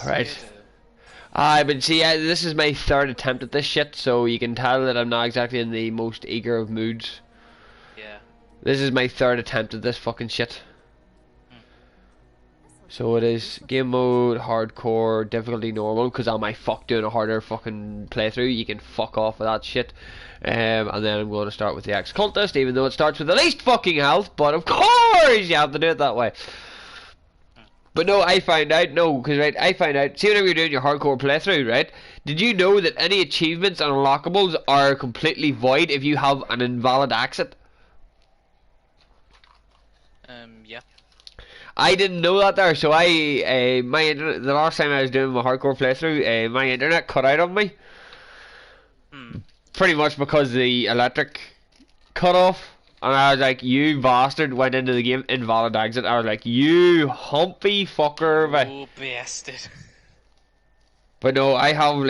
Right. But see, this is my third attempt at this shit, so you can tell that I'm not exactly in the most eager of moods. Yeah. This is my third attempt at this fucking shit. So it is game mode, hardcore, difficulty normal, because I might fuck doing a harder fucking playthrough. You can fuck off with that shit. And then I'm going to start with the ex-cultist, even though it starts with the least fucking health, but of course you have to do it that way. But no, I found out, right, I found out, see whenever you're doing your hardcore playthrough, right, did you know that any achievements and unlockables are completely void if you have an invalid exit? Yeah. I didn't know that there, so my internet, the last time I was doing my hardcore playthrough, my internet cut out on me. Pretty much because the electric cut off. And I was like, you bastard, went into the game, invalid exit. I was like, you humpy fucker. Oh, bastard. But no, I have a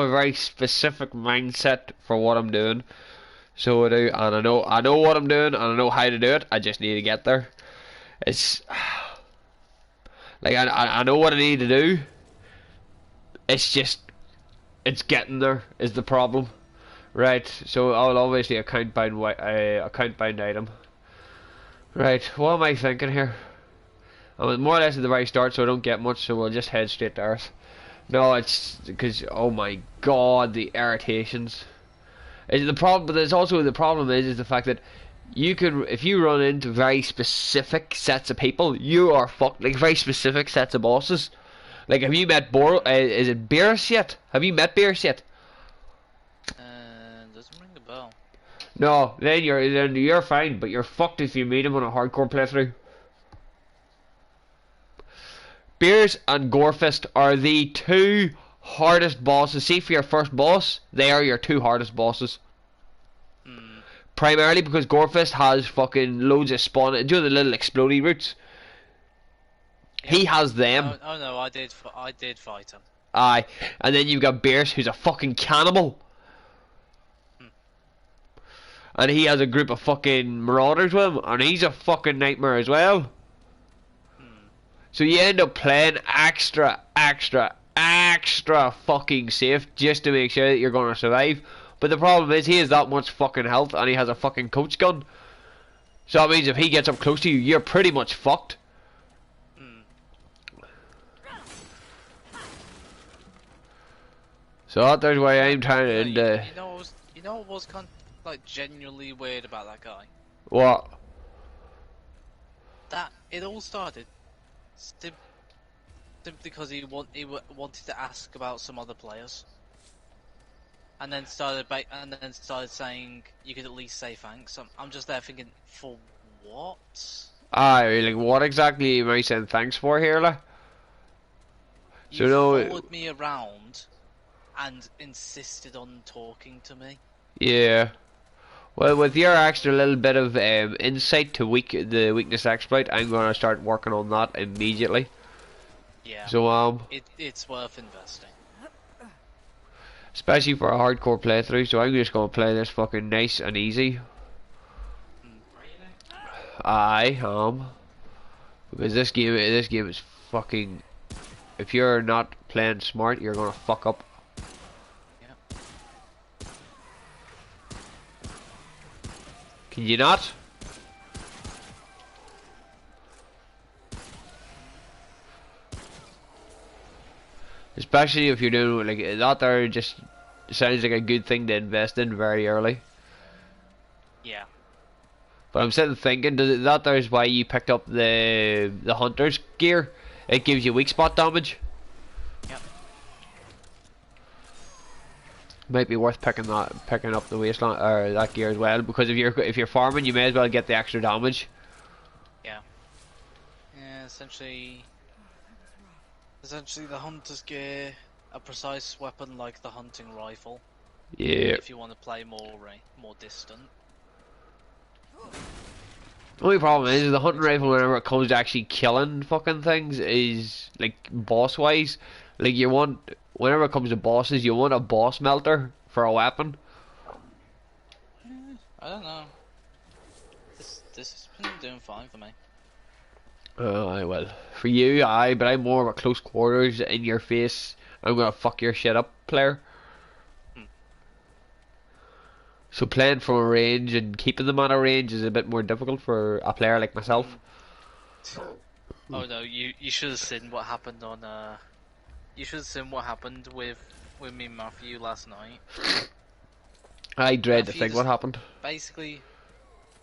very specific mindset for what I'm doing. So I do, and I know what I'm doing, and I know how to do it. I just need to get there. It's like I know what I need to do. It's just getting there is the problem. Right, so I'll obviously account bind item. Right, what am I thinking here? I'm more or less at the very start, so I don't get much, so we'll just head straight to Earth. No, it's because, oh my god, the irritations. Is the problem? But there's also the problem is the fact that you can, if you run into very specific sets of people, you are fucked. Like very specific sets of bosses. Like, have you met is it Beerus yet? Have you met Beerus yet? Doesn't ring a bell. No, then you're fine, but you're fucked if you meet him on a hardcore playthrough. Beerus and Gorefist are the two hardest bosses. See, for your first boss, they are your two hardest bosses. Primarily because Gorefist has fucking loads of spawn. Do you know the little explodey roots? Yeah. He has them. Oh no, I did fight him. Aye, and then you've got Beerus, who's a fucking cannibal. And he has a group of fucking marauders with him, and he's a fucking nightmare as well. So you end up playing extra fucking safe just to make sure that you're gonna survive. But the problem is he has that much fucking health and he has a fucking coach gun. So that means if he gets up close to you, you're pretty much fucked. So there's why I'm trying to. You know what was kind of, like genuinely weird about that guy? What? That it all started simply because he wanted to ask about some other players, and then started saying you could at least say thanks. I'm just there thinking, for what? Like what exactly am I saying thanks for here, like? You followed me around and insisted on talking to me. Yeah. Well, with your extra little bit of insight to the weakness exploit, I'm gonna start working on that immediately. Yeah. So it's worth investing. Especially for a hardcore playthrough. So I'm just gonna play this fucking nice and easy. I am. Because this game is fucking. If you're not playing smart, you're gonna fuck up. Can you not? Especially if you're doing like that, there just sounds like a good thing to invest in very early. Yeah. But I'm sitting thinking, that there's why you picked up the hunter's gear. It gives you weak spot damage. Yep. Might be worth picking up the wasteland or that gear as well, because if you're farming, you may as well get the extra damage. Yeah. Yeah, essentially the hunter's gear, a precise weapon like the hunting rifle. Yeah. If you want to play more distant. The only problem is the hunting rifle, whenever it comes to actually killing fucking things, is like boss wise. Like whenever it comes to bosses, you want a boss melter for a weapon. I don't know. This has been doing fine for me. I will. For you, but I'm more of a close quarters, in your face, I'm gonna fuck your shit up player. Hmm. So playing from a range and keeping them on a range is a bit more difficult for a player like myself. Oh no, you should have seen what happened on you should have seen what happened with me and Matthew last night. I dread to Matthew think what just happened. basically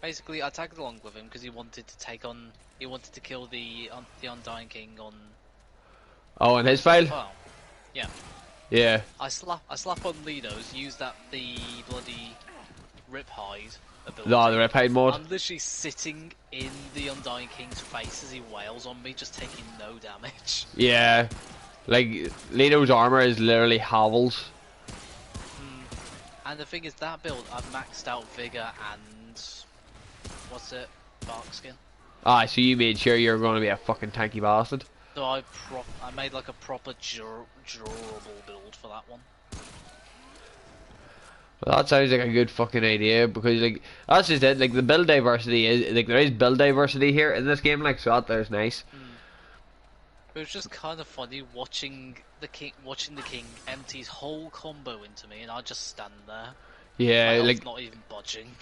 I tagged along with him because he wanted to kill the Undying King on Oh, in his his own file? file. Yeah. Yeah. I slap on Lido's, use the bloody Riptide ability. No, the Riptide mode. I'm literally sitting in the Undying King's face as he wails on me, just taking no damage. Yeah. Like, Lino's armor is literally hovels. And the thing is, that build, I've maxed out Vigor and what's it, Bark Skin. Ah, so you made sure you were going to be a fucking tanky bastard. So I made like a proper durable build for that one. Well, that sounds like a good fucking idea, because like that's just it. Like the build diversity is like there is build diversity here in this game, like so that there's nice. It was just kind of funny watching the king empty his whole combo into me, and I just stand there. Yeah, like not even budging.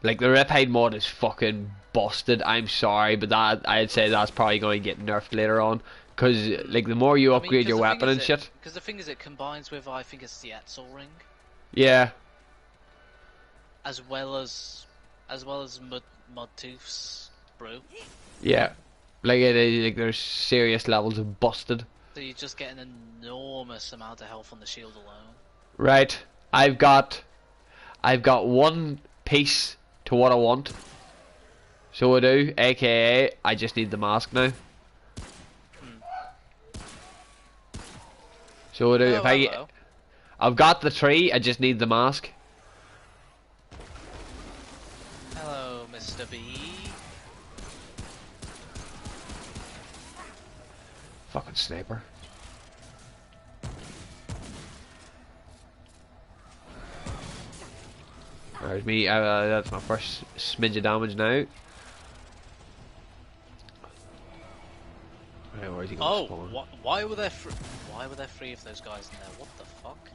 Like the Riptide mod is fucking busted. I'm sorry, but that I'd say that's probably going to get nerfed later on, because like the more you upgrade your weapon and shit. Because the thing is, it combines with I think it's the Etzel ring. Yeah. As well as Mudtooth's brew. Yeah, like it is, like there's serious levels of busted. So you just get an enormous amount of health on the shield alone. Right, I've got one piece to what I want. So I do, aka I just need the mask now. So I do. I've got the tree. I just need the mask. Hello, Mr. B. Fucking sniper. There's me. That's my first smidge of damage now. Right, where's he going to spawn? Why were there three of those guys in there? What the fuck?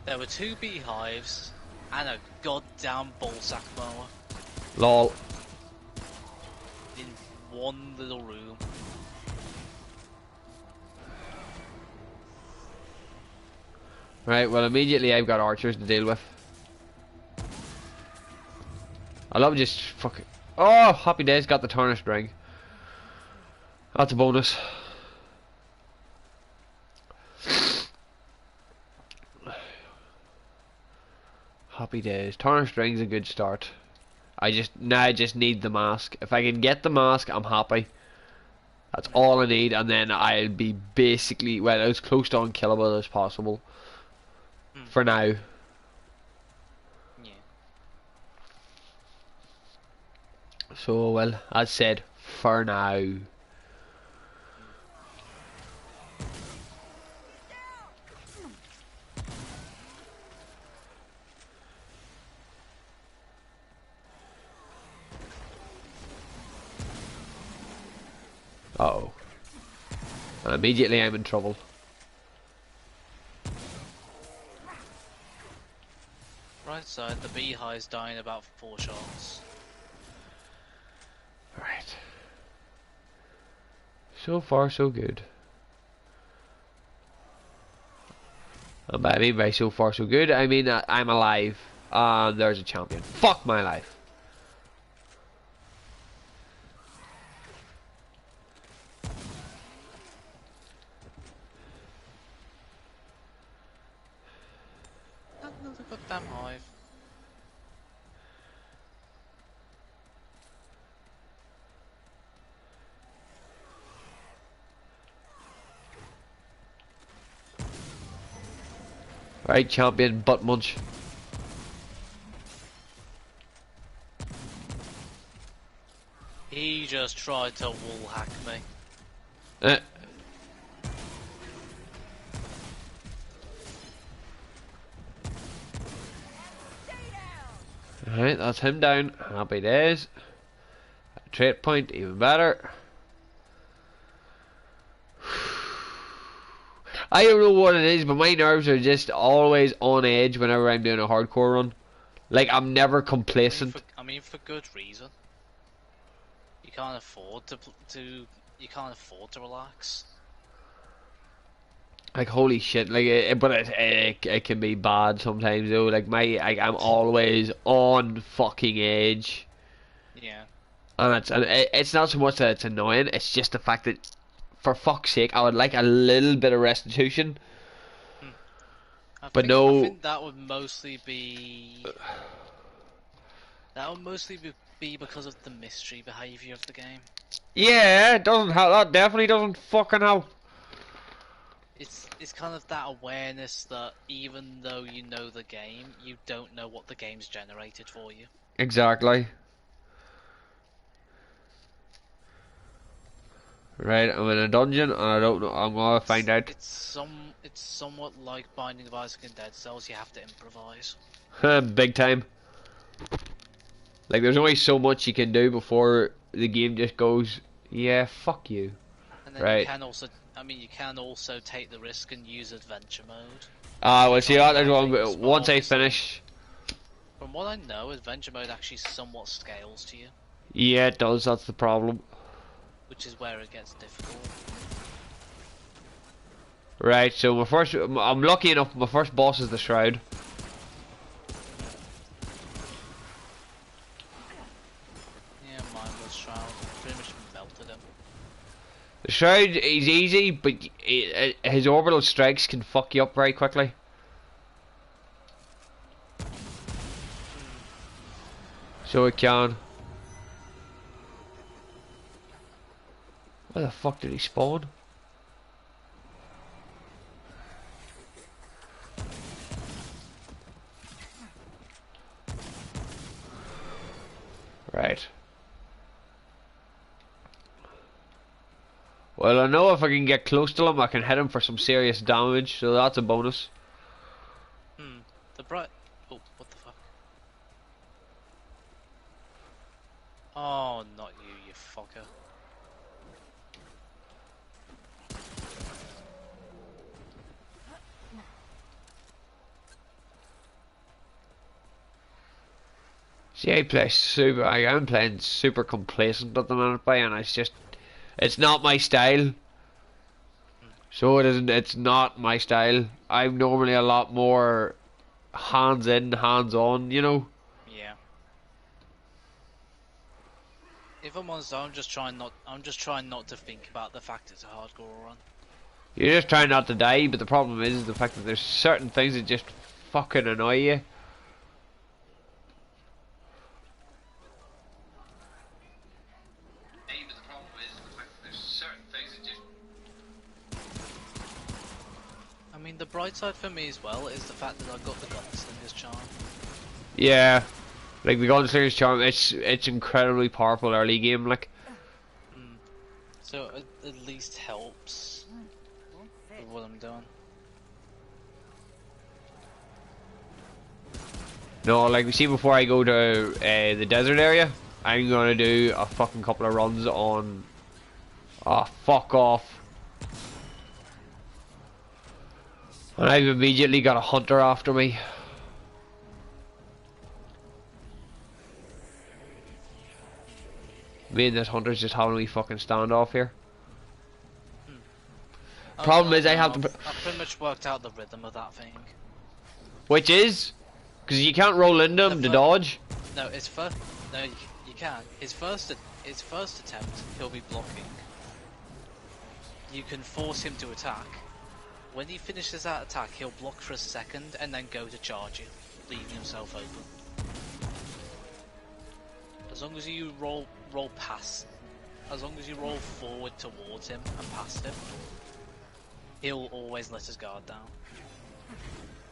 There were two beehives and a goddamn ballsack mower. Lol. In one little room. Right, well immediately I've got archers to deal with. I love just fucking... Oh, happy days, got the tarnished ring. That's a bonus. Happy days. Tarnished ring's a good start. I just need the mask. If I can get the mask, I'm happy. That's all I need, and then I'll be basically, well, as close to unkillable as possible. For now. Yeah. So, well, as said, for now. Uh-oh. And immediately I'm in trouble. Right side, the beehive's dying about 4 shots. Right. So far, so good. And by I mean by so far, so good, I mean that I'm alive. And there's a champion. Fuck my life. Another goddamn hive. Right, champion, butt munch. He just tried to wall hack me. Alright, that's him down. Happy days. Trait point, even better. I don't know what it is, but my nerves are just always on edge whenever I'm doing a hardcore run. Like, I'm never complacent. I mean, for good reason. You can't afford you can't afford to relax. Like, holy shit, like, but it can be bad sometimes though. Like, I'm always on fucking edge. Yeah. And it's not so much that it's annoying, it's just the fact that, for fuck's sake, I would like a little bit of restitution. But I no. think that would mostly be be because of the mystery behavior of the game. Yeah, it doesn't help. That definitely doesn't fucking help. It's kind of that awareness that even though you know the game, you don't know what the game's generated for you. Exactly. Right, I'm in a dungeon and I don't know. I'm gonna find out. It's somewhat like Binding of Isaac and Dead Cells. You have to improvise. Big time. Like, there's only so much you can do before the game just goes, yeah, fuck you. And then Right. you can also, you can also take the risk and use adventure mode. Well, see, that's one. Once I finish. From what I know, adventure mode actually somewhat scales to you. Yeah, it does. That's the problem. Which is where it gets difficult. Right, so I'm lucky enough, my first boss is the Shroud. Yeah, mine was Shroud. Pretty much melted him. The Shroud is easy, but his orbital strikes can fuck you up very quickly. So it can. Where the fuck did he spawn? Right. Well, I know if I can get close to him, I can hit him for some serious damage, so that's a bonus. The bright. Oh, what the fuck? Oh, not you, you fucker. See, I am playing super complacent at the minute, and it's not my style. So it isn't, it's not my style. I'm normally a lot more hands in, hands on, you know? Yeah. If I'm honest, I'm just trying not to think about the fact it's a hardcore run. You're just trying not to die, but the problem is the fact that there's certain things that just fucking annoy you. I mean, the bright side for me as well is the fact that I've got the Gunslinger's charm. Yeah, like the Gunslinger's charm, it's incredibly powerful early game, like. So it at least helps with what I'm doing. No, like we see before I go to the desert area, I'm gonna do a fucking couple of runs on. Oh, fuck off. And I've immediately got a hunter after me. Me and this hunter's just having a wee fucking standoff here. Problem is, I have to. I've pretty much worked out the rhythm of that thing. Which is? Because you can't roll into him to dodge. No, it's first. No, you can. His first attempt, he'll be blocking. You can force him to attack. When he finishes that attack, he'll block for a second and then go to charge you, leaving himself open. As long as you roll past, as long as you roll forward towards him and past him, he'll always let his guard down.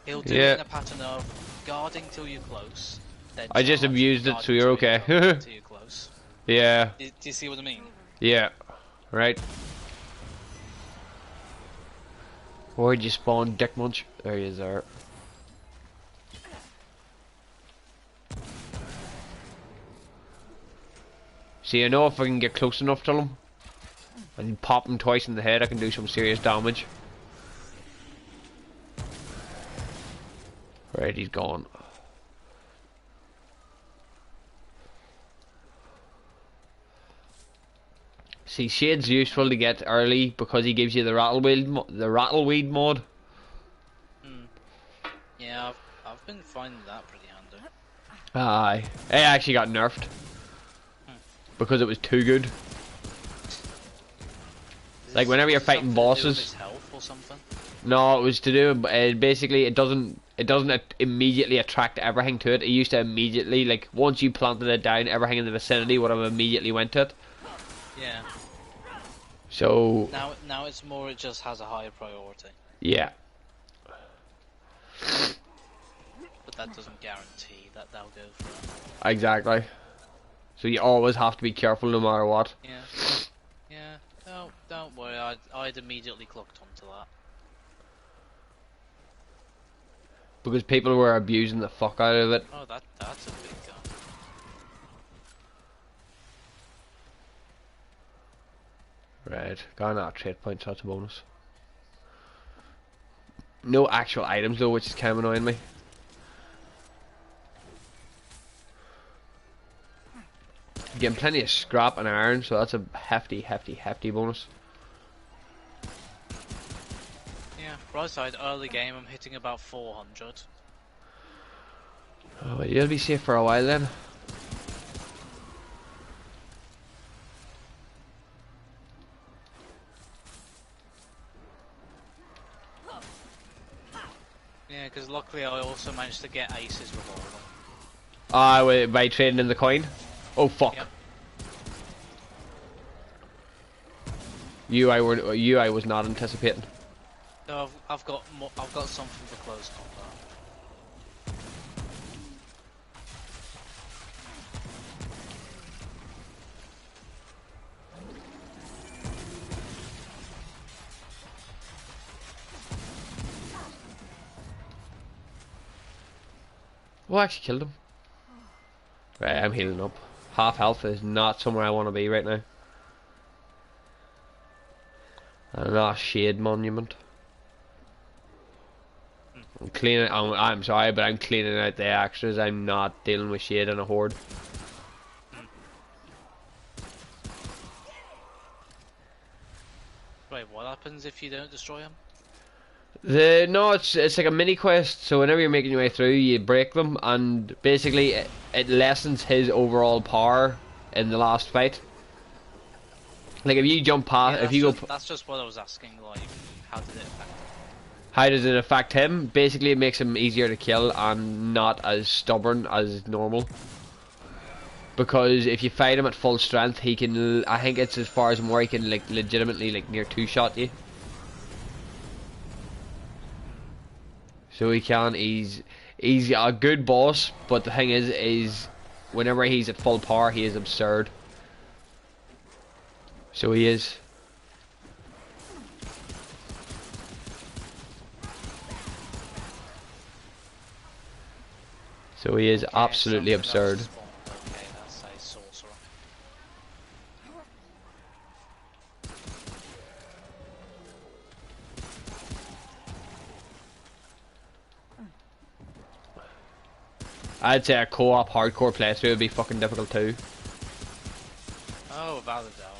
He'll do it in a pattern of guarding till you're close. Then I just abused it, so you're okay. Till you're close. Yeah. Do you see what I mean? Yeah. Right. Where'd you spawn, Dick Munch? There he is there. See, I know if I can get close enough to him and pop him twice in the head, I can do some serious damage. Right, he's gone. See, Shade's useful to get early because he gives you the rattleweed mod. Yeah, I've been finding that pretty handy. Aye, it actually got nerfed because it was too good. Like whenever you're fighting bosses. His health or something? No, it was to do. Basically, it doesn't immediately attract everything to it. It used to immediately, like once you planted it down, everything in the vicinity would have immediately went to it. Yeah. So now it's more. It just has a higher priority. Yeah. But that doesn't guarantee that they'll go for it. Exactly. So you always have to be careful no matter what. Yeah. Yeah. No, don't worry. I'd immediately clicked onto that. Because people were abusing the fuck out of it. Oh, that's a big gun. Right, got another trait point, so that's a bonus. No actual items though, which is kind of annoying me. Getting plenty of scrap and iron, so that's a hefty bonus. Yeah, right side, early game, I'm hitting about 400. Oh, well, you'll be safe for a while then. Yeah, because luckily I also managed to get aces with all of them. Ah, by trading in the coin? Oh fuck. Yep. I was not anticipating. No, I've got something for close combat. Well, I actually killed him. Right, I'm healing up. Half health is not somewhere I want to be right now. Another shade monument. I'm cleaning. I'm sorry, but I'm cleaning out the extras. I'm not dealing with shade and a horde. Wait, what happens if you don't destroy him? No, it's like a mini quest. So whenever you're making your way through, you break them, and basically it lessens his overall power in the last fight. Like if you jump past, Yeah, if you go, that's just what I was asking. Like, how did it affect him? how does it affect him? Basically, it makes him easier to kill and not as stubborn as normal. Because if you fight him at full strength, he can. I think it's as far as more he can like legitimately like near two-shot you. So he can. He's a good boss, but the thing is whenever he's at full power, he is absurd. So he is. So he is absolutely absurd. Okay, that's a sorcerer. I'd say a co-op hardcore playthrough would be fucking difficult too. Oh, without a doubt.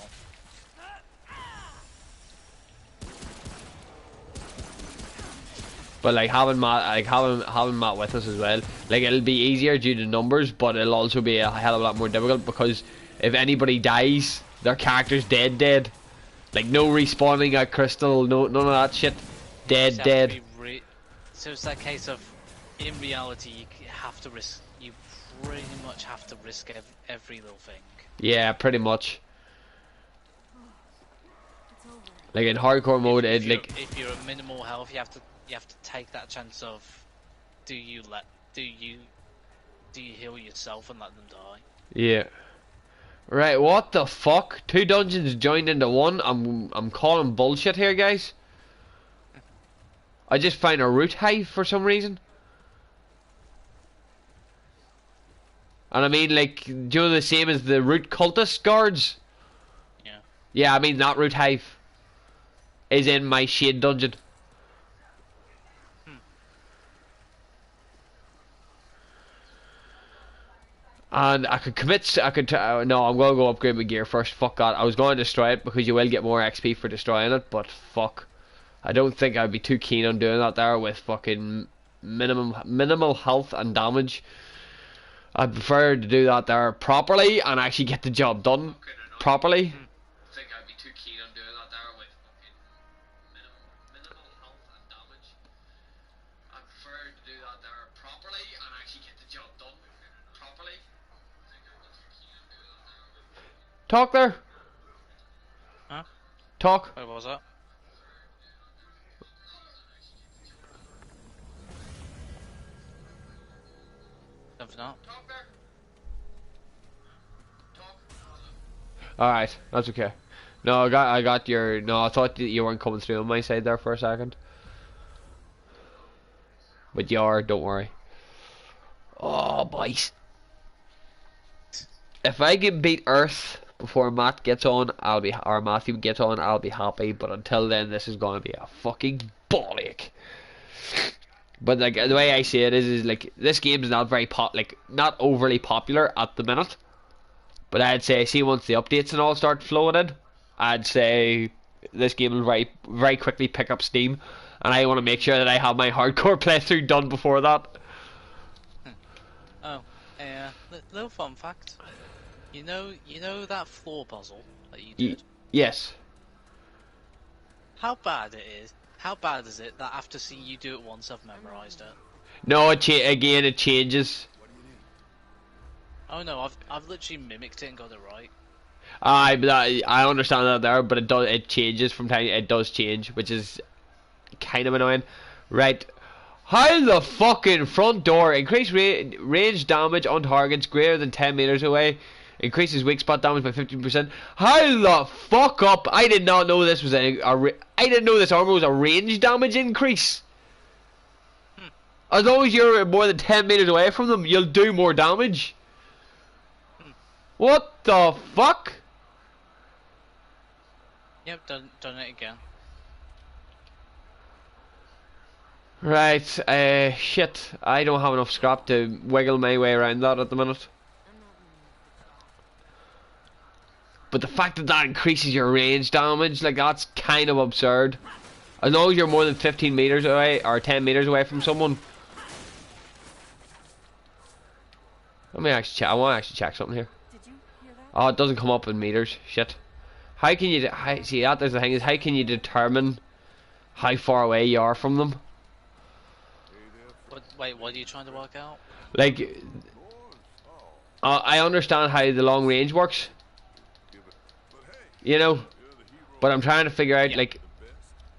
But like having Matt with us as well, like it'll be easier due to numbers, but it'll also be a hell of a lot more difficult because if anybody dies, their character's dead. Like no respawning at Crystal, none of that shit. Dead. So it's that case of, in reality, you have to risk. You pretty much have to risk every little thing. Yeah, pretty much. Like in hardcore mode, if you're at minimal health, you have to take that chance of, do you heal yourself and let them die? Yeah. Right, what the fuck? 2 dungeons joined into one. I'm calling bullshit here, guys. I just found a root hive for some reason. And I mean, like, do you know the same as the root cultist guards? Yeah. Yeah, I mean, that root hive is in my shade dungeon. Hmm. And I could commit, no, I'm gonna go upgrade my gear first, fuck that. I was going to destroy it because you will get more XP for destroying it, but fuck. I don't think I'd be too keen on doing that there with fucking minimal health and damage. I'd prefer to do that there properly and actually get the job done properly. Hmm. I think I'd be too keen on doing that there with fucking minimal health and damage. I prefer to do that there properly and actually get the job done properly. Talk there. Huh? Talk. What was that? Something up. Alright, that's okay. No, I got your. No, I thought that you weren't coming through on my side there for a second. But you are, don't worry. Oh, boys. If I can beat Earth before Matt gets on, or Matthew gets on, I'll be happy. But until then, this is going to be a fucking ball ache. But like the way I see it is like this game is not very not overly popular at the minute. But I'd say, see, once the updates and all start flowing in, I'd say this game will very quickly pick up steam, and I want to make sure that I have my hardcore playthrough done before that. Oh, little fun fact. You know that floor puzzle that you did? Yes. How bad it is? How bad is it that after seeing you do it once, I've memorized it? No, again, it changes. Oh no, I've literally mimicked it and got it right. I understand that there, but it changes from time. It does change, which is kind of annoying. Right. How the fucking front door increase range damage on targets greater than 10 meters away, increases weak spot damage by 15%. How the fuck up? I did not know this was I didn't know this armor was a range damage increase. As long as you're more than 10 meters away from them, you'll do more damage. What the fuck? Yep, done it again. Right, shit. I don't have enough scrap to wiggle my way around that at the minute. But the fact that that increases your range damage, like, that's kind of absurd. As long as you're more than 15 meters away, or 10 meters away from someone. Let me actually check. I want to actually check something here. Oh, it doesn't come up in meters. Shit. How can you... see, that there's the thing, is how can you determine how far away you are from them? Wait, what are you trying to work out? Like... I understand how the long range works. You know? But I'm trying to figure out, like...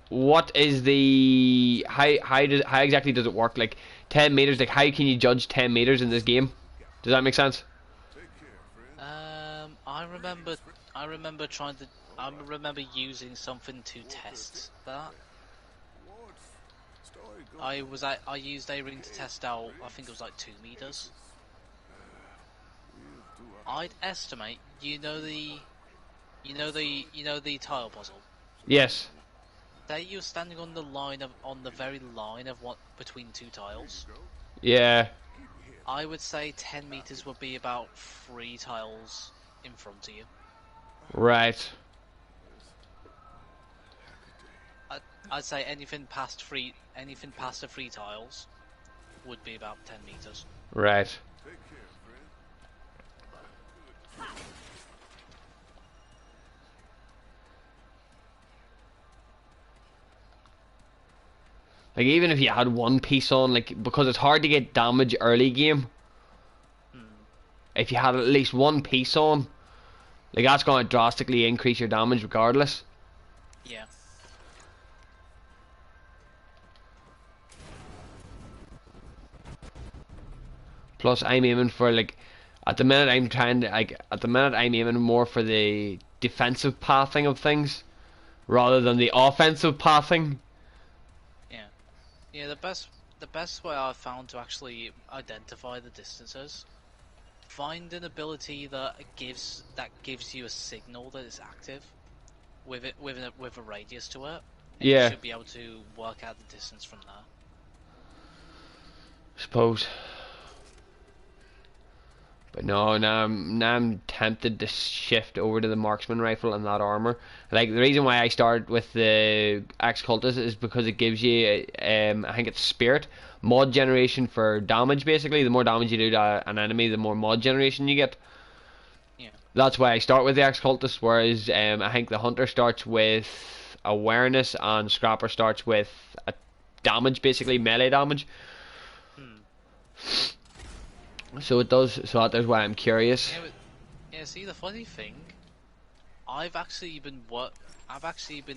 What is the... How exactly does it work? Like, 10 meters, like, how can you judge 10 meters in this game? Does that make sense? I remember using something to test that. I used a ring to test out, I think it was like 2 meters. I'd estimate, you know the tile puzzle? Yes. Say you're standing on the very line of what between 2 tiles. Yeah. I would say 10 meters would be about 3 tiles in front of you. Right. I'd say anything past the 3 tiles would be about 10 meters. Right. Like, even if you had one piece on, like, because it's hard to get damage early game. If you had at least one piece on, like, that's going to drastically increase your damage regardless. Yeah. Plus, I'm aiming for, like, at the minute I'm aiming more for the defensive pathing of things rather than the offensive pathing. Yeah, the best way I've found to actually identify the distances find an ability that gives you a signal that it's active, with a radius to it, and you Yeah, should be able to work out the distance from there. suppose. But no, now I'm tempted to shift over to the marksman rifle and that armor. Like, the reason why I started with the ex-cultist is because it gives you, I think it's spirit, mod generation for damage, basically. The more damage you do to an enemy, the more mod generation you get. Yeah. That's why I start with the ex-cultist, whereas I think the hunter starts with awareness and scrapper starts with a damage, basically melee damage. So it does. So that's why I'm curious. Yeah, yeah. See, the funny thing, I've actually been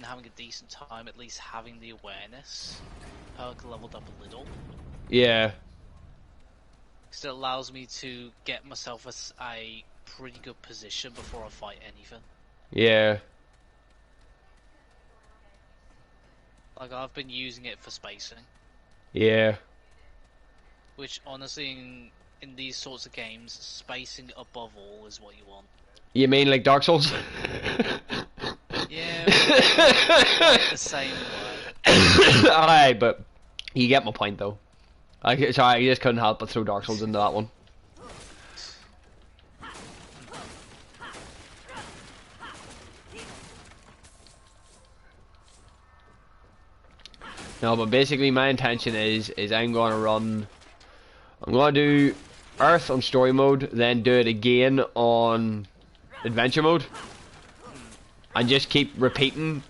having a decent time, at least having the awareness perk leveled up a little. Yeah. Because it allows me to get myself a pretty good position before I fight anything. Yeah. Like, I've been using it for spacing. Yeah. Which, honestly, in these sorts of games, spacing above all is what you want. You mean like Dark Souls? Yeah, but not quite the same word. Alright, but you get my point though. Sorry, I just couldn't help but throw Dark Souls into that one. No, but basically my intention is I'm going to do Earth on story mode, then do it again on adventure mode, and just keep repeating,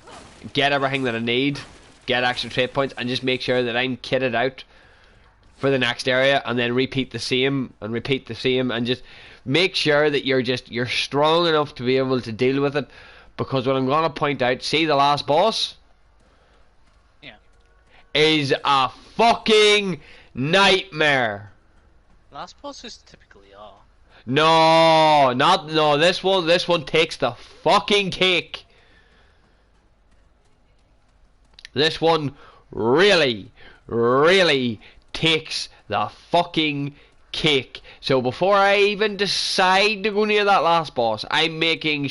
get everything that I need, get extra trait points, and just make sure that I'm kitted out for the next area, and then repeat the same, and just make sure that you're strong enough to be able to deal with it, because what I'm going to point out, see the last boss? Is a fucking nightmare. Last bosses typically are. No, this one takes the fucking cake. This one really, really takes the fucking cake. So before I even decide to go near that last boss, I'm making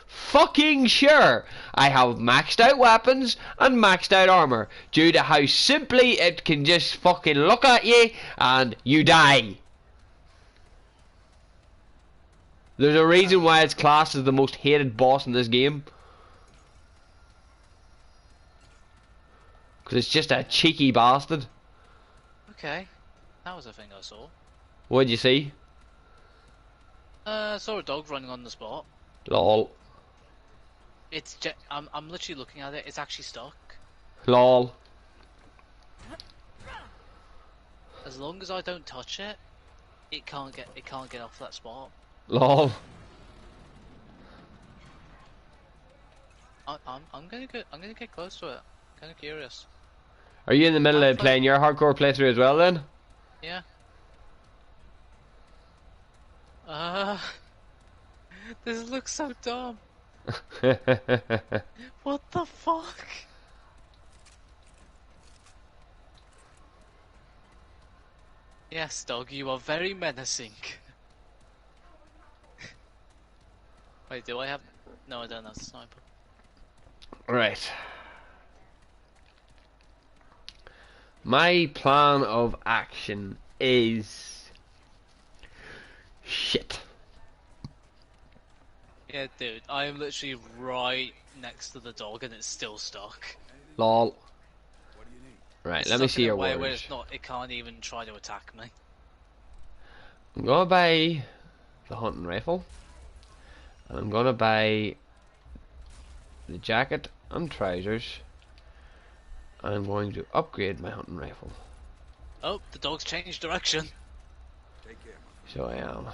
fucking sure I have maxed out weapons and maxed out armor, due to how simply it can just fucking look at you and you die. There's a reason why it's classed as the most hated boss in this game, because it's just a cheeky bastard. Okay, that was a thing I saw. What'd you see? I saw a dog running on the spot. Lol. I'm literally looking at it. It's actually stuck. Lol. As long as I don't touch it, it can't get off that spot. Lol. I'm gonna get close to it. Kind of curious. Are you in the middle of playing your hardcore playthrough as well then? Yeah. This looks so dumb. What the fuck? Yes, dog, you are very menacing. Wait, do I have... No, I don't have the sniper. Right. My plan of action is... shit. Yeah, dude, I am literally right next to the dog and it's still stuck. Lol. Right, It's let me stuck see in a your way words. where it can't even try to attack me. I'm gonna buy the hunting rifle, and I'm gonna buy the jacket and trousers, and I'm going to upgrade my hunting rifle. Oh, the dog's changed direction. So I am.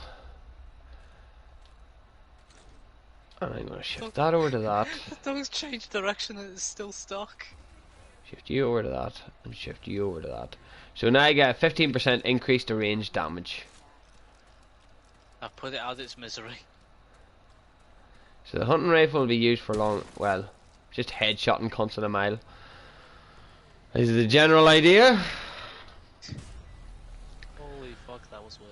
And I'm gonna shift that over to that. The dog's changed direction and it's still stuck. Shift you over to that, and shift you over to that. So now I get a 15% increase to range damage. I've put it out of its misery. So the hunting rifle will be used for well, just headshotting cunts in a mile. This is the general idea. Holy fuck, that was weird.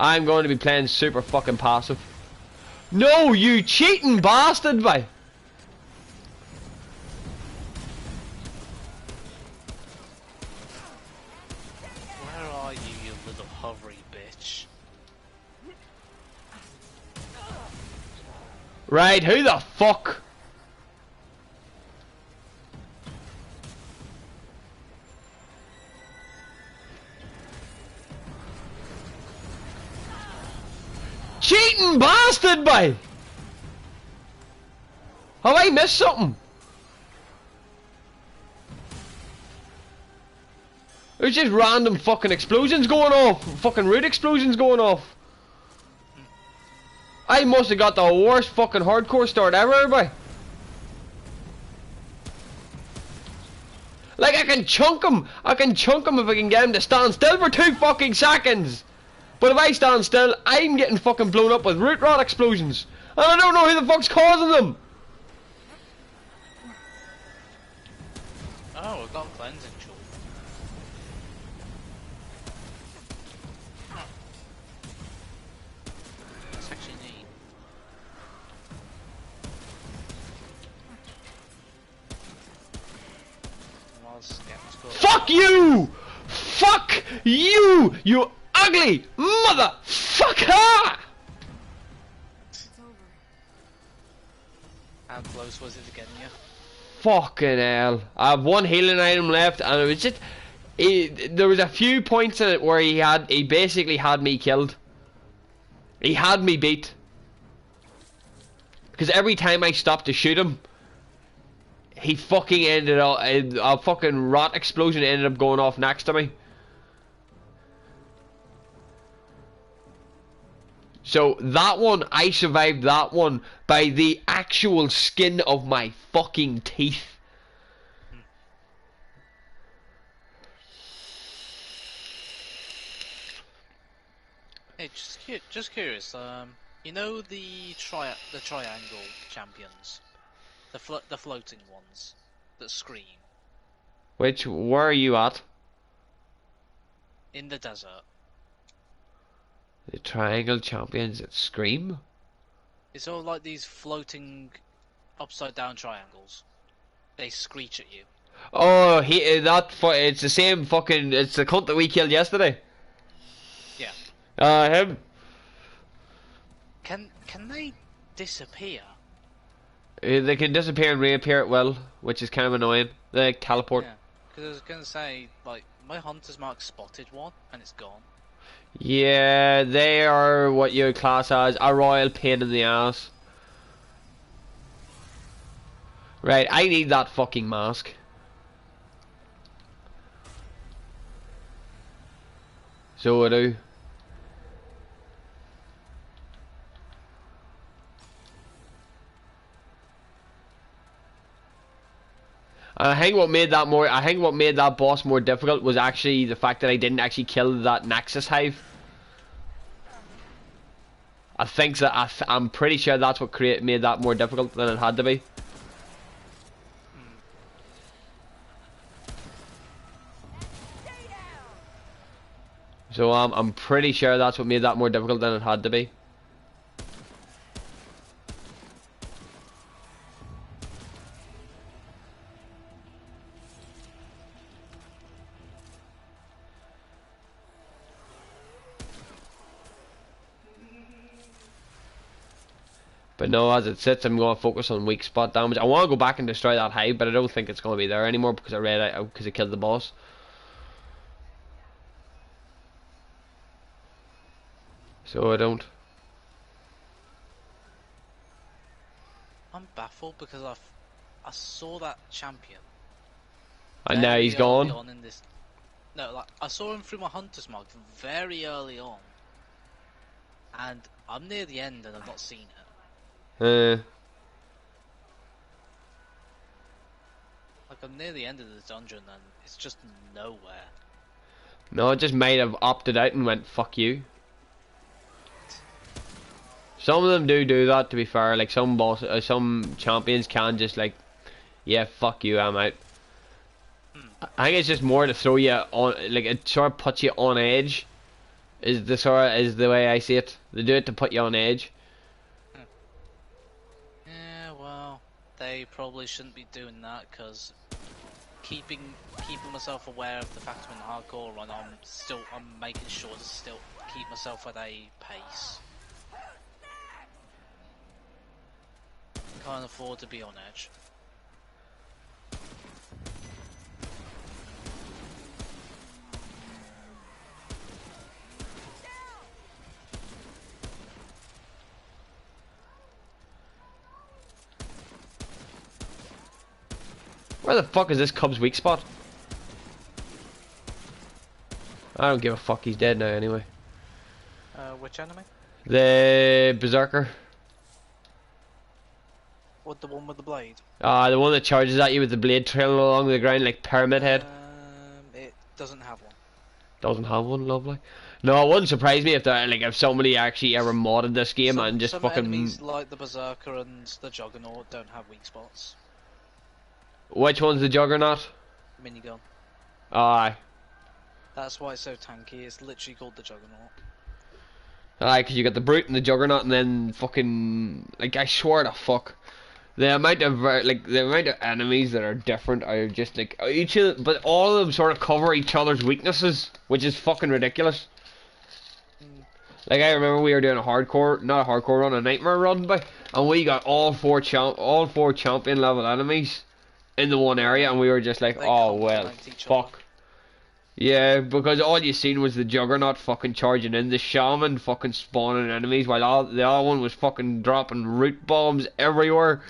I'm going to be playing super fucking passive. No, you cheating bastard, boy! Where are you, you little hovery bitch? Right, who the fuck? Cheating bastard, boy! Have I missed something? There's just random fucking explosions going off. Fucking root explosions going off. I must have got the worst fucking hardcore start ever, boy. Like, I can chunk him. I can chunk him if I can get him to stand still for 2 fucking seconds. But if I stand still, I'm getting fucking blown up with root rod explosions. And I don't know who the fuck's causing them. Oh, we've got cleansing tool. That's actually neat. Well, skeptical. Fuck you! Fuck you! You ugly motherfucker! It's over. How close was it to getting you? Fucking hell. I have 1 healing item left, and it was just... there was a few points in it where he basically had me killed. He had me beat. Because every time I stopped to shoot him, he fucking ended up... a fucking rot explosion ended up going off next to me. So that one, I survived that one by the actual skin of my fucking teeth. Hey, just curious. You know the triangle champions, the floating ones that scream Where are you at? in the desert. The triangle champions that scream? It's all like these floating upside down triangles. They screech at you. Oh, it's the same fucking, it's the cunt that we killed yesterday. Yeah. Him. Can they disappear? They can disappear and reappear at will, which is kind of annoying. They teleport. Yeah. Because I was gonna say, like, my hunter's mark spotted one and it's gone. Yeah, they are what you would class as a royal pain in the ass. Right, I need that fucking mask. So I do. I think what made that boss more difficult was actually the fact that I didn't actually kill that Nexus hive. I think that I'm pretty sure that's what made that more difficult than it had to be. So I'm pretty sure that's what made that more difficult than it had to be. But no, as it sits, I'm going to focus on weak spot damage. I want to go back and destroy that hive, but I don't think it's going to be there anymore because I killed the boss. So I don't. I'm baffled because I saw that champion. And now he's very early gone. on in this, no, like I saw him through my hunter's mark very early on, and I'm near the end and I've not seen it. Like I'm near the end of the dungeon and it's just nowhere. No, it just might have opted out and went fuck you. Some of them do that, to be fair. Like some champions can just like, yeah, fuck you, I'm out. I think it's just more to throw you on, like it sort of puts you on edge, Is the sort is the way I see it. They do it to put you on edge. Yeah, well, they probably shouldn't be doing that because keeping myself aware of the fact I'm in hardcore run, I'm making sure to still keep myself at a pace. Can't afford to be on edge. Where the fuck is this Cub's weak spot? I don't give a fuck, he's dead now anyway. Which enemy? The Berserker. What, the one with the blade? The one that charges at you with the blade trailing along the ground like Pyramid Head. It doesn't have one. Doesn't have one, lovely. No, it wouldn't surprise me if if somebody actually ever modded this game and just some fucking... enemies like the Berserker and the Juggernaut don't have weak spots. Which one's the Juggernaut? Minigun. Aye. That's why it's so tanky, it's literally called the Juggernaut. Aye, because you got the Brute and the Juggernaut and then fucking... Like, I swear to fuck. The amount of enemies that are different are just like but all of them sort of cover each other's weaknesses, which is fucking ridiculous. Like I remember we were doing not a hardcore run, a nightmare run, and we got all four champion level enemies in the one area, and we were just like, oh well, fuck. Yeah, because all you seen was the Juggernaut fucking charging in, the Shaman fucking spawning enemies, while the other one was fucking dropping root bombs everywhere.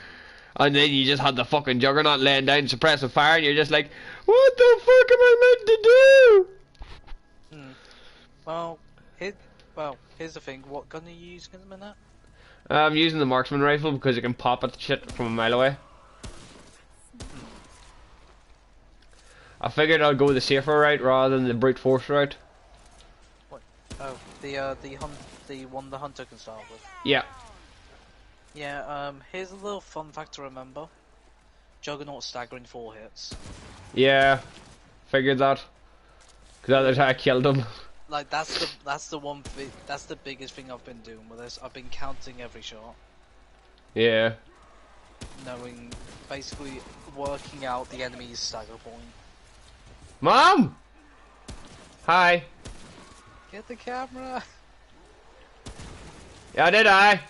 And then you just had the fucking Juggernaut laying down suppressive fire, and you're just like, what the fuck am I meant to do? Here's the thing. What gun are you using at the minute? I'm using the marksman rifle because it can pop at shit from a mile away. I figured I'd go the safer route rather than the brute force route. What? Oh, the one the hunter can start with. Yeah. Yeah, here's a little fun fact to remember. Juggernaut staggering 4 hits. Yeah, figured that. Cause that's how I killed him. Like that's the one thing, that's the biggest thing I've been doing with this. I've been counting every shot. Yeah. Knowing, basically working out the enemy's stagger point. Mom! Hi. Get the camera! Yeah, did I?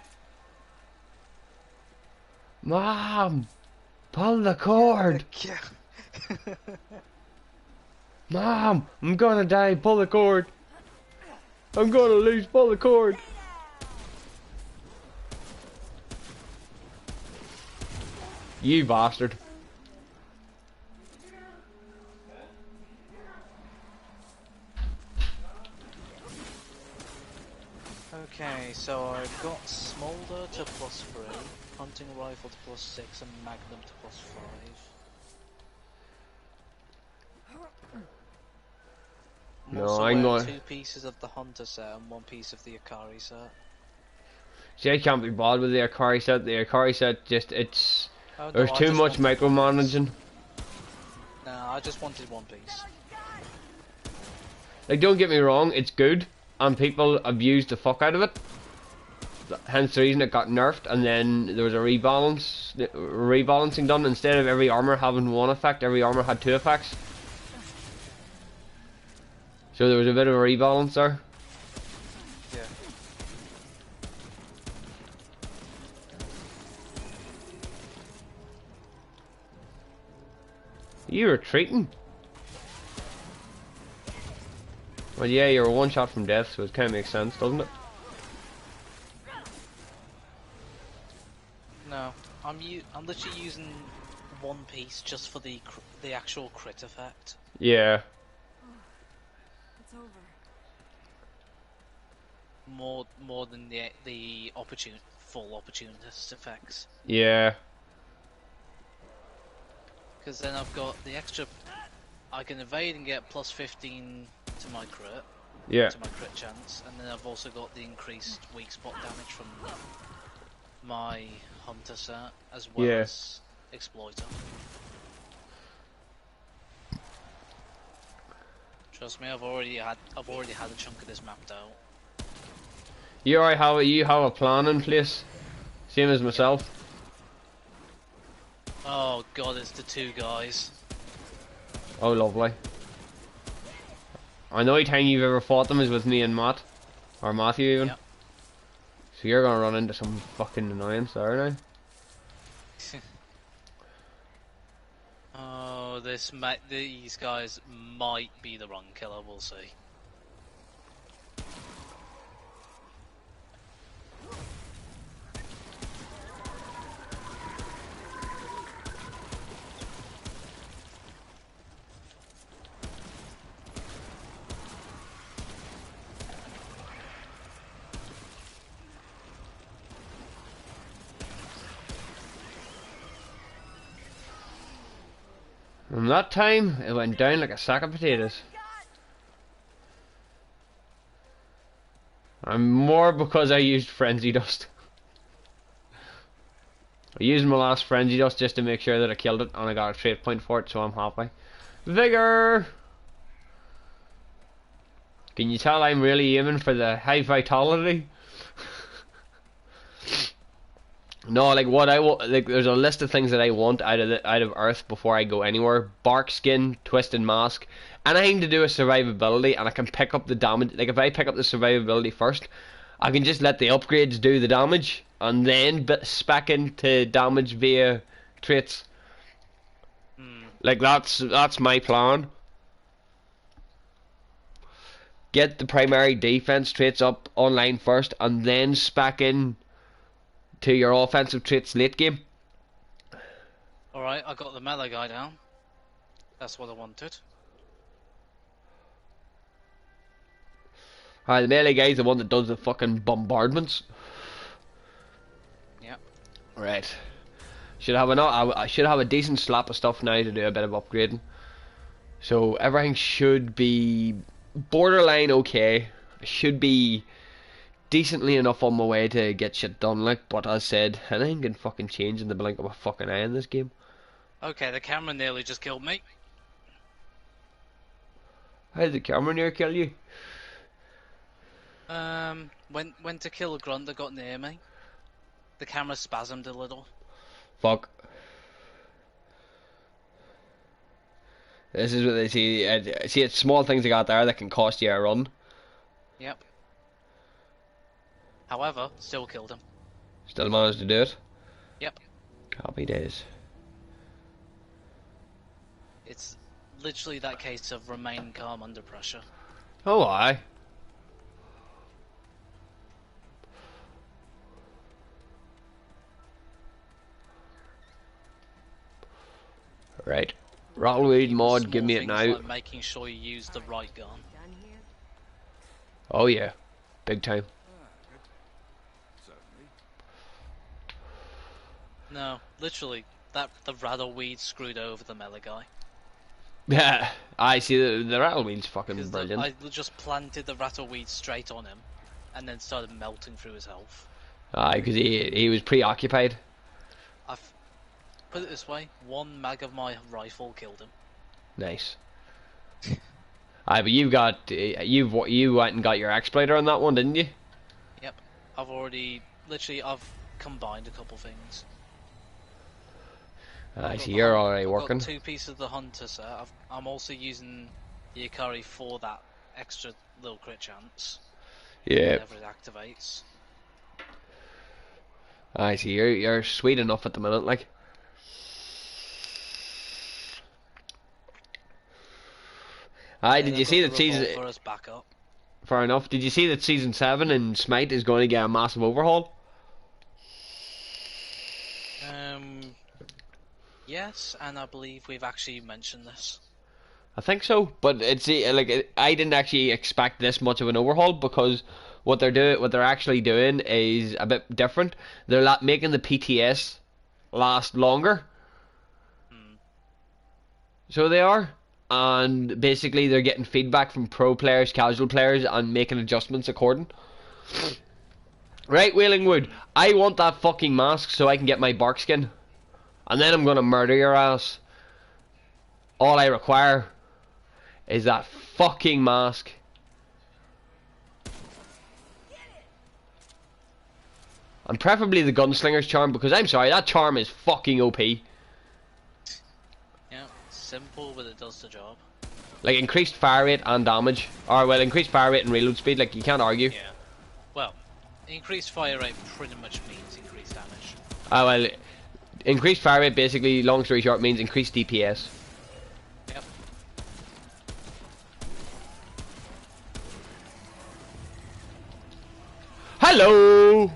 Mom! Pull the cord! Mom! I'm gonna die, pull the cord! I'm gonna lose, pull the cord! You bastard. Okay, so I've got Smolder to +3, Hunting Rifle to +6, and Magnum to +5. No, I'm going... 2 pieces of the Hunter set and 1 piece of the Akari set. See, I can't be bothered with the Akari set. The Akari set just, it's... Oh, no, there's too much micromanaging. Nah, I just wanted 1 piece. Like, don't get me wrong, it's good, and people abused the fuck out of it. Hence the reason it got nerfed, and then there was a rebalancing done. Instead of every armor having 1 effect, every armor had 2 effects. So there was a bit of a rebalance there. Yeah. Are you retreating? Well, yeah, you're 1 shot from death, so it kind of makes sense, doesn't it? No, I'm literally using 1 piece just for the actual crit effect. Yeah. It's over. More than the full opportunist effects. Yeah. Because then I've got the extra. I can evade and get +15 to my crit. Yeah. To my crit chance, and then I've also got the increased weak spot damage from my hunter set as well as exploiter. Trust me, I've already had a chunk of this mapped out. You have a plan in place, same as myself. Oh god, it's the two guys. Oh, lovely. I know the only time you've ever fought them is with me and Matt, or Matthew even. Yep. So you're gonna run into some fucking annoyance there now. Oh, these guys might be the wrong killer. We'll see. From that time, it went down like a sack of potatoes. I'm more because I used frenzy dust. I used my last frenzy dust just to make sure that I killed it, and I got a trait point for it, so I'm happy. Vigor! Can you tell I'm really aiming for the high vitality? No, like what I want, like there's a list of things that I want out of Earth before I go anywhere. Bark skin, twisted mask, anything to do with survivability, and I can pick up the damage. Like if I pick up the survivability first, I can just let the upgrades do the damage, and then spec into damage via traits. Like that's my plan. Get the primary defense traits up online first, and then spec in to your offensive traits late game. Alright, I got the melee guy down. That's what I wanted. The melee guy's the one that does the fucking bombardments. Yep. Right. I should have a decent slap of stuff now to do a bit of upgrading. So everything should be borderline okay. I should be decently enough on my way to get shit done, like, but as said, anything can fucking change in the blink of a fucking eye in this game. Okay, the camera nearly just killed me. How did the camera near kill you? Went to kill a grunt that got near me. The camera spasmed a little. Fuck. This is what they see. See, it's small things they got there that can cost you a run. Yep. However, still killed him. Still managed to do it. Yep. Happy days. It's literally that case of remain calm under pressure. Oh, aye. Right. Rattleweed mod, give me it now. Like making sure you use the right gun. Done here? Oh yeah, big time. No, literally, the rattleweed screwed over the melee guy. Yeah, I see the rattleweed's fucking Because brilliant. I just planted the rattleweed straight on him, and then started melting through his health. Aye, because he was preoccupied. I've put it this way: one mag of my rifle killed him. Nice. Aye, but you went and got your exploiter on that one, didn't you? Yep, I've combined a couple things. I see you're already I've working. got 2 pieces of the hunter set. I'm also using the Ikari for that extra little crit chance. Yeah. Whenever it activates. I see you're sweet enough at the minute, like. Aye, did you see that season? For us backup. Fair enough. Did you see that season 7 in Smite is going to get a massive overhaul? Yes, and I believe we've actually mentioned this. I think so, but I didn't actually expect this much of an overhaul because what they're actually doing is a bit different. They're making the PTS last longer. So they are, and basically they're getting feedback from pro players, casual players, and making adjustments according. Right, Wailing Wood, I want that fucking mask so I can get my bark skin. And then I'm gonna murder your ass. All I require is that fucking mask. And preferably the gunslinger's charm, because I'm sorry, that charm is fucking OP. Yeah, simple, but it does the job. Like increased fire rate and damage. Or well, increased fire rate and reload speed, like you can't argue. Yeah. Well, increased fire rate pretty much means increased damage. Well, increased fire rate basically, long story short, means increased DPS. Yep. Hello!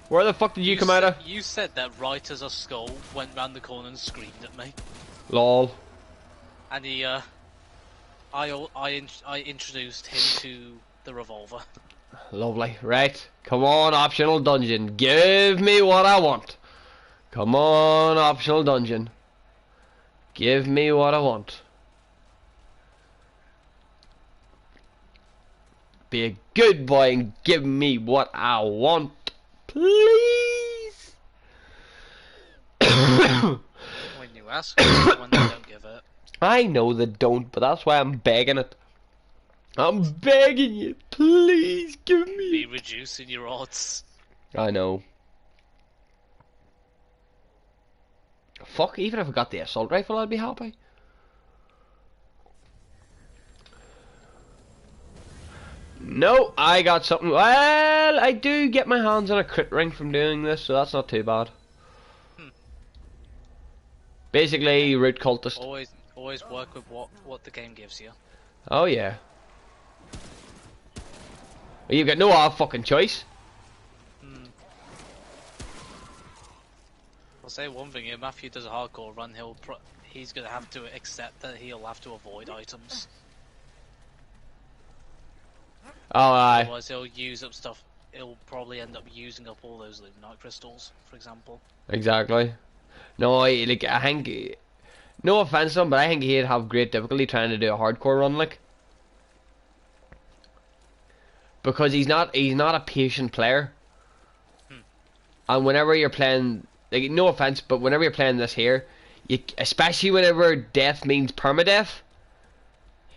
Where the fuck did you come out of? You said that right as a skull went round the corner and screamed at me. Lol. And he, I introduced him to the revolver. Lovely. Right. Come on, optional dungeon. Give me what I want. Come on, optional dungeon. Give me what I want. Be a good boy and give me what I want. Please. When you ask for when they don't give it. I know they don't, but that's why I'm begging it. I'm begging you, please give me. Be reducing your odds. I know. Fuck, even if I got the assault rifle, I'd be happy. No, I got something. Well, I do get my hands on a crit ring from doing this, so that's not too bad. Basically, root cultist. Always work with what the game gives you. Oh yeah. You've got no fucking choice. I'll say one thing: if Matthew does a hardcore run, he's gonna have to accept that he'll have to avoid items. Oh aye. Otherwise, he'll use up stuff. He'll probably end up using up all those Luminite crystals, for example. Exactly. No, I think. No offense to him, but I think he'd have great difficulty trying to do a hardcore run, like. Because he's not a patient player. And whenever you're playing, like, no offense, but whenever you're playing this here, especially whenever death means permadeath,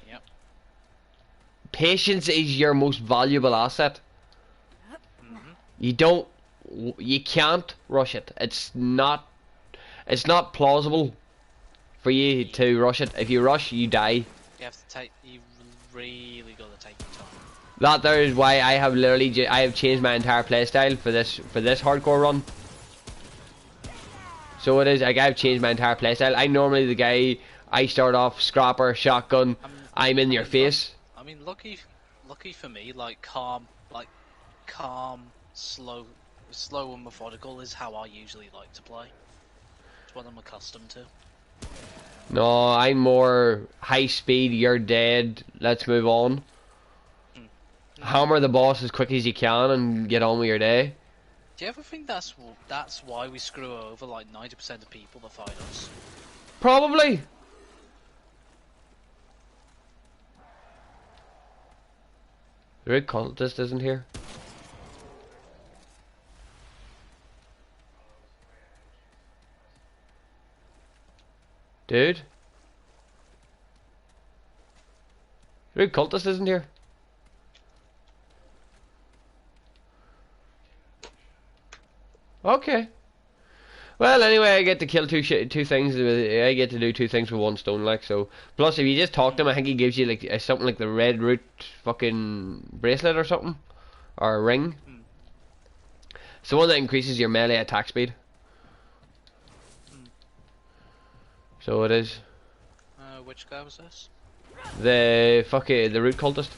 Yep. patience is your most valuable asset. You can't rush it. It's not plausible for you to rush it. If you rush, you die. You really gotta take your time. That there is why I have literally I have changed my entire playstyle for this hardcore run. So it is like I've changed my entire playstyle. I'm normally the guy. I start off scrapper, shotgun. I'm in your face. I mean, lucky for me, calm, slow and methodical is how I usually like to play. It's what I'm accustomed to. No, I'm more high speed. You're dead. Let's move on. Hammer the boss as quick as you can and get on with your day. Do you ever think that's why we screw over like 90% of people that fight us? Probably. The red cultist isn't here. Dude. The red cultist isn't here. Okay. Well, anyway, I get to kill two things. I get to do two things with one stone, like so. Plus, if you just talk to him, I think he gives you like something like the red root fucking bracelet or something, or a ring. It's the one that increases your melee attack speed. So it is. Which guy was this? The root cultist.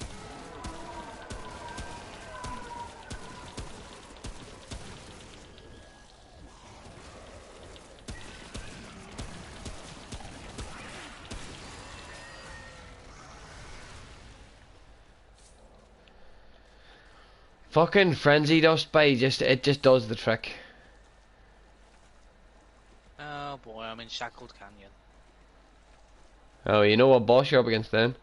Fucking frenzy dust it just does the trick. Oh boy, I'm in Shackled Canyon. Oh, you know what boss you're up against then?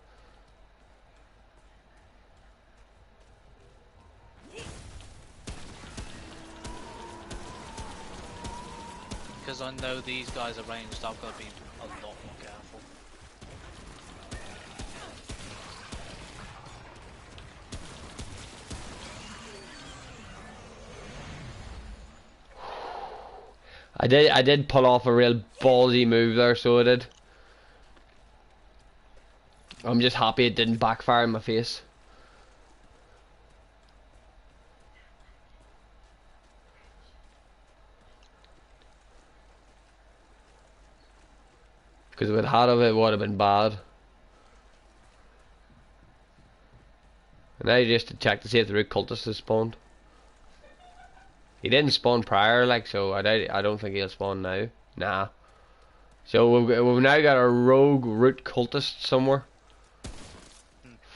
Because I know these guys are ranged, I've got to be a lot more careful. I did pull off a real ballsy move there, so I did. I'm just happy it didn't backfire in my face. Because if it had of it would have been bad. And now just to check to see if the root cultist has spawned. He didn't spawn prior, like, so I don't think he'll spawn now. Nah. So we've now got a rogue root cultist somewhere.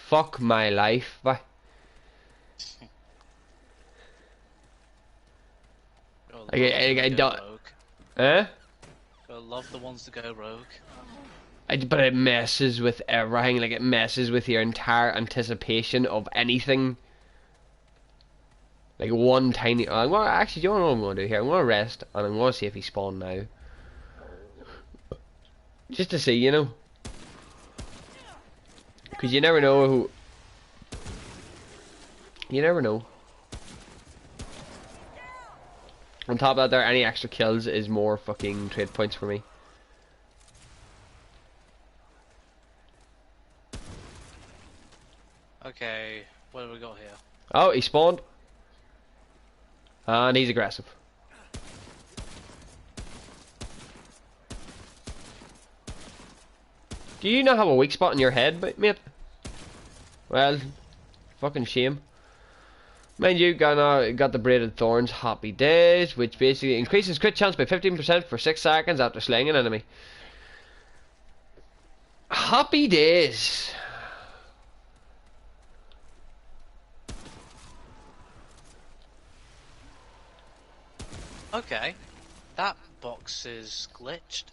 Fuck my life, bye. I don't. Rogue. Eh? I love the ones that go rogue. But it messes with everything. Like, it messes with your entire anticipation of anything. Like one tiny. Well, actually, do you know what I'm going to do here? I'm going to rest and I'm going to see if he spawned now. Just to see, you know. Because you never know who. You never know. On top of that, there, any extra kills is more fucking trade points for me. Okay, what have we got here? Oh, he spawned. And he's aggressive. Do you not have a weak spot in your head, mate? Well, fucking shame. Mind you, got the braided thorns, happy days, which basically increases crit chance by 15% for 6 seconds after slaying an enemy. Happy days. Okay, that box is glitched.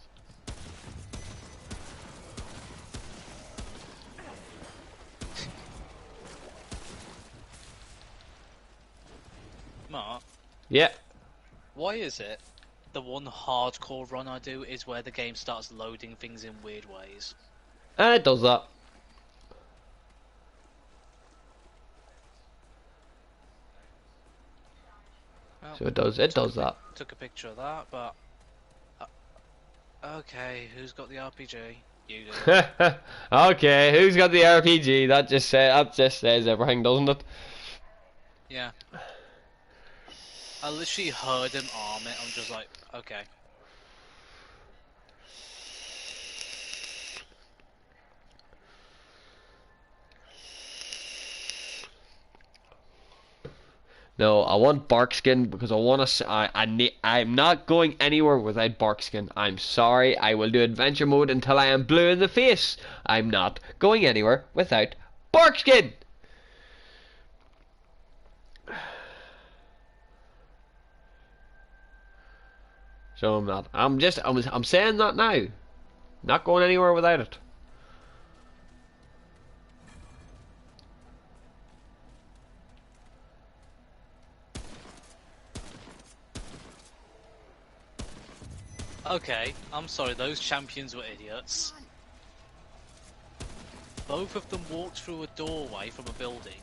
Mark, Yeah. why is it the one hardcore run I do is where the game starts loading things in weird ways? And it does that. Well, So it does that. Took a picture of that, but... okay, who's got the RPG? You do. Okay, who's got the RPG? That just says everything, doesn't it? Yeah. I literally heard him arm it, I'm just like, okay. No, I want Barkskin because I want to. I'm not going anywhere without Barkskin. I'm sorry. I will do adventure mode until I am blue in the face. I'm not going anywhere without Barkskin. So I'm not. I'm saying that now. Not going anywhere without it. Okay, I'm sorry, those champions were idiots. Both of them walked through a doorway from a building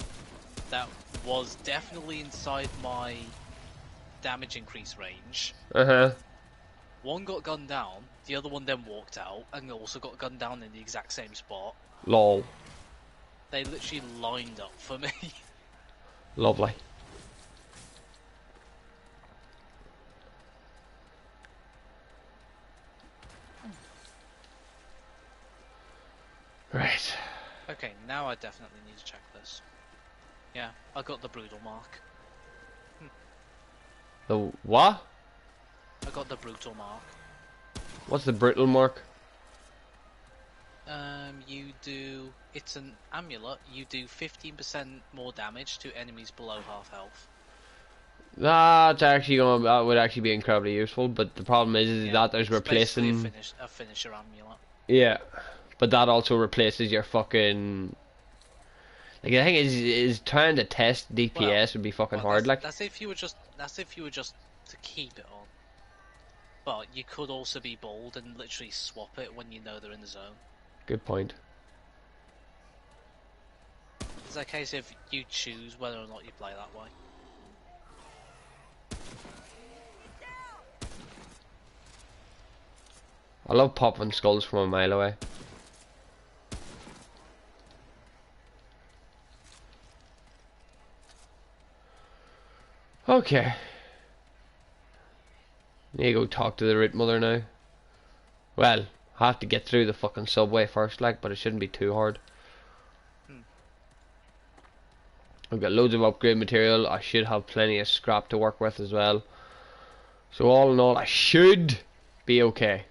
that was definitely inside my damage increase range. One got gunned down, the other one then walked out and also got gunned down in the exact same spot. Lol. They literally lined up for me. Lovely. Right. Okay, now I definitely need to check this. Yeah, I got the brutal mark. The what? I got the brutal mark. What's the brittle mark? You do... it's an amulet. You do 15% more damage to enemies below half health. That would actually be incredibly useful, but the problem is that there's it's basically replacing... a finisher amulet. Yeah, but that also replaces your fucking... Like, the thing is trying to test DPS would be fucking hard, like... That's if you were just to keep it on. But you could also be bold and literally swap it when you know they're in the zone. Good point. It's a case if you choose whether or not you play that way. I love popping skulls from a mile away. Okay. Need to go talk to the root mother now. Well, I have to get through the fucking subway first, like, but it shouldn't be too hard. I've got loads of upgrade material. I should have plenty of scrap to work with as well. So all in all, I should be okay.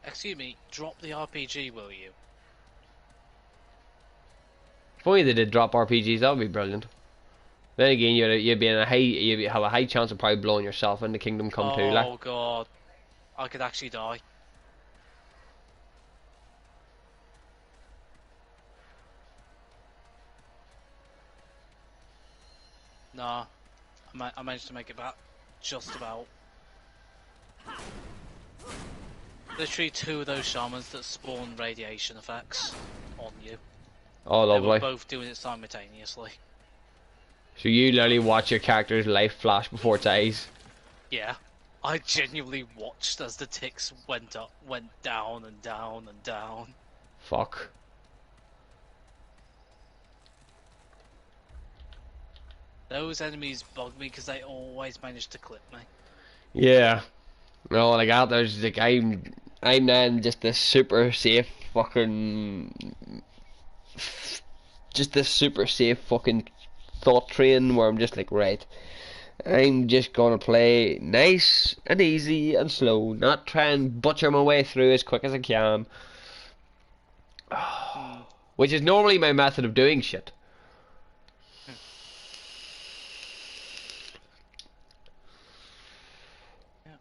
Excuse me, drop the RPG, will you? If only they did drop RPGs, that would be brilliant. Then again, you'd be in a high, you'd have a high chance of probably blowing yourself into Kingdom Come 2, like. Oh god, I could actually die. Nah, I managed to make it back, just about. Literally 2 of those shamans that spawn radiation effects on you. Oh, They were lovely. both doing it simultaneously. So you literally watch your character's life flash before its eyes. Yeah, I genuinely watched as the ticks went down and down and down. Fuck. Those enemies bug me because they always manage to clip me. Yeah. No, like out there's like I'm now just this super safe fucking thought train where I'm just like, right, I'm just gonna play nice and easy and slow, not try and butcher my way through as quick as I can. Which is normally my method of doing shit. Yeah.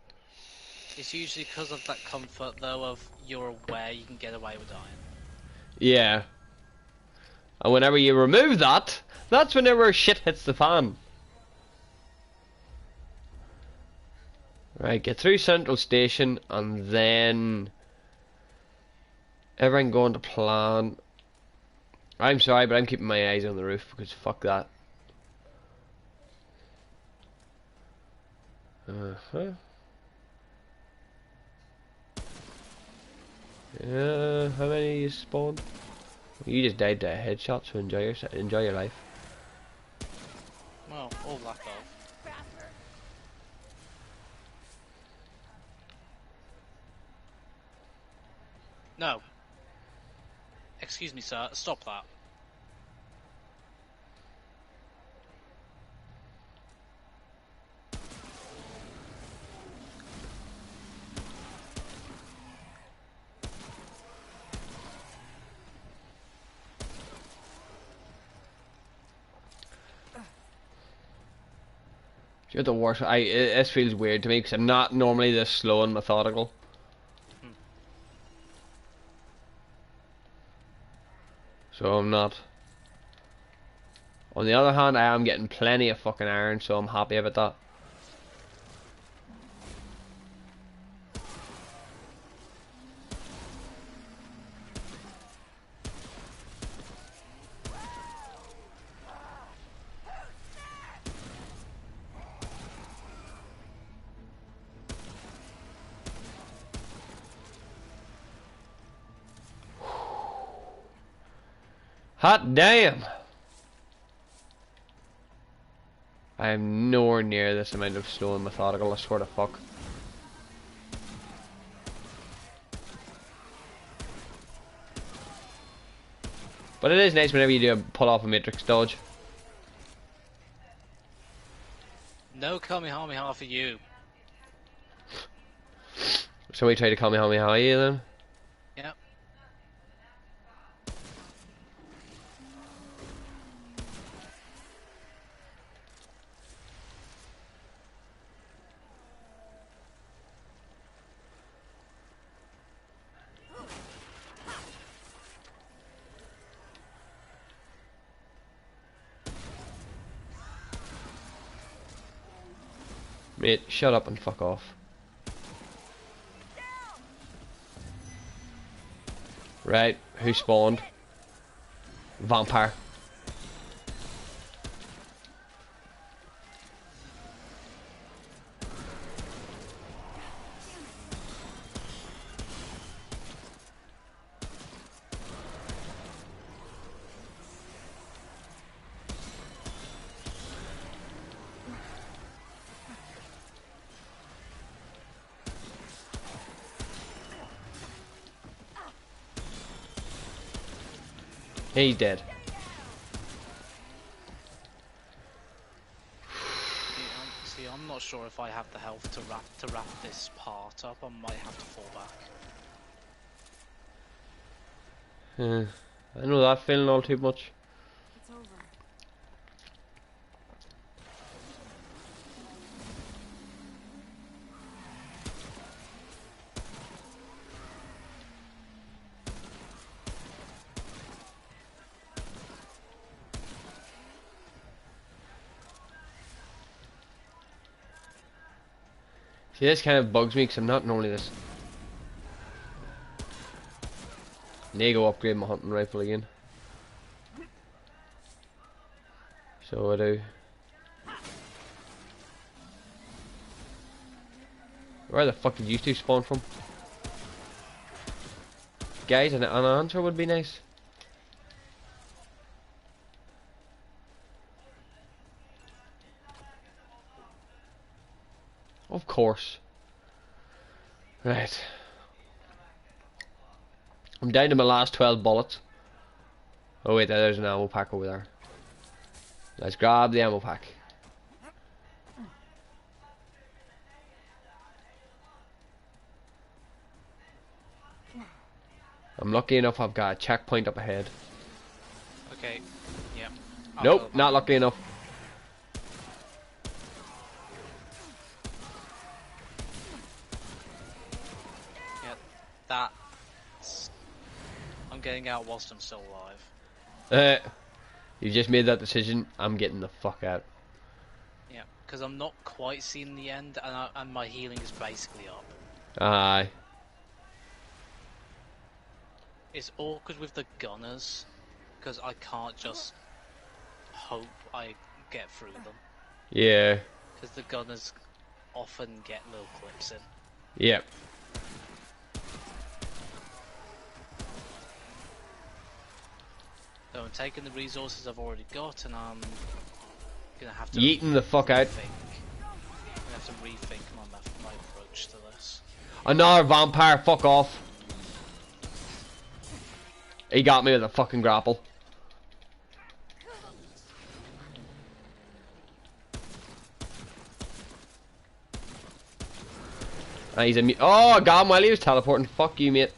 It's usually because of that comfort though of you're aware you can get away with dying. Yeah. And whenever you remove that, that's whenever shit hits the fan. Right, get through Central Station and then everything going to plan. I'm sorry, but I'm keeping my eyes on the roof because fuck that. Yeah, how many you spawned? You just died to a headshot, so enjoy your life. Well, all lack of. No. Excuse me, sir. Stop that. You're the worst. This feels weird to me because I'm not normally this slow and methodical. So I'm not. On the other hand, I am getting plenty of fucking iron, so I'm happy about that. Hot damn! I am nowhere near this amount of slow and methodical, I swear to fuck. But it is nice whenever you do pull off a matrix dodge. No Kamehameha for you. So we try to Kamehameha you then? Yep. Mate, shut up and fuck off. Right, who spawned? Vampire. He's dead. See, I'm not sure if I have the health to wrap this part up. I might have to fall back. I know that feeling all too much. It's over. See, this kind of bugs me because I'm not normally this. Need to go upgrade my hunting rifle again. So I do. Where the fuck did you two spawn from? Guys, an answer would be nice. Of course. Right. I'm down to my last 12 bullets. Oh wait, there's an ammo pack over there. Let's grab the ammo pack. I'm lucky enough I've got a checkpoint up ahead. Okay. Yeah. Nope, not lucky enough. Yeah. That's. I'm getting out whilst I'm still alive. You just made that decision. I'm getting the fuck out. Yeah, because I'm not quite seeing the end, and my healing is basically up. Aye. It's awkward with the gunners, because I can't just hope I get through them. Yeah. Because the gunners often get little clips in. Yep. So I'm taking the resources I've already got, and I'm gonna have to Yeeting the fuck out. I'm gonna have to rethink my approach to this. Another vampire, fuck off. He got me with a fucking grapple. And he's a oh, I got him while he was teleporting. Fuck you, mate.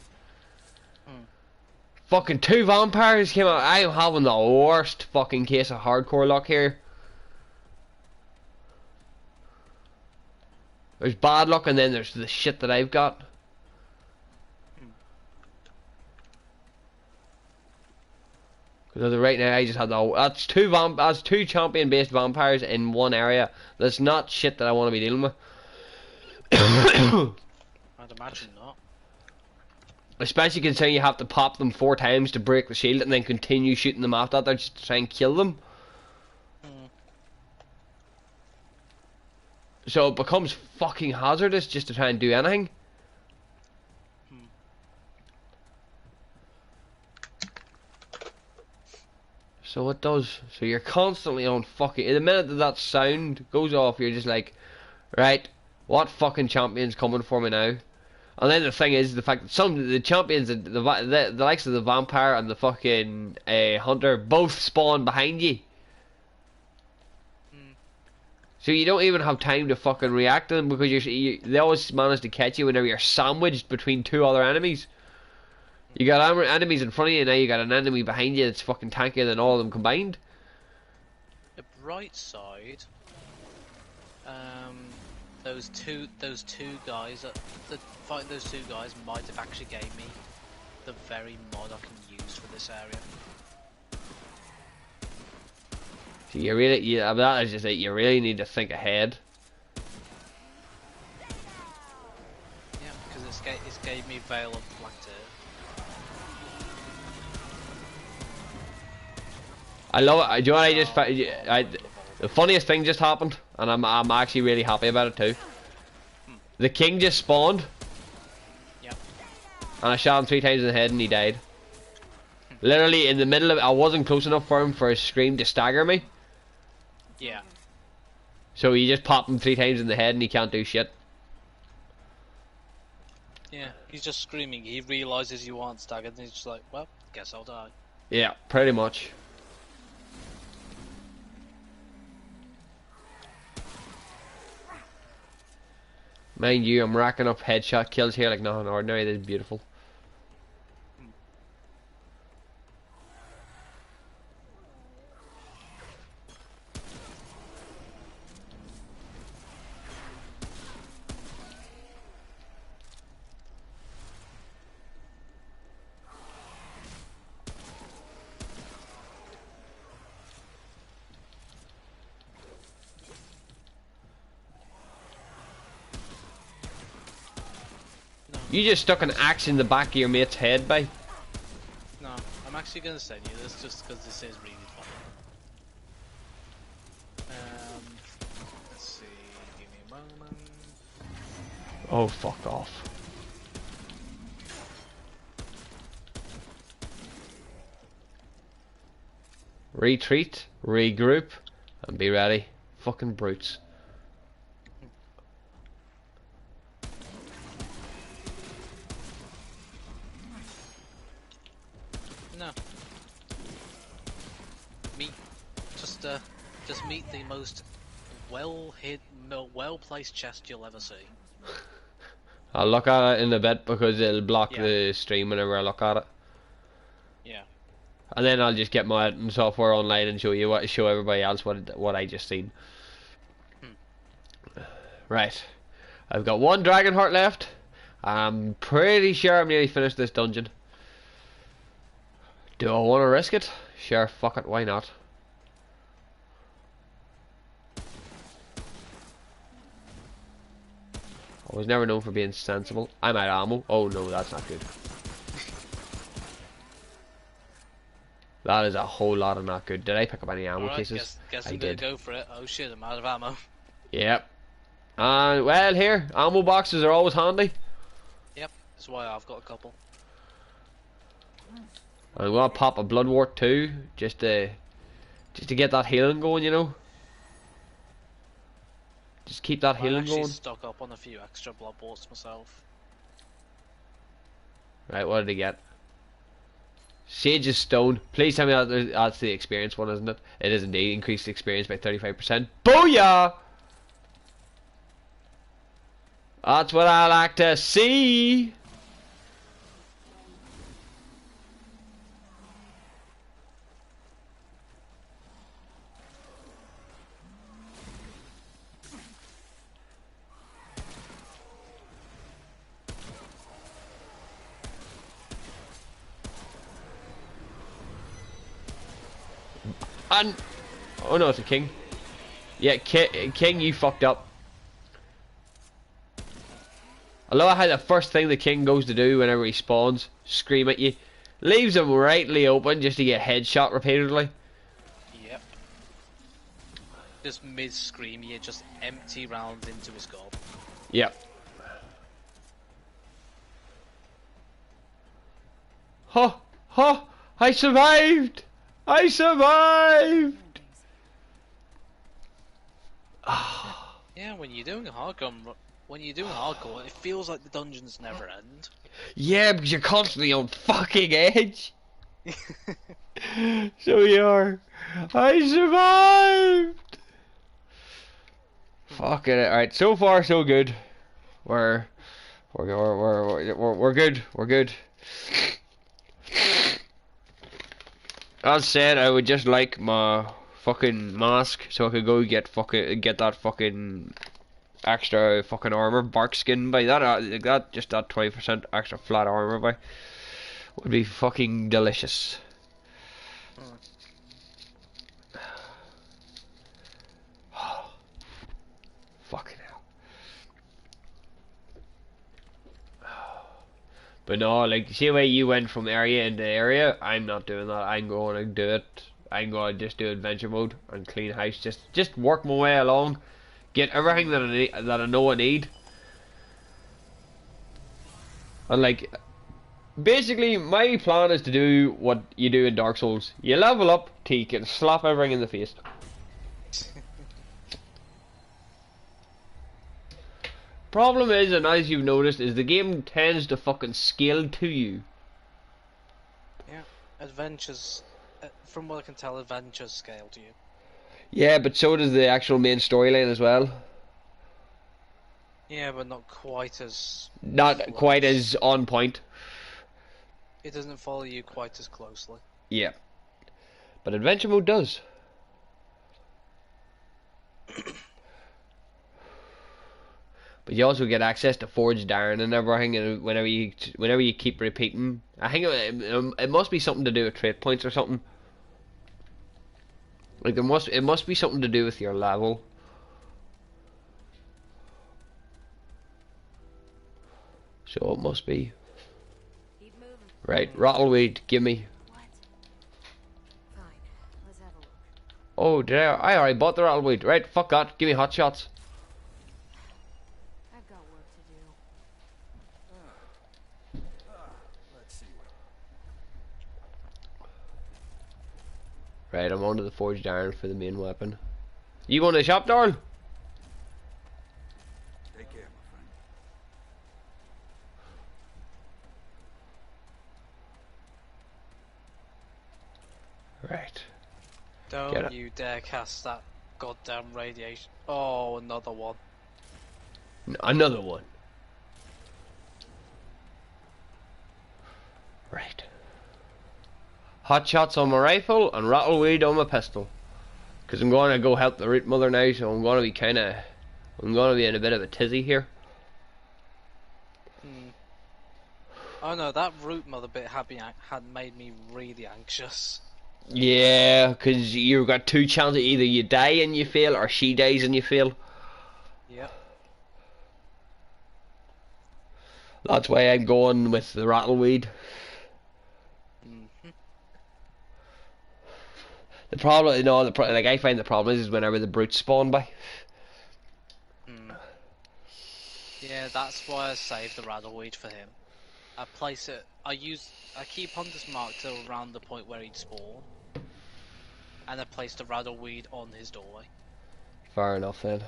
Fucking 2 vampires came out. I am having the worst fucking case of hardcore luck here. There's bad luck and then there's the shit that I've got. Because right now I just had that's two champion based vampires in one area. That's not shit that I want to be dealing with. I'd imagine not. Especially considering you have to pop them 4 times to break the shield and then continue shooting them after that just to try and kill them. So it becomes fucking hazardous just to try and do anything. So it does. So you're constantly on fucking. The minute that sound goes off, you're just like, right, what fucking champion's coming for me now? And then the thing is, the fact that some of the champions, the likes of the vampire and the fucking hunter, both spawn behind you. So you don't even have time to fucking react to them because they always manage to catch you whenever you're sandwiched between 2 other enemies. You got enemies in front of you, now you got an enemy behind you that's fucking tankier than all of them combined. The bright side, those two guys, fighting those 2 guys might have actually gave me the very mod I can use for this area. So you really, that is just it. You really need to think ahead. Yeah, because it's gave me Veil of Black Tear. I love it. Do you know what I just the funniest thing just happened, and I'm actually really happy about it too. The king just spawned. Yep. And I shot him 3 times in the head and he died. Literally in the middle of it, I wasn't close enough for him for his scream to stagger me. Yeah. So he just popped him 3 times in the head and he can't do shit. Yeah, he's just screaming. He realizes you aren't staggered and he's just like, well, guess I'll die. Yeah, pretty much. Mind you, I'm racking up headshot kills here like nothing ordinary. This is beautiful. No, You just stuck an axe in the back of your mate's head, by. no. I'm actually gonna send you this just because this is really fun. Let's see. Give me a moment. Oh, fuck off. Retreat, regroup, and be ready. Fucking brutes. No. Meet, just meet the most well-placed chest you'll ever see. I'll look at it in a bit because it'll block Yeah. the stream whenever I look at it. Yeah. And then I'll just get my editing software online and show everybody else what I just seen. Right. I've got one dragon heart left. I'm pretty sure I'm nearly finished this dungeon. Do I want to risk it? Sure, fuck it, why not? I was never known for being sensible. I'm out of ammo. Oh no, that's not good. That is a whole lot of not good. Did I pick up any ammo Alright, cases? guess I I'm gonna did. go for it. Oh shit, I'm out of ammo. Yep. And well, here, ammo boxes are always handy. Yep, that's why I've got a couple. I'm gonna pop a bloodwort too, just to get that healing going, you know. Just keep that I healing actually going. stock up on a few extra blood warts myself. Right, what did he get? Sage's Stone. Please tell me that's the experience one, isn't it? It is indeed. Increased experience by 35%. Booyah! That's what I like to see. And oh no, it's a king. Yeah, king, you fucked up. I love how the first thing the king goes to do whenever he spawns, scream at you, leaves him rightly open just to get headshot repeatedly. Yep. Just mid-scream, you just empty rounds into his goal. Yep. Huh, huh, I survived! I survived! Yeah, when you're doing hardcore, it feels like the dungeons never end. Yeah, because you're constantly on fucking edge. So you are. I survived! Fucking it. Alright, so far so good. We're good. We're good. As said, I would just like my fucking mask so I could go get that fucking extra fucking armor, bark skin by that like that, just that 20% extra flat armor by would be fucking delicious. Fucking hell. But no, like, see the way you went from area into area, I'm not doing that. I'm going to do it. I'm going to just do adventure mode and clean house. Just work my way along. Get everything that I need, that I know I need. And like, basically, my plan is to do what you do in Dark Souls. You level up till you can slap everything in the face. Problem is, and as you've noticed, is the game tends to fucking scale to you. Yeah. Adventures, from what I can tell, adventures scale to you. Yeah, but so does the actual main storyline as well. Yeah, but not quite as Not close. quite as on point. It doesn't follow you quite as closely. Yeah. But adventure mode does. But you also get access to forged iron and everything, and whenever you keep repeating, I think it must be something to do with trait points or something. Like it must be something to do with your level. So it must be. Keep moving. Right, rattleweed, give me. What? Fine. Let's have a look. Oh, I already bought the rattleweed. Right, fuck that. Give me hot shots. I've got work to do. Let's see what. Right, I'm onto the forged iron for the main weapon. You going to the shop, darling? Take care, my friend. Right. Get Don't it. you dare cast that goddamn radiation. Oh, another one. Another one. Right. Hot shots on my rifle and rattleweed on my pistol. Because I'm going to go help the root mother now, so I'm going to be in a bit of a tizzy here. Oh no, that root mother bit had made me really anxious. Yeah, because you've got two chances: either you die and you fail, or she dies and you fail. Yep. That's why I'm going with the rattleweed. The problem, like I find the problem is whenever the brutes spawn by. Yeah, that's why I saved the rattleweed for him. I keep Hunter's Mark till around the point where he'd spawn. And I placed the rattleweed on his doorway. Fair enough then.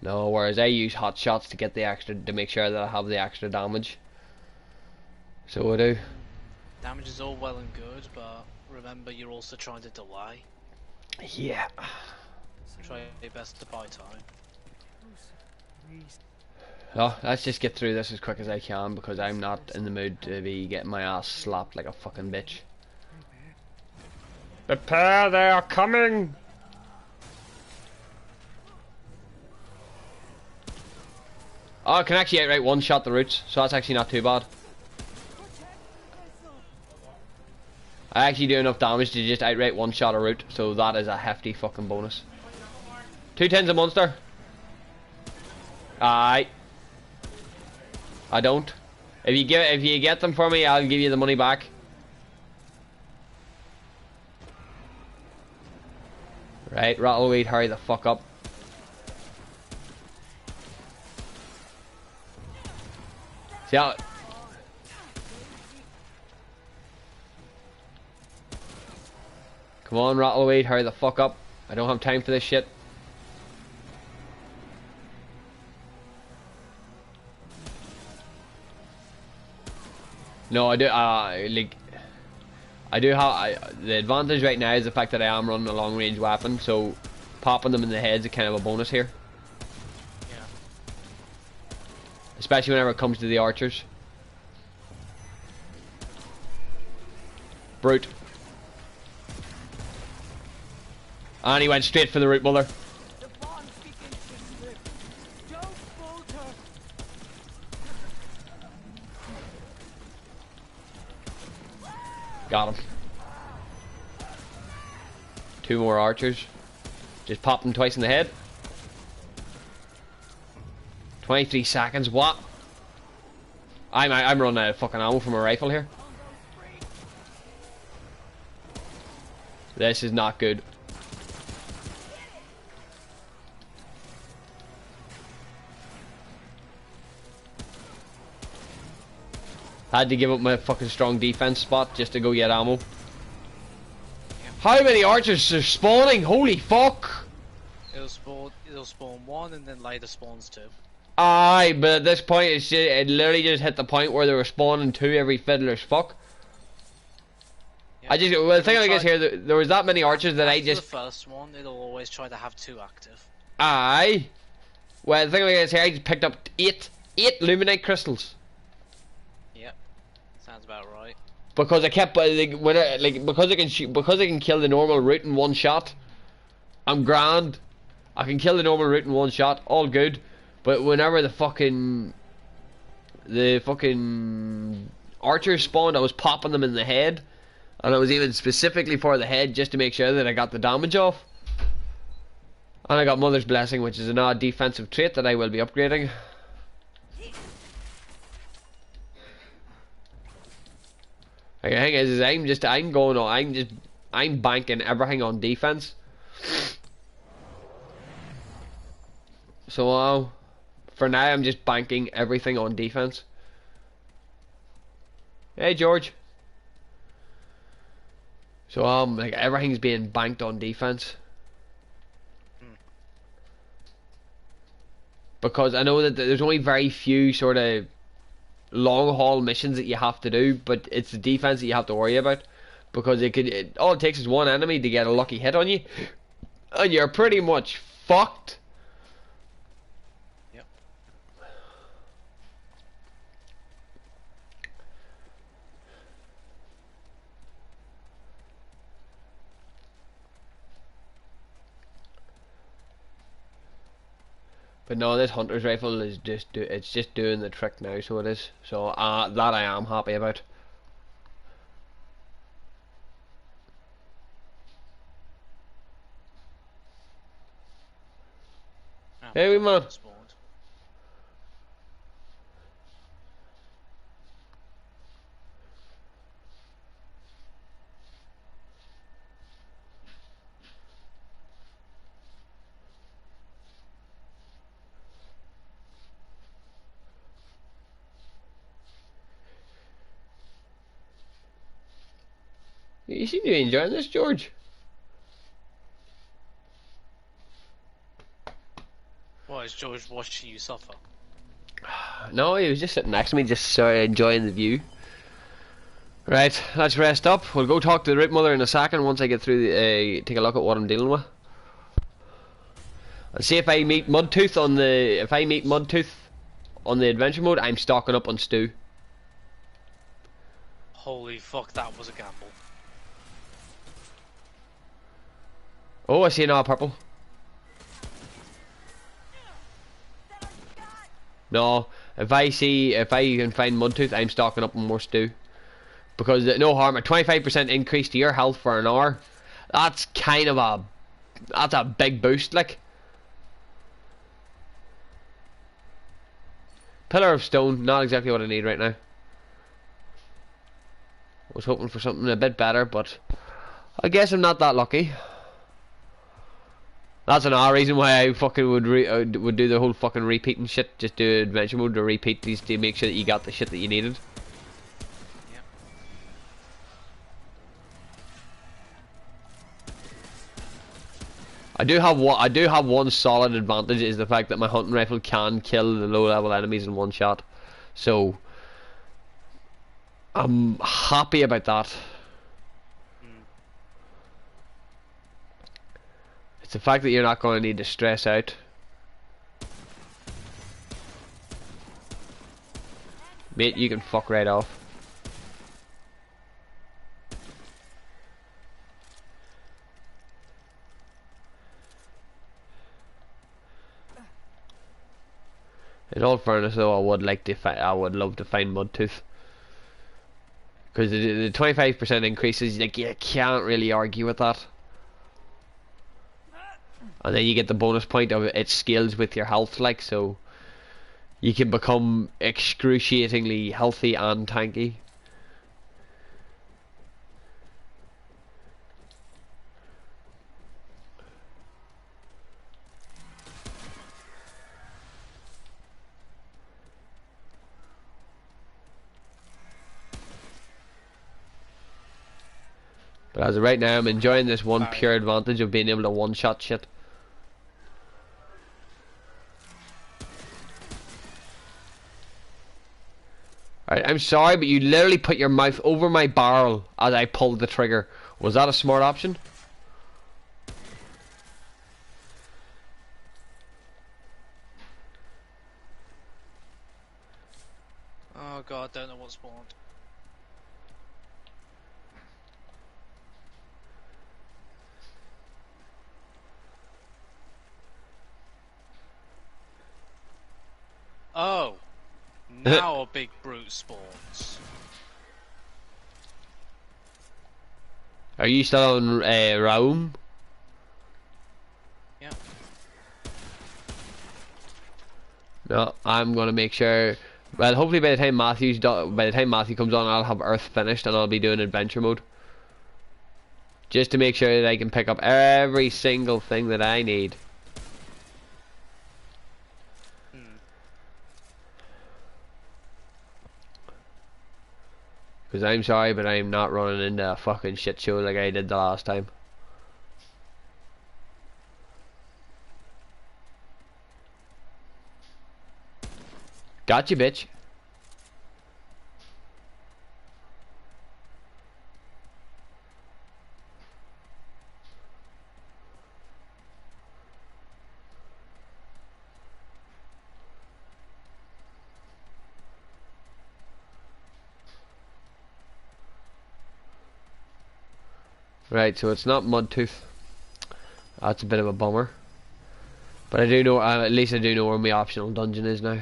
No, whereas I use hot shots to get the extra, to make sure that I have the extra damage. So I do. Damage is all well and good, but remember you're also trying to delay. Yeah. Try your best to buy time. Oh, let's just get through this as quick as I can because I'm not in the mood to be getting my ass slapped like a fucking bitch. Prepare, they are coming! Oh, I can actually outright one-shot the roots, so that's actually not too bad. I actually do enough damage to just outright one-shot a root, so that is a hefty fucking bonus. 2 tens a monster. Aye. I don't. If you get them for me, I'll give you the money back. Right, rattleweed, hurry the fuck up. See how... Come on, rattleweed, hurry the fuck up. I don't have time for this shit. No, I do. Like, I do have. The advantage right now is the fact that I am running a long-range weapon, so popping them in the heads is kind of a bonus here. Yeah. Especially whenever it comes to the archers. Brute. And he went straight for the root mother. Got him. 2 more archers. Just pop them twice in the head. 23 seconds. What? I'm running out of fucking ammo from a rifle here. This is not good. Had to give up my fucking strong defense spot just to go get ammo. How many archers are spawning? Holy fuck! It'll spawn 1 and then later spawns 2. Aye, but at this point it literally just hit the point where they were spawning 2 every fiddler's fuck. I just well, the thing It'll I guess try- here there was that many archers that I After just the first one, it'll always try to have 2 active. aye. Well, the thing I guess here I just picked up eight luminite crystals Yep, sounds about right. because I kept like when I, like because I can shoot, because I can kill the normal route in one shot. I'm grand. I can kill the normal route in one shot, all good. But whenever the fucking archers spawned, I was popping them in the head, and I was even specifically for the head just to make sure that I got the damage off. And I got Mother's Blessing, which is an odd defensive trait that I will be upgrading. Like, the thing is I'm banking everything on defense. So for now I'm just banking everything on defense. Hey George. So like everything's being banked on defense. Because I know that there's only very few sort of long haul missions that you have to do, but it's the defense that you have to worry about. Because all it takes is one enemy to get a lucky hit on you, and you're pretty much fucked. Yep. But no, this hunter's rifle is it's just doing the trick now, so it is. So that I am happy about. Oh, Hey, wee man. spawned. You seem to be enjoying this, George. What is George watching you suffer? No, he was just sitting next to me, just enjoying the view. Right, let's rest up. We'll go talk to the Rip Mother in a second once I get through the, take a look at what I'm dealing with. And see if I meet Mudtooth on the adventure mode, I'm stocking up on stew. Holy fuck, that was a gamble. Oh, I see now purple. No, if I can find Mudtooth, I'm stocking up on more stew. Because no harm, a 25% increase to your health for an hour. That's kind of that's a big boost, like. Pillar of stone, not exactly what I need right now. I was hoping for something a bit better, but I guess I'm not that lucky. That's another reason why I fucking would do the whole fucking repeating shit. Just do adventure mode to repeat these to make sure that you got the shit that you needed. Yep. I do have one solid advantage, is the fact that my hunting rifle can kill the low level enemies in one shot. So I'm happy about that. It's the fact that you're not going to need to stress out. Mate, you can fuck right off. In all fairness, though, I would love to find Mudtooth, because the 25% increases, like, you can't really argue with that. And then you get the bonus point of it scales with your health, like, so you can become excruciatingly healthy and tanky. But as of right now, I'm enjoying this one pure advantage of being able to one-shot shit. Alright, I'm sorry, but you literally put your mouth over my barrel as I pulled the trigger. Was that a smart option? Oh god, I don't know what spawned. Oh, now a big brute spawns. Are you still on Rome? Yeah. No, I'm gonna make sure. Well, hopefully by the time Matthew comes on, I'll have Earth finished and I'll be doing adventure mode. Just to make sure that I can pick up every single thing that I need. Because I'm sorry, but I'm not running into a fucking shit show like I did the last time. Gotcha, bitch. Right, so it's not Mudtooth. That's a bit of a bummer. But I do know, at least I do know where my optional dungeon is now.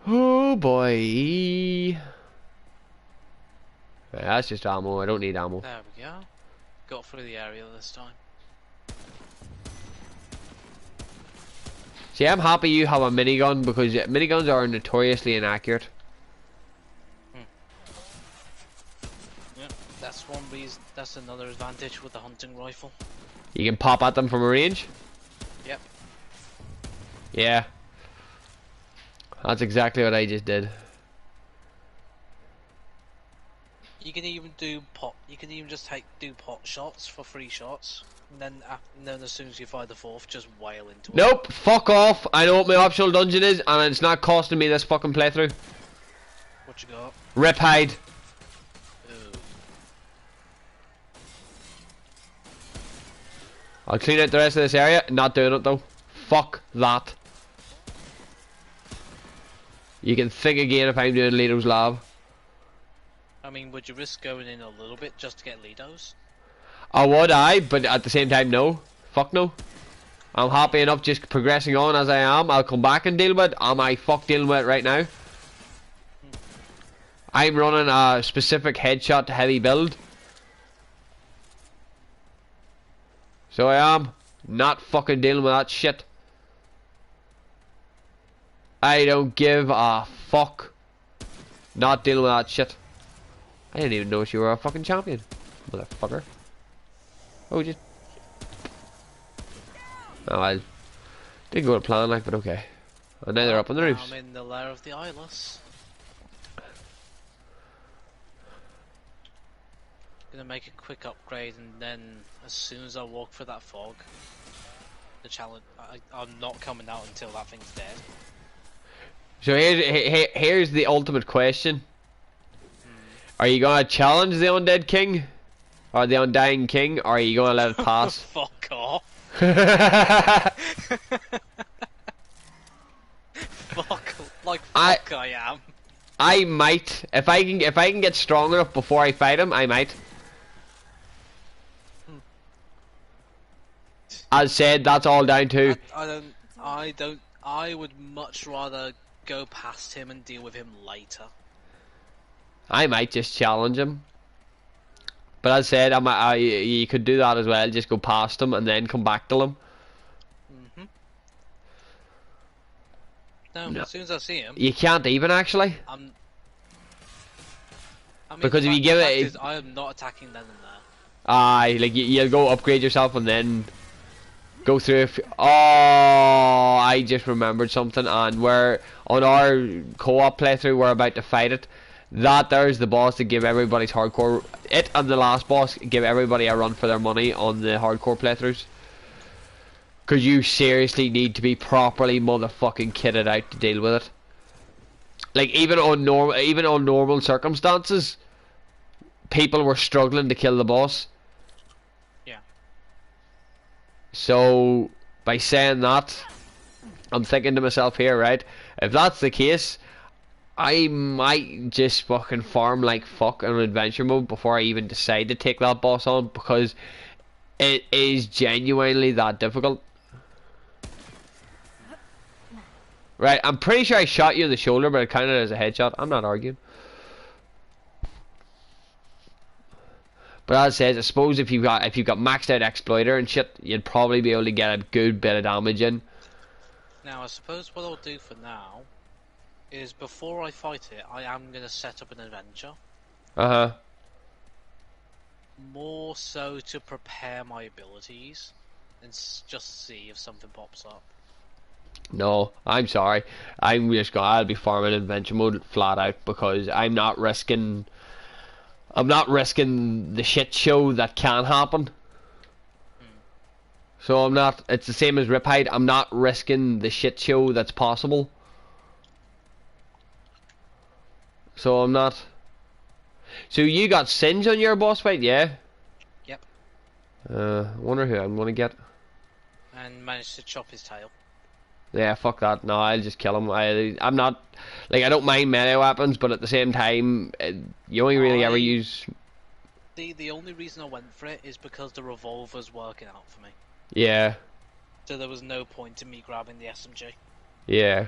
Oh boy. Right, that's just ammo, I don't need ammo. There we go. Got through the area this time. See, I'm happy you have a minigun because miniguns are notoriously inaccurate. Yep, that's one reason. That's another advantage with the hunting rifle. You can pop at them from a range? Yep. Yeah. That's exactly what I just did. You can even do pot. You can even just do pot shots for 3 shots, and then as soon as you fire the 4th, just wail into it. Nope, fuck off. I know what my optional dungeon is, and it's not costing me this fucking playthrough. What you got? Rip hide. Ooh. I'll clean out the rest of this area. Not doing it though. Fuck that. You can think again if I'm doing Lito's lab. I mean, would you risk going in a little bit just to get Litos? I would, but at the same time, no. Fuck no. I'm happy enough just progressing on as I am. I'll come back and deal with it. Am I fuck dealing with it right now? I'm running a specific headshot to heavy build. So I am not fucking dealing with that shit. I don't give a fuck. Not dealing with that shit. I didn't even know you were a fucking champion, motherfucker. Oh, just. Oh, I didn't go to plan like, but okay. And now they're up on the roofs. I'm in the lair of the eyeless. Gonna make a quick upgrade, and then as soon as I walk through that fog, the challenge. I'm not coming out until that thing's dead. So here's the ultimate question. Are you gonna challenge the undead king? Or the undying king? Or are you gonna let it pass? Fuck off. Fuck I am. I might. If I can get strong enough before I fight him, I might. As said, that's all down to I would much rather go past him and deal with him later. I might just challenge him. But as said, you could do that as well. Just go past him and then come back to him. No, as soon as I see him, you can't even actually. I mean, because if you give it, I am not attacking then and there. Aye, like you'll go upgrade yourself and then go through. Oh, I just remembered something, and we're on our co-op playthrough. We're about to fight it. That there's the boss to give everybody's hardcore. It and the last boss give everybody a run for their money on the hardcore playthroughs. Because you seriously need to be properly motherfucking kitted out to deal with it. Like even on normal circumstances, people were struggling to kill the boss. Yeah. So by saying that, I'm thinking to myself here, right? If that's the case, I might just fucking farm like fuck on adventure mode before I even decide to take that boss on, because it is genuinely that difficult. Right, I'm pretty sure I shot you in the shoulder, but it counted as a headshot. I'm not arguing. But as I said, I suppose if you've got maxed out exploiter and shit, you'd probably be able to get a good bit of damage in. Now, I suppose what I'll do for now is before I fight it, I am going to set up an adventure. Uh-huh. More so to prepare my abilities and just see if something pops up. No, I'm sorry. I'll be farming adventure mode flat out, because I'm not risking the shit show that can happen. So I'm not, it's the same as Riptide, I'm not risking the shit show that's possible. So I'm not. So you got Singe on your boss fight, yeah? Yep. I wonder who I'm gonna get. And managed to chop his tail. Yeah, fuck that. No, I'll just kill him. I'm not, like, I don't mind melee weapons, but at the same time, you only really ever use. The only reason I went for it is because the revolver's working out for me. Yeah. So there was no point in me grabbing the SMG. Yeah.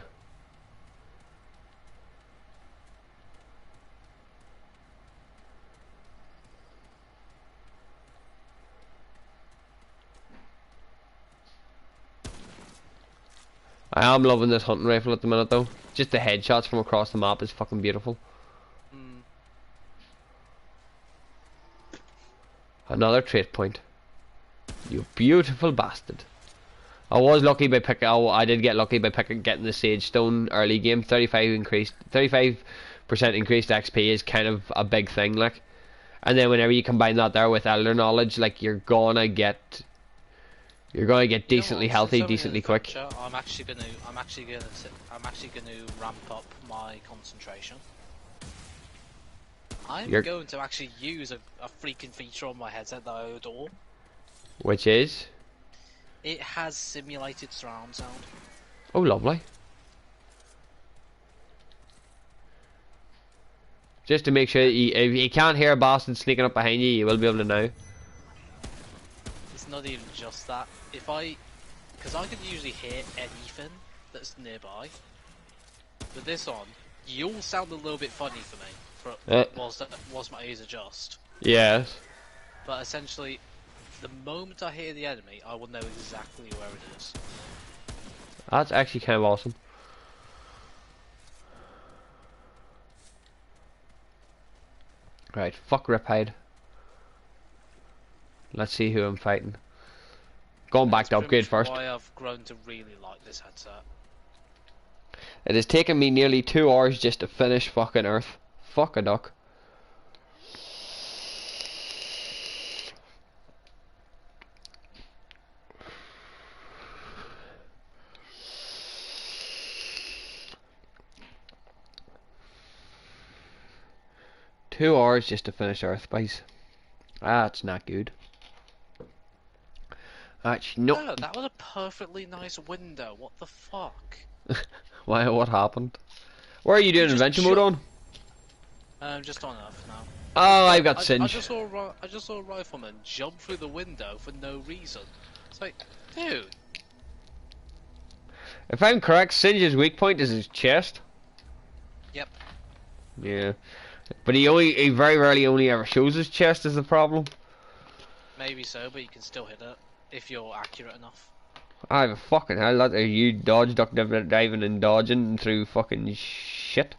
I am loving this hunting rifle at the minute though. Just the headshots from across the map is fucking beautiful. Another trait point. You beautiful bastard. I was lucky by picking. Oh, I did get lucky by getting the Sage Stone early game. 35% increased XP is kind of a big thing, like. And then whenever you combine that there with Elder Knowledge, like, you're gonna get decently healthy, decently quick. I'm actually gonna ramp up my concentration. I'm going to actually use a freaking feature on my headset that I adore. Which is? It has simulated surround sound. Oh, lovely. Just to make sure that if you can't hear a bastard sneaking up behind you, you will be able to know. It's not even just that. Because I can usually hear anything that's nearby. With this on, you'll sound a little bit funny for me, whilst my ears adjust. Yes. But essentially, the moment I hear the enemy, I will know exactly where it is. That's actually kind of awesome. Right, fuck Riptide. Let's see who I'm fighting. Going back to upgrade first. That's why I've grown to really like this headset. It has taken me nearly 2 hours just to finish fucking Earth. Fuck a duck. Two hours just to finish Earth, boys. That's not good. Actually, no. Oh, that was a perfectly nice window. What the fuck? Why? What happened? Where are you doing adventure mode on? Just on Earth now. Oh, I've got Singe. I just saw a rifleman jump through the window for no reason. It's like, dude. If I'm correct, Singe's weak point is his chest. Yep. Yeah. But he very rarely only ever shows his chest is the problem. Maybe so, but you can still hit it if you're accurate enough. I have a fucking hell. That are you dodge, duck, diving, and dodging through fucking shit.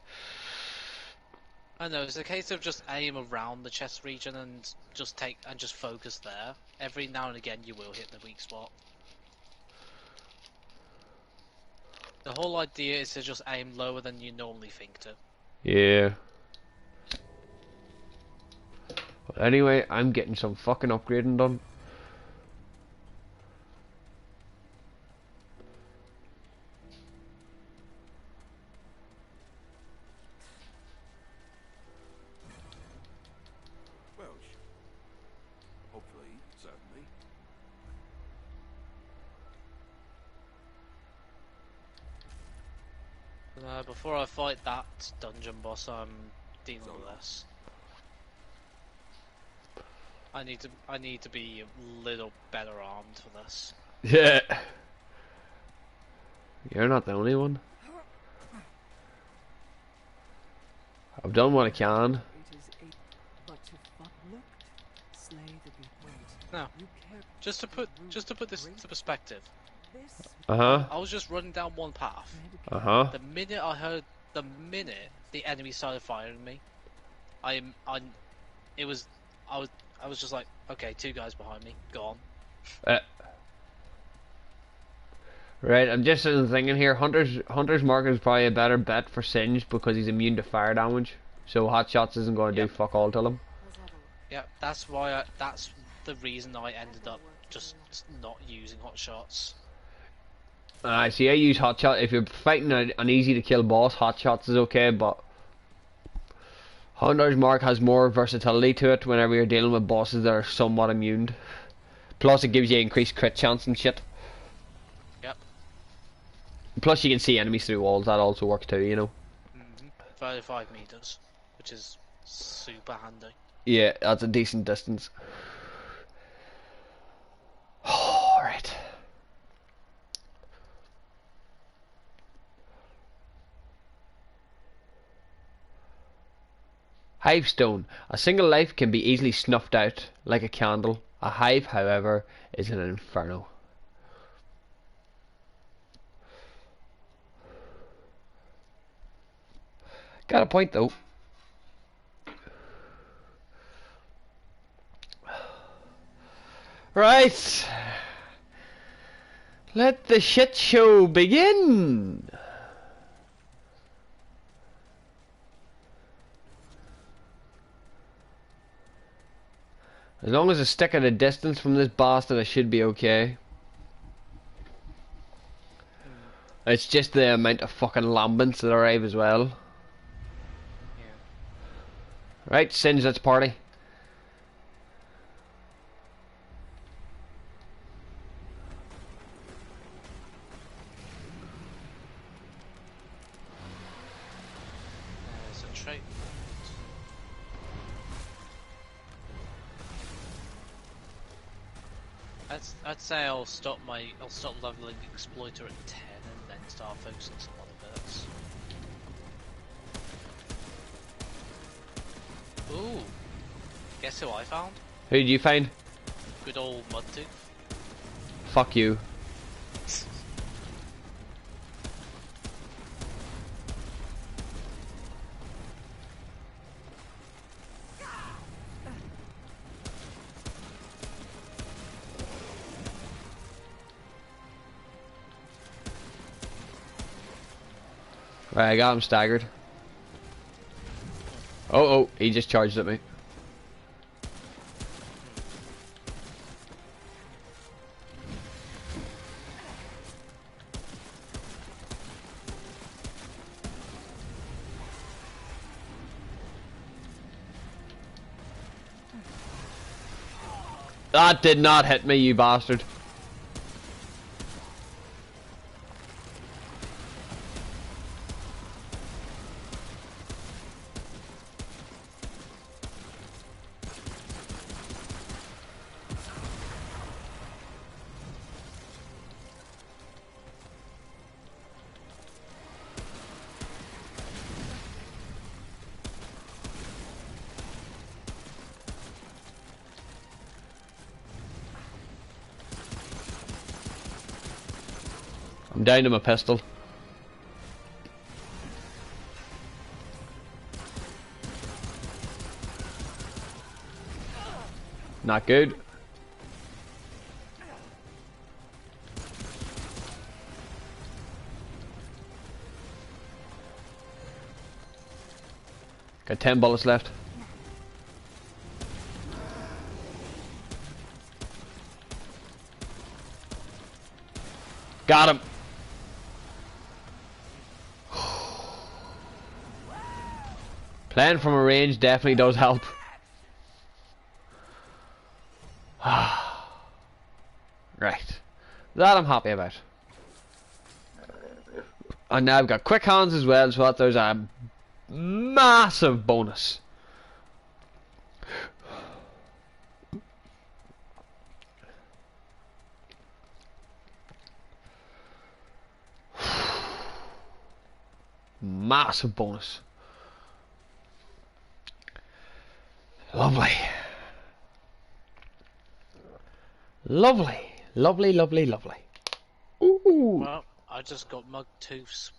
I know, it's a case of just aim around the chest region and just focus there. Every now and again you will hit the weak spot. The whole idea is to just aim lower than you normally think to. Yeah. Anyway, I'm getting some fucking upgrading done. Well, hopefully, certainly. Before I fight that dungeon boss, I'm dealing with this. I need to be a little better armed for this. Yeah. You're not the only one. I've done what I can. It is a but if but looked, slay the behold. No, You care just to put this into perspective. this Uh-huh. I was just running down one path. Uh-huh. The minute the enemy started firing me, I was just like, okay, 2 guys behind me, gone. Right, I'm just thinking here, Hunter's Mark is probably a better bet for Singe because he's immune to fire damage. So hot shots isn't going to do fuck all to him. Let's have a look. Yeah, that's the reason I ended up just not using hot shots. See, I use hot shot. If you're fighting an easy to kill boss, hot shots is okay, but Hunter's Mark has more versatility to it whenever you're dealing with bosses that are somewhat immune. Plus, it gives you increased crit chance and shit. Yep. Plus, you can see enemies through walls. That also works too, you know. 35 meters, which is super handy. Yeah, that's a decent distance. Alright. Hive stone. A single life can be easily snuffed out like a candle. A hive, however, is an inferno. Got a point though. Right. Let the shit show begin. As long as I stick at a distance from this bastard, I should be okay. It's just the amount of fucking lambents that arrive as well. Yeah. Right, Singe, let's party. There's a trait. I'd say I'll stop leveling Exploiter at 10 and then start focusing some other bits. Ooh, guess who I found? Who did you find? Good old Mudtooth. Fuck you. Right, I got him staggered. Oh, he just charged at me. That did not hit me, you bastard. I'm down to my pistol. Not good. Got 10 bullets left. Got him. Playing from a range definitely does help. Right. That I'm happy about. And now I've got quick hands as well, so that there's a massive bonus. Massive bonus. Lovely. Lovely. Lovely, lovely, lovely. Ooh. Well, I just got Mug Tooth's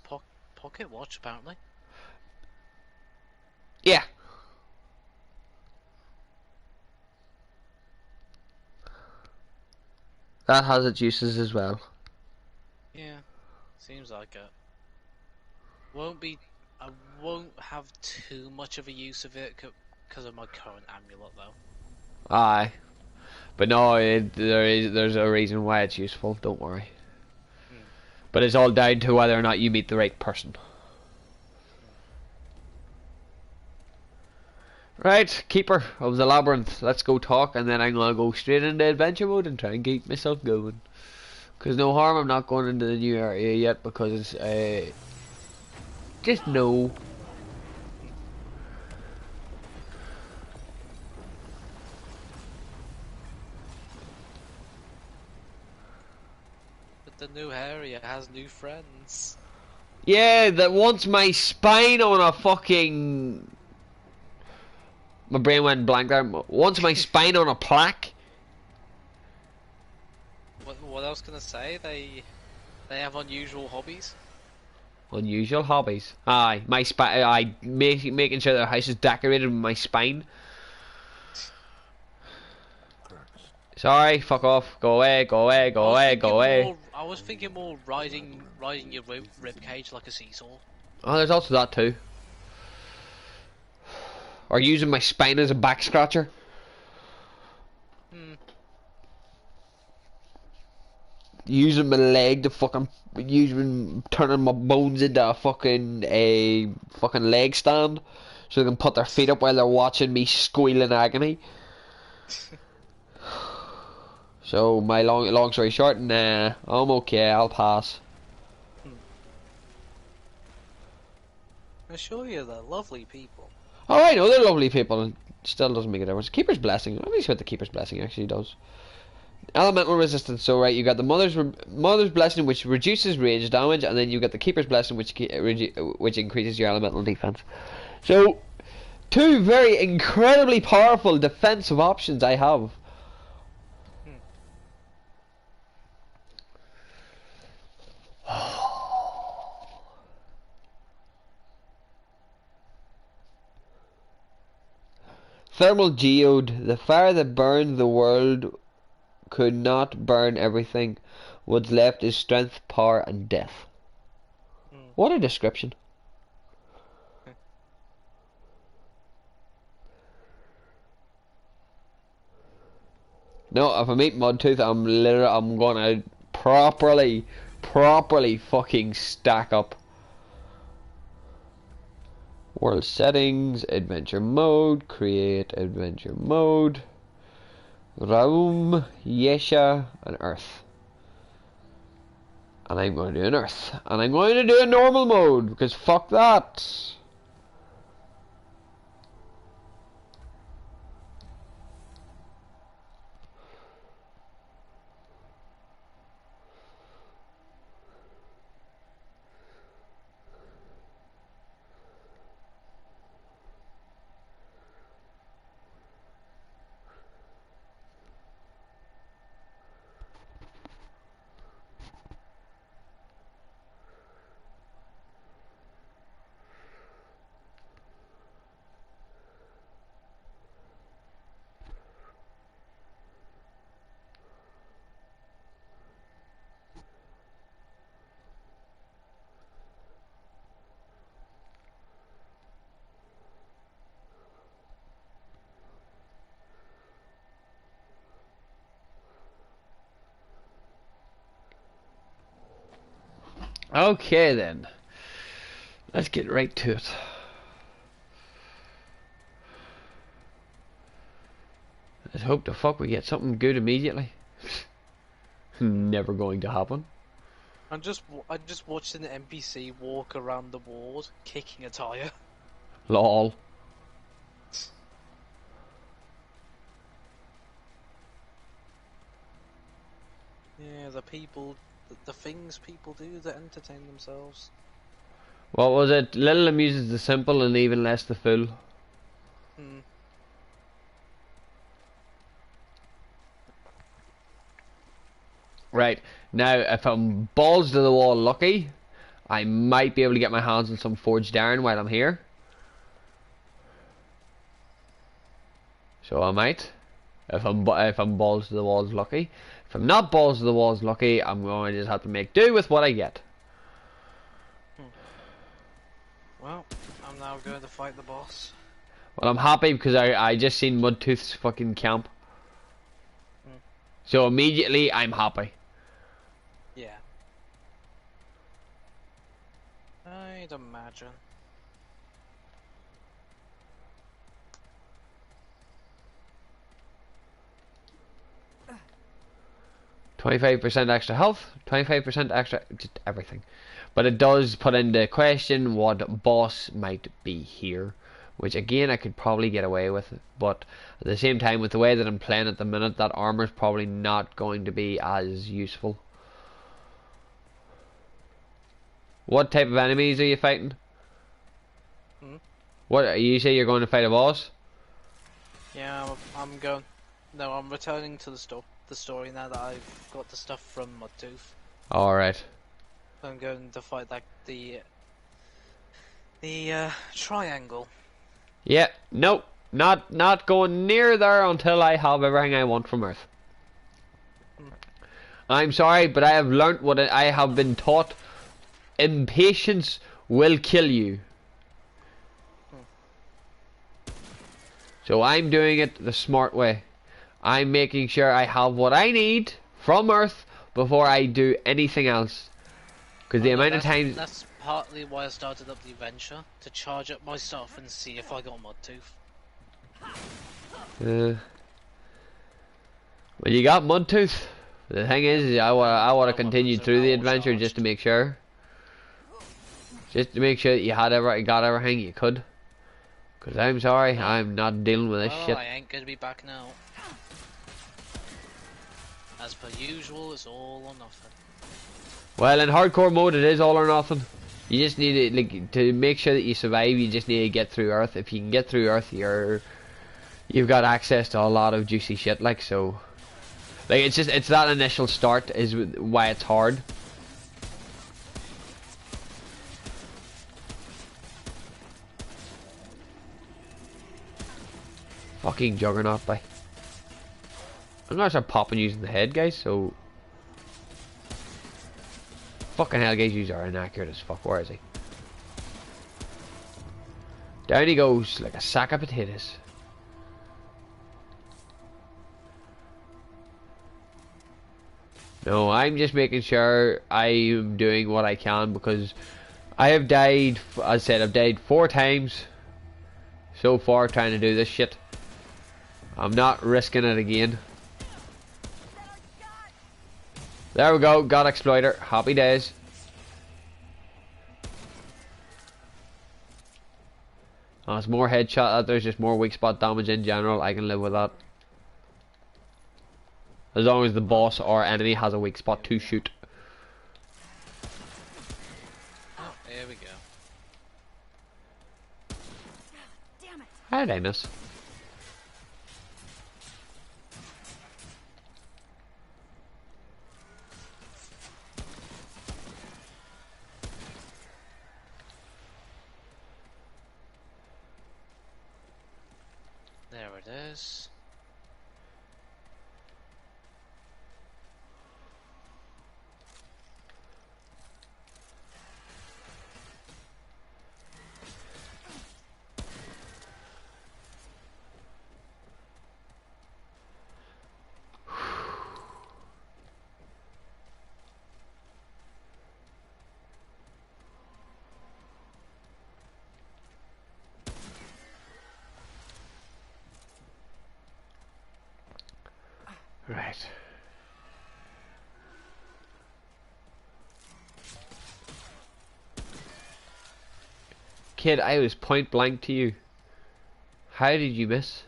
pocket watch, apparently. Yeah. That has its uses as well. Yeah, seems like it. I won't have too much of a use of it because of my current amulet, though. Aye. But no, there's a reason why it's useful, don't worry. But it's all down to whether or not you meet the right person. Right, Keeper of the Labyrinth, let's go talk, and then I'm gonna go straight into adventure mode and try and keep myself going. Cause no harm, I'm not going into the new area yet because just no. But the new area has new friends. Yeah, that wants my spine on a fucking. My brain went blank there. Wants my spine on a plaque. What else can I say? They have unusual hobbies. Unusual hobbies. Aye, my spine. I making sure their house is decorated with my spine. Sorry, fuck off. Go away. Go away. Go away. Go away. I was thinking more riding your rib cage like a seesaw. Oh, there's also that too. Or using my spine as a back scratcher. Using my leg to fucking turning my bones into a fucking leg stand, so they can put their feet up while they're watching me squeal in agony. So my long story short, nah, I'm okay. I'll pass. I assure you, they're lovely people. Oh, I know they're lovely people. It still doesn't make a difference. Keeper's Blessing. Let me see what the Keeper's Blessing actually does. Elemental resistance. So right, you got the Mother's Blessing, which reduces range damage, and then you got the Keeper's Blessing, which increases your elemental defense. So, two very incredibly powerful defensive options I have. Thermal Geode. The fire that burned the world could not burn everything. What's left is strength, power, and death. What a description. No, if I meet Mudtooth, I'm gonna properly fucking stack up. World settings, adventure mode, create adventure mode, Raum, Yesha, and Earth. And I'm going to do an Earth. And I'm going to do a normal mode, because fuck that. Okay then. Let's get right to it. Let's hope the fuck we get something good immediately. Never going to happen. I just watched an NPC walk around the ward, kicking a tire. Lol. Yeah, the things people do that entertain themselves. What was it? Little amuses the simple and even less the fool. Hmm. Right, now if I'm balls to the wall lucky, I might be able to get my hands on some forged iron while I'm here. So I might. If I'm balls to the walls lucky. If I'm not balls to the walls lucky, I'm going to just have to make do with what I get. Well, I'm now going to fight the boss. Well, I'm happy because I just seen Mudtooth's fucking camp. So immediately I'm happy. Yeah. I'd imagine. 25% extra health, 25% extra, just everything. But it does put into question what boss might be here, which again I could probably get away with, but at the same time with the way that I'm playing at the minute, that armor is probably not going to be as useful. What type of enemies are you fighting? What, you say you're going to fight a boss? Yeah, I'm going. No, I'm returning to the story now that I've got the stuff from Mudtooth. Alright. I'm going to fight the triangle. Yeah, nope. Not going near there until I have everything I want from Earth. I'm sorry, but I have learnt what I have been taught. Impatience will kill you. So I'm doing it the smart way. I'm making sure I have what I need from Earth before I do anything else. Because the amount of times... That's partly why I started up the adventure, to charge up my stuff and see if I got Mudtooth. Well, you got Mudtooth. The thing is I want to continue through the adventure just to make sure. Just to make sure that you got everything you could. Because I'm sorry, I'm not dealing with this shit. I ain't gonna be back now. As per usual, it's all or nothing. Well, in hardcore mode, it is all or nothing. You just need to make sure that you survive. You just need to get through Earth. If you can get through Earth, you've got access to a lot of juicy shit. Like so, like it's that initial start is why it's hard. Fucking juggernaut, by. I'm gonna start popping using the head, guys. So. Fucking hell, guys, you are inaccurate as fuck. Where is he? Down he goes like a sack of potatoes. No, I'm just making sure I am doing what I can because I have died, as I said, I've died 4 times so far trying to do this shit. I'm not risking it again. There we go, got Exploiter. Happy days. Oh, it's more headshot, there's just more weak spot damage in general. I can live with that. As long as the boss or enemy has a weak spot to shoot. Oh, here we go. Damn it. How did I miss? There it is. Right. Kid, I was point blank to you. How did you miss?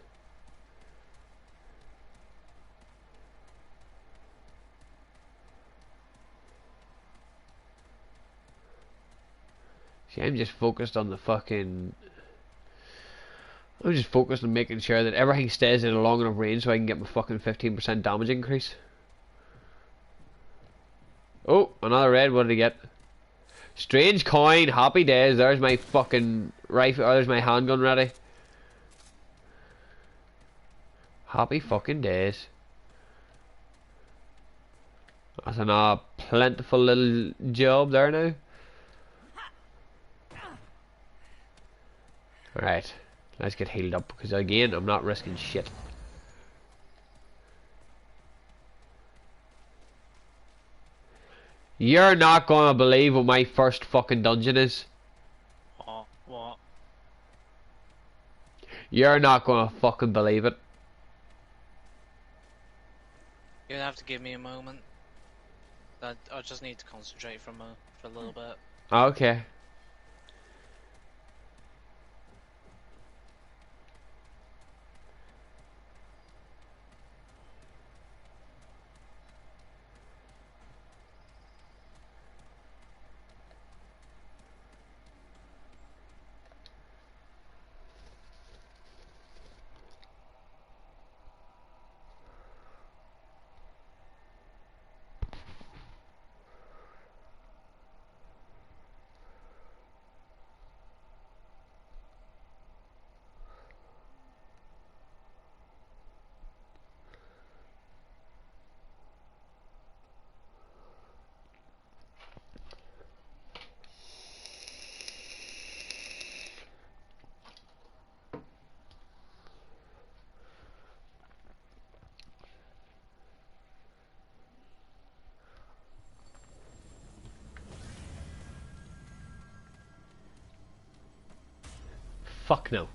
See, I'm just focused on the fucking... I'm just focused on making sure that everything stays in a long enough range so I can get my fucking 15% damage increase. Oh, another red, what did I get? Strange coin, happy days, there's my fucking rifle, there's my handgun ready. Happy fucking days. That's a plentiful little job there now. Alright, let's get healed up because again, I'm not risking shit. You're not gonna believe what my first fucking dungeon is. What? You're not gonna fucking believe it. You're gonna have to give me a moment. I just need to concentrate for a little bit. Okay. Fuck no.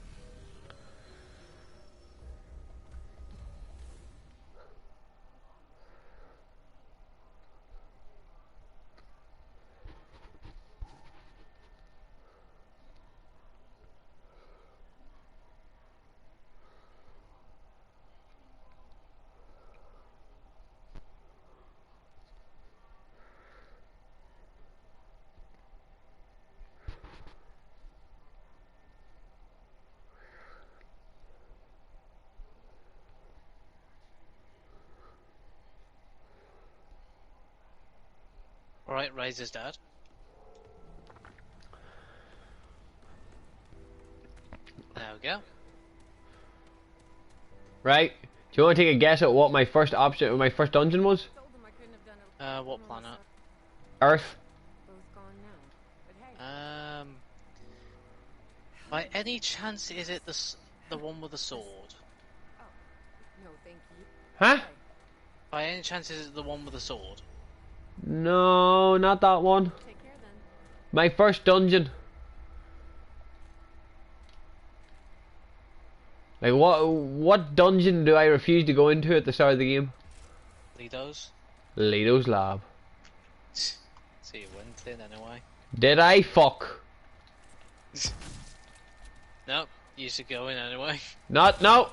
Alright, Razor's dead. There we go. Right? Do you want to take a guess at what my first option, my first dungeon was? Told them I couldn't have done it. What planet? Earth. Both gone now. But hey, By any chance, is it the one with the sword? no thank you. Huh? By any chance, is it the one with the sword? No, not that one. Take care then. My first dungeon. Like what dungeon do I refuse to go into at the start of the game? Lido's? Lido's lab. So you went in anyway. Did I fuck? Nope, you should go in anyway. Not no.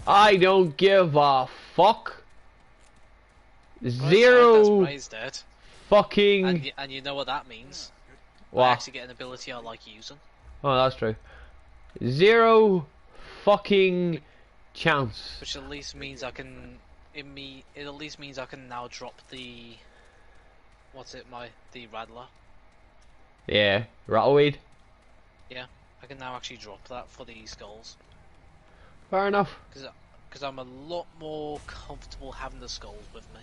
I don't give a fuck. Zero That's Ray's dead. fucking. And you know what that means? I What? actually get an ability I like using. Oh, that's true. Zero fucking chance. Which at least means I can... It at least means I can now drop the... the Rattler. Yeah, rattleweed. Yeah, I can now actually drop that for the skulls. Fair enough. Because I'm a lot more comfortable having the skulls with me.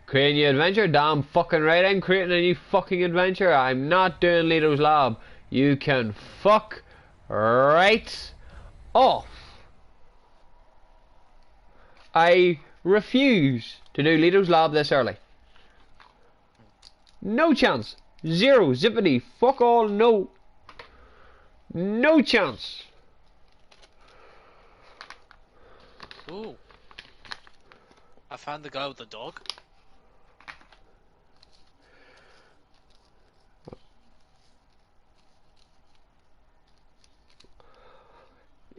Creating a new adventure? Damn fucking right, I'm creating a new fucking adventure. I'm not doing Lido's lab. You can fuck right off. I refuse to do Lido's lab this early. No chance. Zero. Zippity. Fuck all. No. No chance. Ooh. I found the guy with the dog.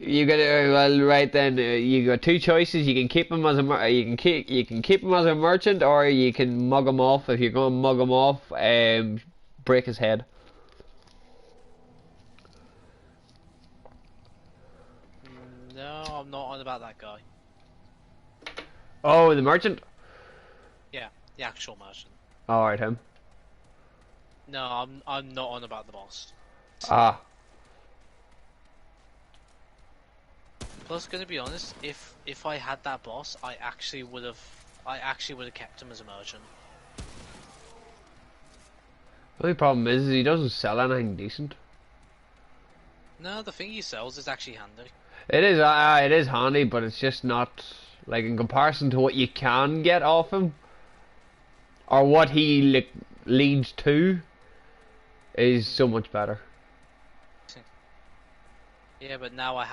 You got well, right then. You got two choices. You can keep him as a you can keep him as a merchant, or you can mug him off. If you're going to mug him off, break his head. No, I'm not on about that guy. Oh, the merchant. Yeah, the actual merchant. All right, him. No, I'm not on about the boss. Ah. Plus, gonna be honest, if I had that boss, I actually would have kept him as a merchant. The only problem is he doesn't sell anything decent. No, the thing he sells is actually handy. It is handy, but it's just not like in comparison to what you can get off him, or what he leads to, is so much better. Yeah, but now I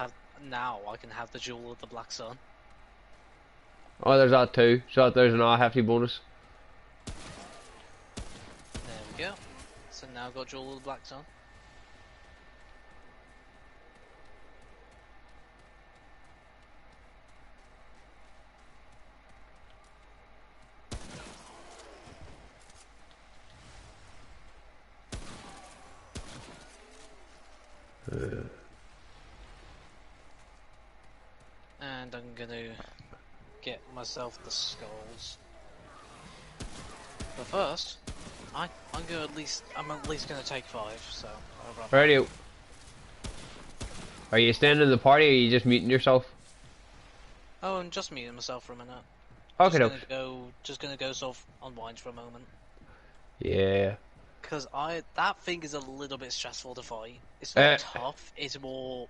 can have the Jewel of the Black Sun. Oh, there's that too. So there's another hefty bonus. There we go. So now I've got Jewel of the Black Sun. And I'm gonna get myself the skulls. But first, I'm at least gonna take 5. So. Radio. Are you staying in the party, or are you just muting yourself? Oh, I'm just muting myself for a minute. Okay, Just gonna go sort of unwind for a moment. Yeah. Because that thing is a little bit stressful to fight. It's not tough. It's more.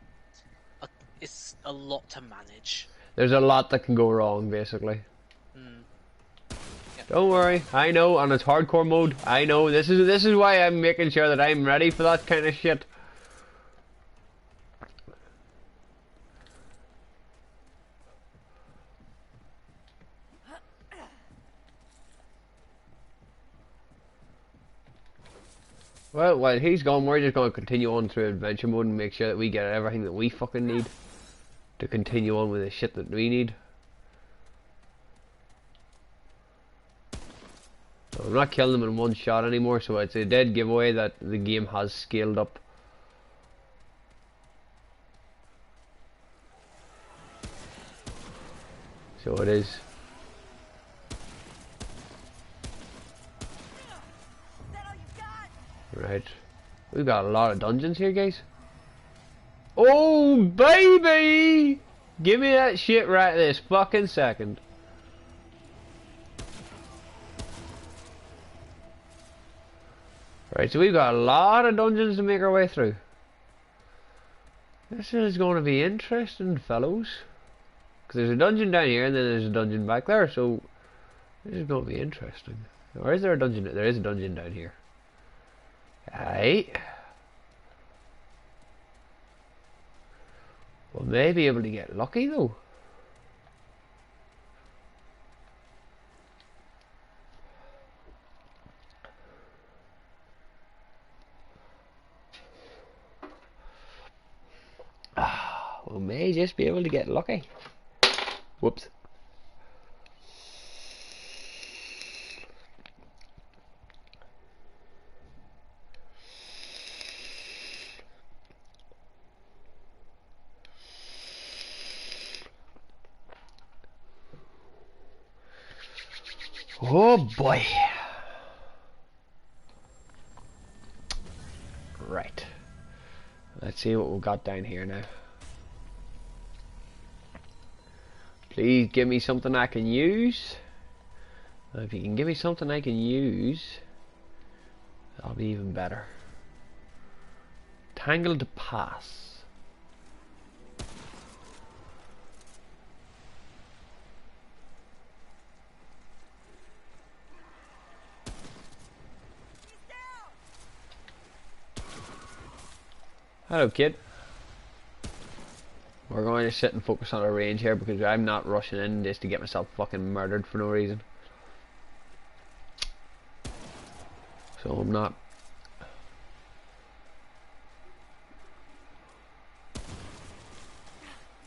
It's a lot to manage. There's a lot that can go wrong, basically. Yeah. Don't worry, I know, and it's hardcore mode. I know. This is why I'm making sure that I'm ready for that kind of shit. Well, while he's gone, we're just going to continue on through adventure mode and make sure that we get everything that we fucking need to continue on with the shit that we need. So I'm not killing them in one shot anymore, so it's a dead giveaway that the game has scaled up. So it is. Right. We've got a lot of dungeons here, guys. Oh, baby! Give me that shit right this fucking second. Right, so we've got a lot of dungeons to make our way through. This is going to be interesting, fellows. Because there's a dungeon down here, and then there's a dungeon back there, so this is going to be interesting. Or is there a dungeon? There is a dungeon down here. Right. We may be able to get lucky though. We may just be able to get lucky. Whoops. Oh boy. Right. Let's see what we've got down here now. Please give me something I can use. If you can give me something I can use, that'll be even better. Tangled Pass. Hello, kid. We're going to sit and focus on our range here because I'm not rushing in just to get myself fucking murdered for no reason. So I'm not.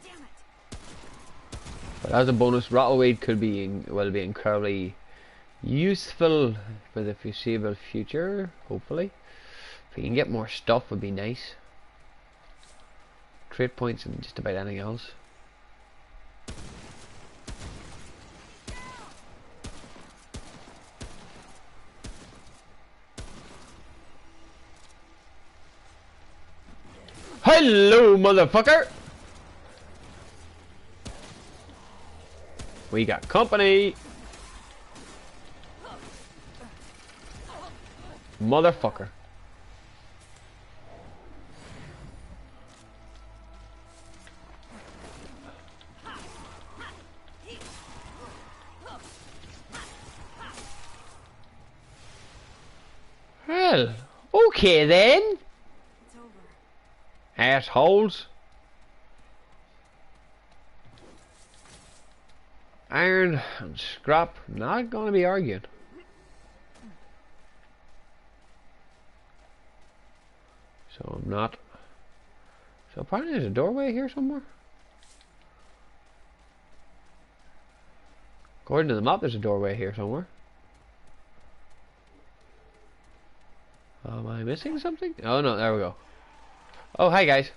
Damn it. But as a bonus, Rattleweed will be incredibly useful for the foreseeable future, hopefully. If we can get more stuff would be nice. Trade points and just about anything else. Hello, motherfucker! We got company! Motherfucker. Well, okay then. It's over. Assholes. Iron and scrap, not gonna be arguing. So I'm not. So apparently there's a doorway here somewhere. According to the map, there's a doorway here somewhere. Am I missing something? Oh no, there we go. Oh, hi guys.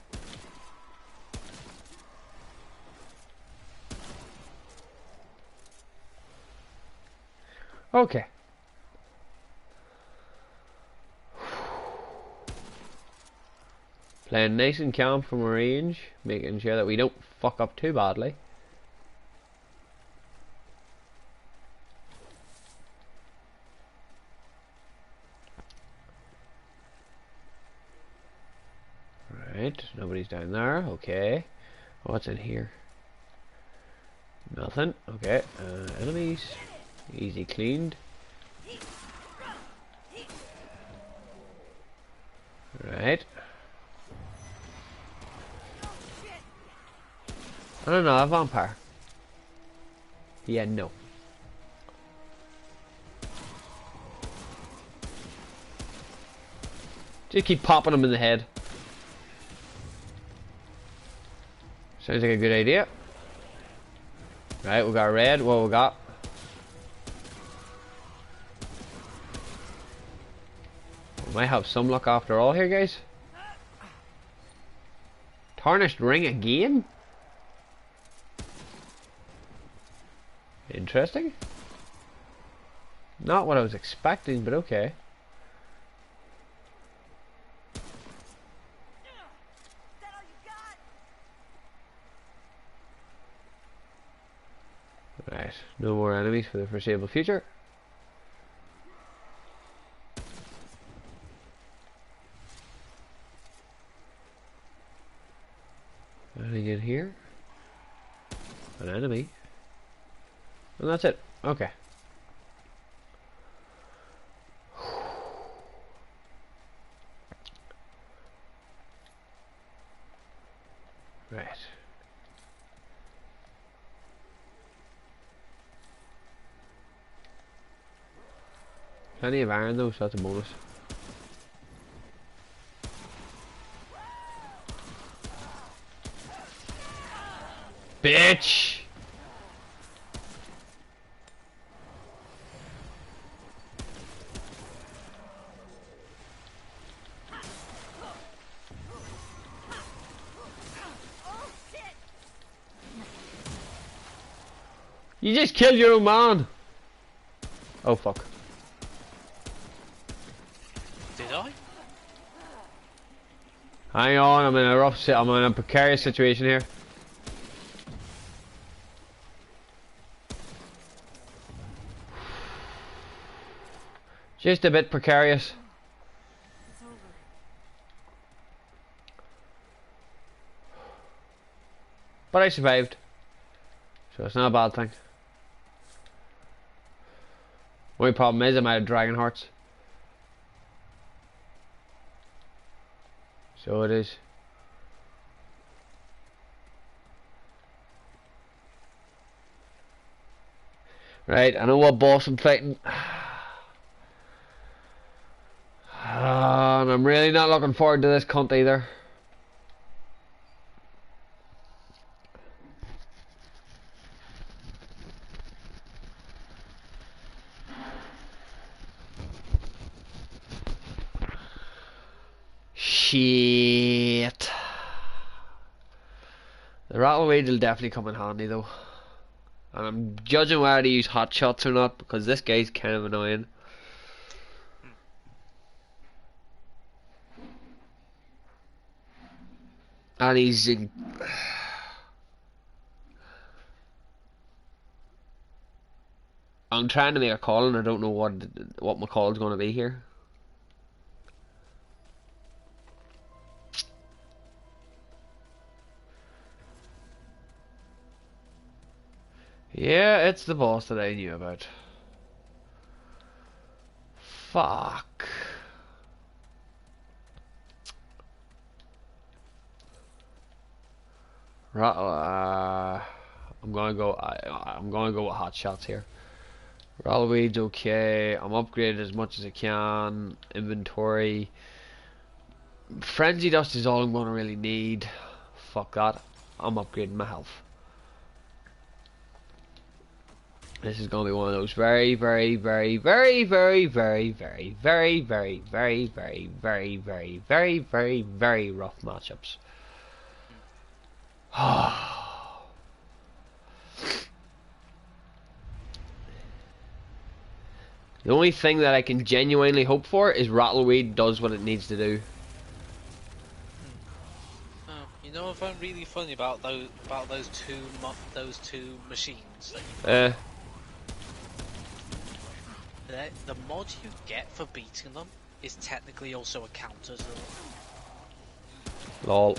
Okay. Playing nice and calm from a range, making sure that we don't fuck up too badly. Right, nobody's down there. Okay. What's in here? Nothing. Okay. Enemies. Easy cleaned. Right. I don't know, a vampire. Yeah, no. Just keep popping them in the head. Sounds like a good idea. Right, we got red. What we got? We might have some luck after all here, guys. Tarnished ring again? Interesting. Not what I was expecting, but okay. Right, no more enemies for the foreseeable future. Anything in here? An enemy. And that's it. Okay. Right. Plenty of iron though, so that's a bonus. Bitch! You just killed your own man! Oh fuck. Did I? Hang on, I'm in a precarious situation here. Just a bit precarious. It's over. But I survived. So it's not a bad thing. Only problem is I'm out of dragon hearts. So it is. Right, I know what boss I'm fighting. And I'm really not looking forward to this cunt either. Shit. The rattle weed will definitely come in handy though. And I'm judging whether to use hot shots or not because this guy's kind of annoying. And he's in... I'm trying to make a call and I don't know what my call is going to be here. Yeah, it's the boss that I knew about. Fuck. Right, I'm gonna go. I'm gonna go with hot shots here. Railweed's okay. I'm upgraded as much as I can. Inventory. Frenzy dust is all I'm gonna really need. Fuck that. I'm upgrading my health. This is gonna be one of those very, very, very, very, very, very, very, very, very, very, very, very, very, very, very, very rough matchups. The only thing that I can genuinely hope for is Rattleweed does what it needs to do. You know, if I'm really funny about those two machines that the mod you get for beating them is technically also a counter to them. Lol.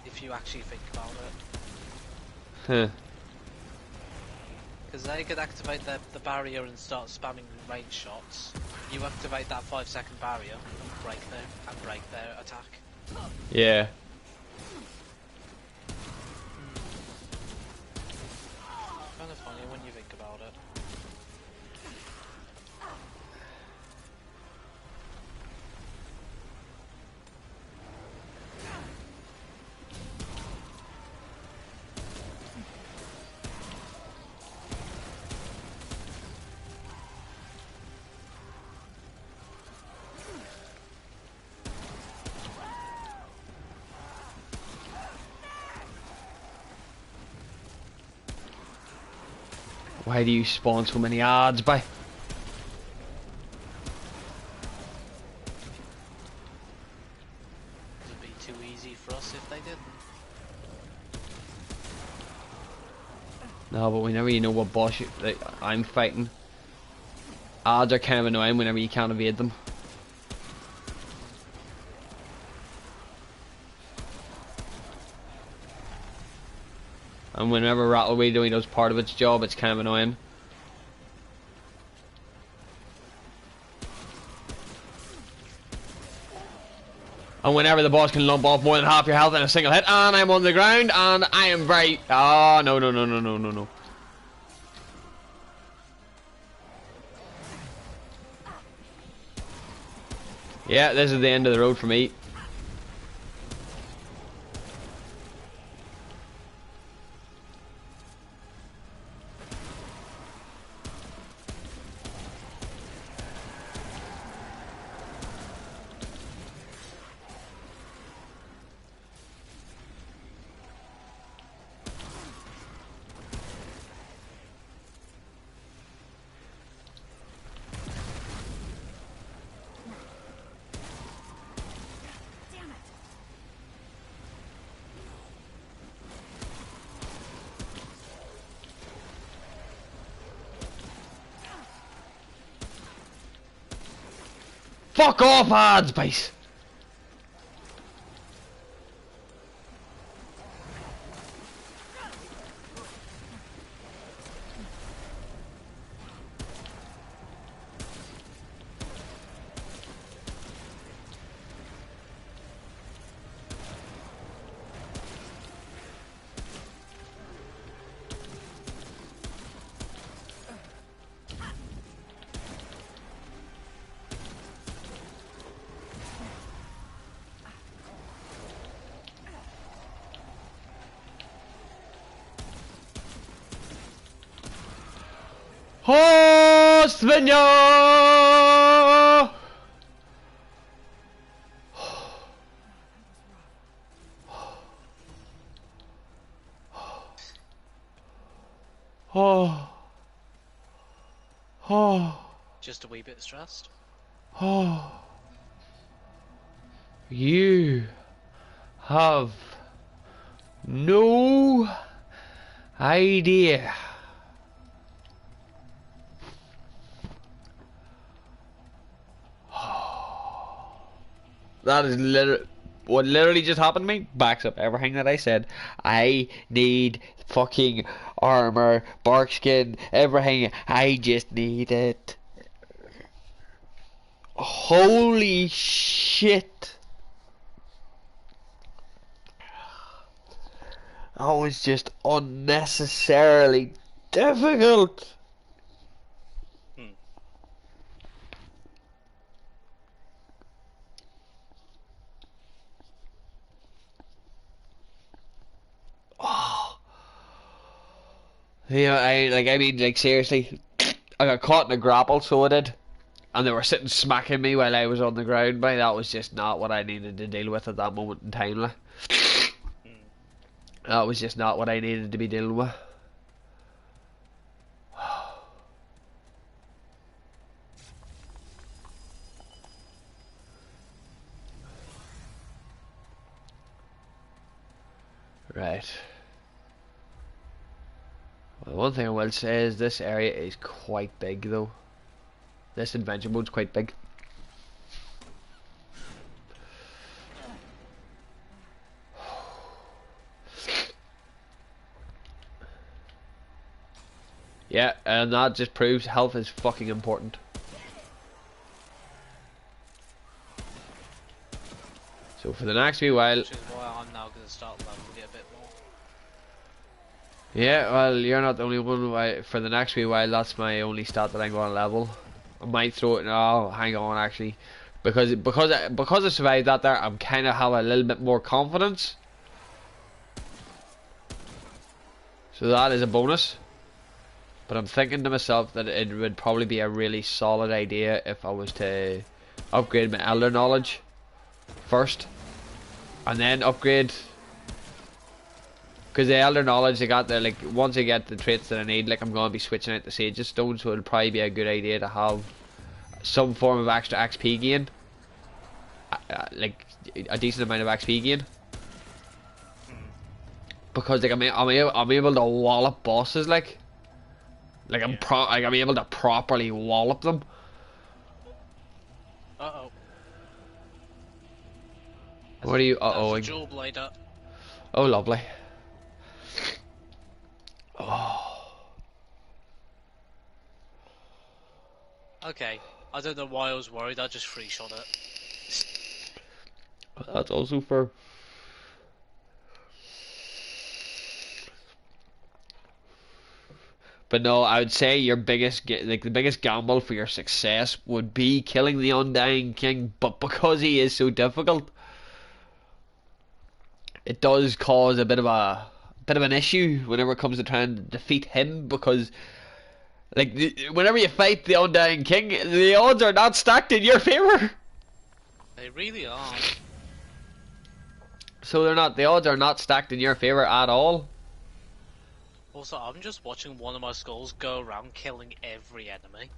If you actually think about it. Huh. Because they could activate the barrier and start spamming range shots. You activate that 5-second barrier and break their attack. Yeah. Kind of funny when you think about it. Why do you spawn so many ads, by? It'd be too easy for us if they didn't. No, but whenever you know what boss I'm fighting, ads are kind of annoying whenever you can't evade them. And whenever Rattleweed only does part of its job, it's kind of annoying. And whenever the boss can lump off more than half your health in a single hit, and I'm on the ground, and I am very... Oh, no, no, no, no, no, no, no. Yeah, this is the end of the road for me. Fuck off, ads, base. Oh, Svenja! Oh. Oh. Just a wee bit stressed. Oh. You have no idea. That is what literally just happened to me. Backs up everything that I said. I need fucking armor, bark skin, everything. I just need it. Holy shit. That was just unnecessarily difficult. Oh. Yeah, I mean, like, seriously, I got caught in a grapple, so I did. And they were sitting smacking me while I was on the ground, but that was just not what I needed to deal with at that moment in time, like. That was just not what I needed to be dealing with. Right. Well, one thing I will say is this area is quite big, though. This adventure mode's quite big. Yeah, and that just proves health is fucking important. So for the next wee while... Which is why I'm now going to start leveling it a bit more. Yeah, well, you're not the only one. For the next wee while, that's my only stat that I'm going to level. I might throw it... No, hang on, actually. Because I survived that there, I'm kind of have a little bit more confidence. So that is a bonus. But I'm thinking to myself that it would probably be a really solid idea if I was to upgrade my Elder Knowledge first. And then upgrade... Because the Elder Knowledge, I got the, like, once I get the traits that I need, like, I'm going to be switching out the Sage's Stone, so it'll probably be a good idea to have some form of extra XP gain. Like, a decent amount of XP gain. Because, like, I'm able to wallop bosses, like I'm able to properly wallop them. Uh-oh. What are you uh-ohing? Dual blade up. Oh, lovely. Oh. Okay, I don't know why I was worried, I just free shot it. That's also fair. But no, I would say your biggest, like the biggest gamble for your success would be killing the Undying King. But because he is so difficult, it does cause a bit of an issue whenever it comes to trying to defeat him. Because, like, whenever you fight the Undying King, the odds are not stacked in your favor. They really are. So they're not. The odds are not stacked in your favor at all. Also, I'm just watching one of my skulls go around killing every enemy.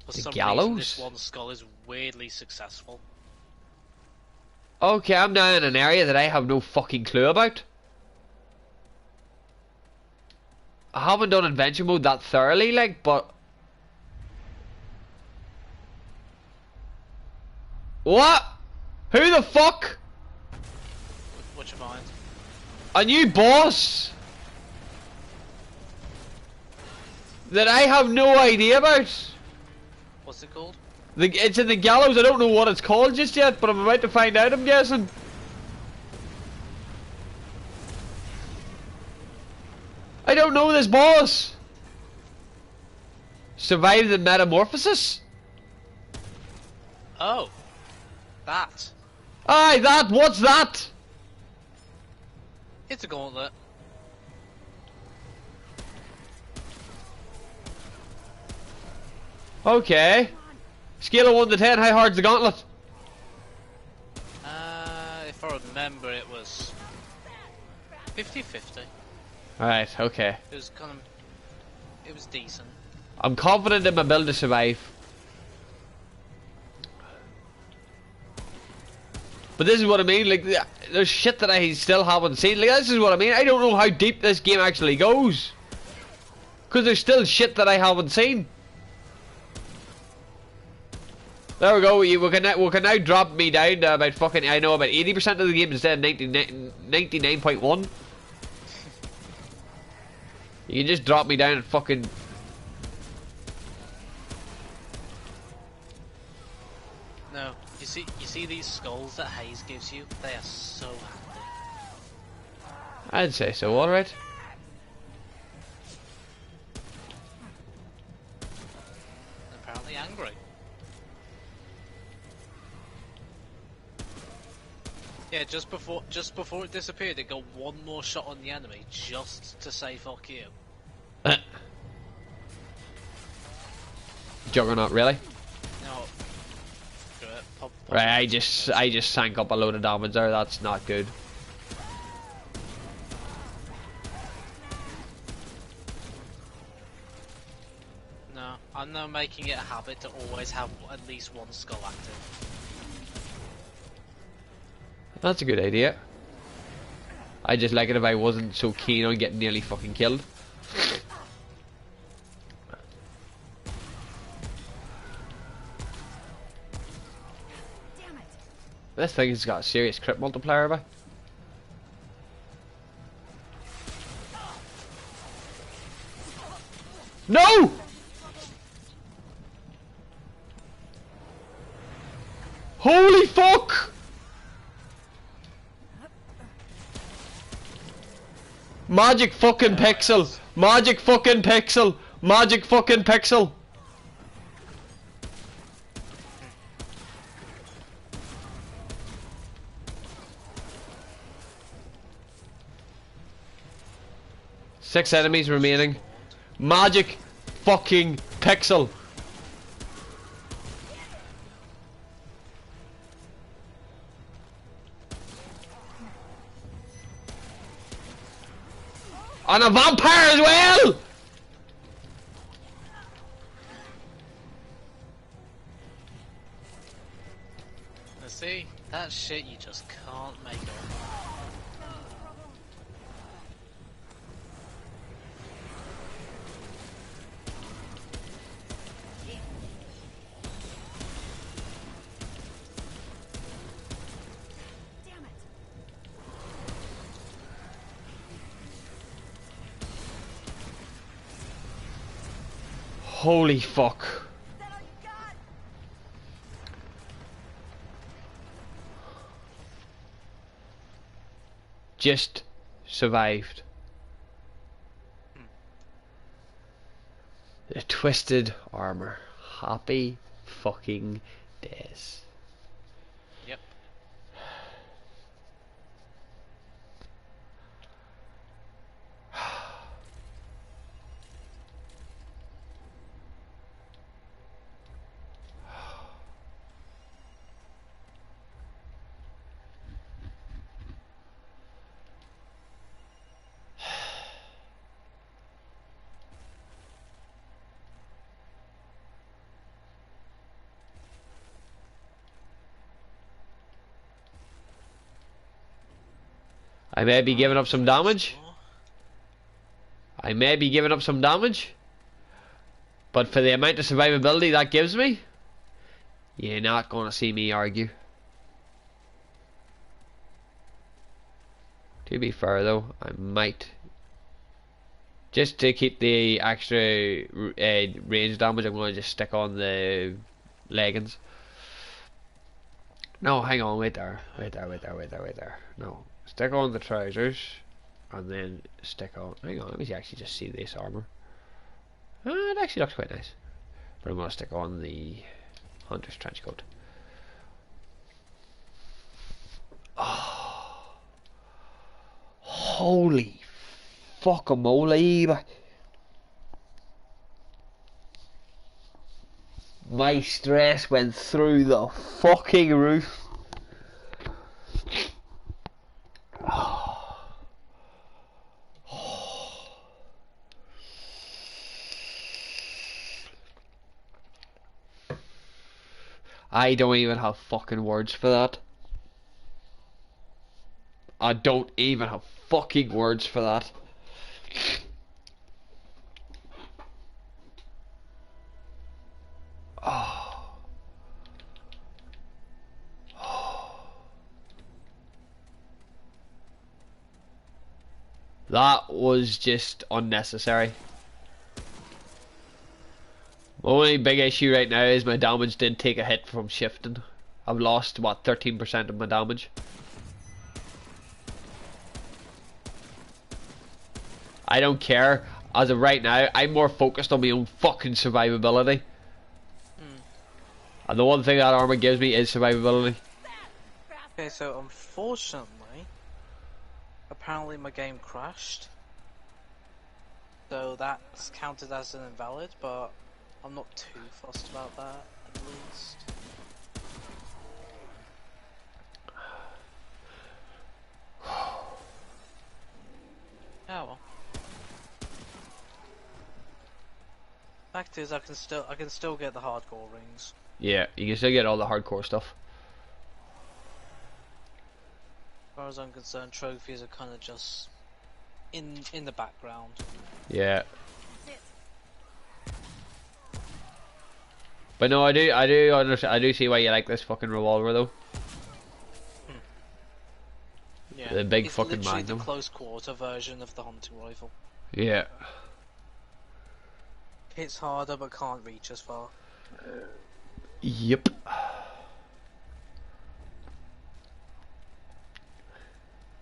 For The some gallows? reason, this one skull is weirdly successful. Okay, I'm now in an area that I have no fucking clue about. I haven't done adventure mode that thoroughly, like, but... What? Who the fuck? What you find? A new boss? That I have no idea about. What's it called? It's in the gallows. I don't know what it's called just yet, but I'm about to find out, I'm guessing. I don't know this boss. Survive the metamorphosis? Oh, that. Aye, that. What's that? It's a gauntlet. Okay. Scale of 1 to 10, how hard's the gauntlet? If I remember, it was 50-50. Alright, okay. It was kind of, it was decent. I'm confident in my build to survive. But this is what I mean, like, there's shit that I still haven't seen. Like, this is what I mean. I don't know how deep this game actually goes. Because there's still shit that I haven't seen. There we go, we can now drop me down to about fucking, I know, about 80% of the game instead of 99.1. You can just drop me down and fucking... No, you see these skulls that Hayes gives you? They are so handy. I'd say so, alright. Apparently angry. Yeah, just before it disappeared, it got one more shot on the enemy just to say fuck you. Juggernaut, really? No. Screw it. Pop Right, I just sank up a load of damage there. That's not good. No, I'm now making it a habit to always have at least one skull active. That's a good idea. I just like it if I wasn't so keen on getting nearly fucking killed. Damn it. This thing has got a serious crit multiplier by. No! Holy fuck! Magic fucking pixel! Magic fucking pixel! Magic fucking pixel! Six enemies remaining. Magic fucking pixel! And a vampire as well! Now see, that shit you just can't make up. Damn it. Holy fuck. Is that all you got? Just survived. The twisted armor. Happy fucking days. Yep. I may be giving up some damage. I may be giving up some damage. But for the amount of survivability that gives me, you're not going to see me argue. To be fair though, I might, just to keep the extra range damage, I'm going to just stick on the leggings. No, hang on, wait there. No, stick on the trousers, and then stick on, hang on, let me actually just see this armor. It actually looks quite nice. But I'm going to stick on the hunter's trench coat. Oh, holy fuckamole. My stress went through the fucking roof. I don't even have fucking words for that. I don't even have fucking words for that. Oh. That was just unnecessary. My only big issue right now is my damage did take a hit from shifting. I've lost, what, 13% of my damage. I don't care. As of right now, I'm more focused on my own fucking survivability. And the one thing that armor gives me is survivability. Okay, so unfortunately, apparently my game crashed. So that's counted as an invalid, but I'm not too fussed about that, at least. Oh well. Fact is, I can still get the hardcore rings. Yeah, you can still get all the hardcore stuff. As far as I'm concerned, trophies are kind of just in the background. Yeah. But no, I do see why you like this fucking revolver though. Yeah, The big it's fucking literally magnum. the close quarter version of the hunting rifle. Yeah. Hits harder but can't reach as far. Yep. I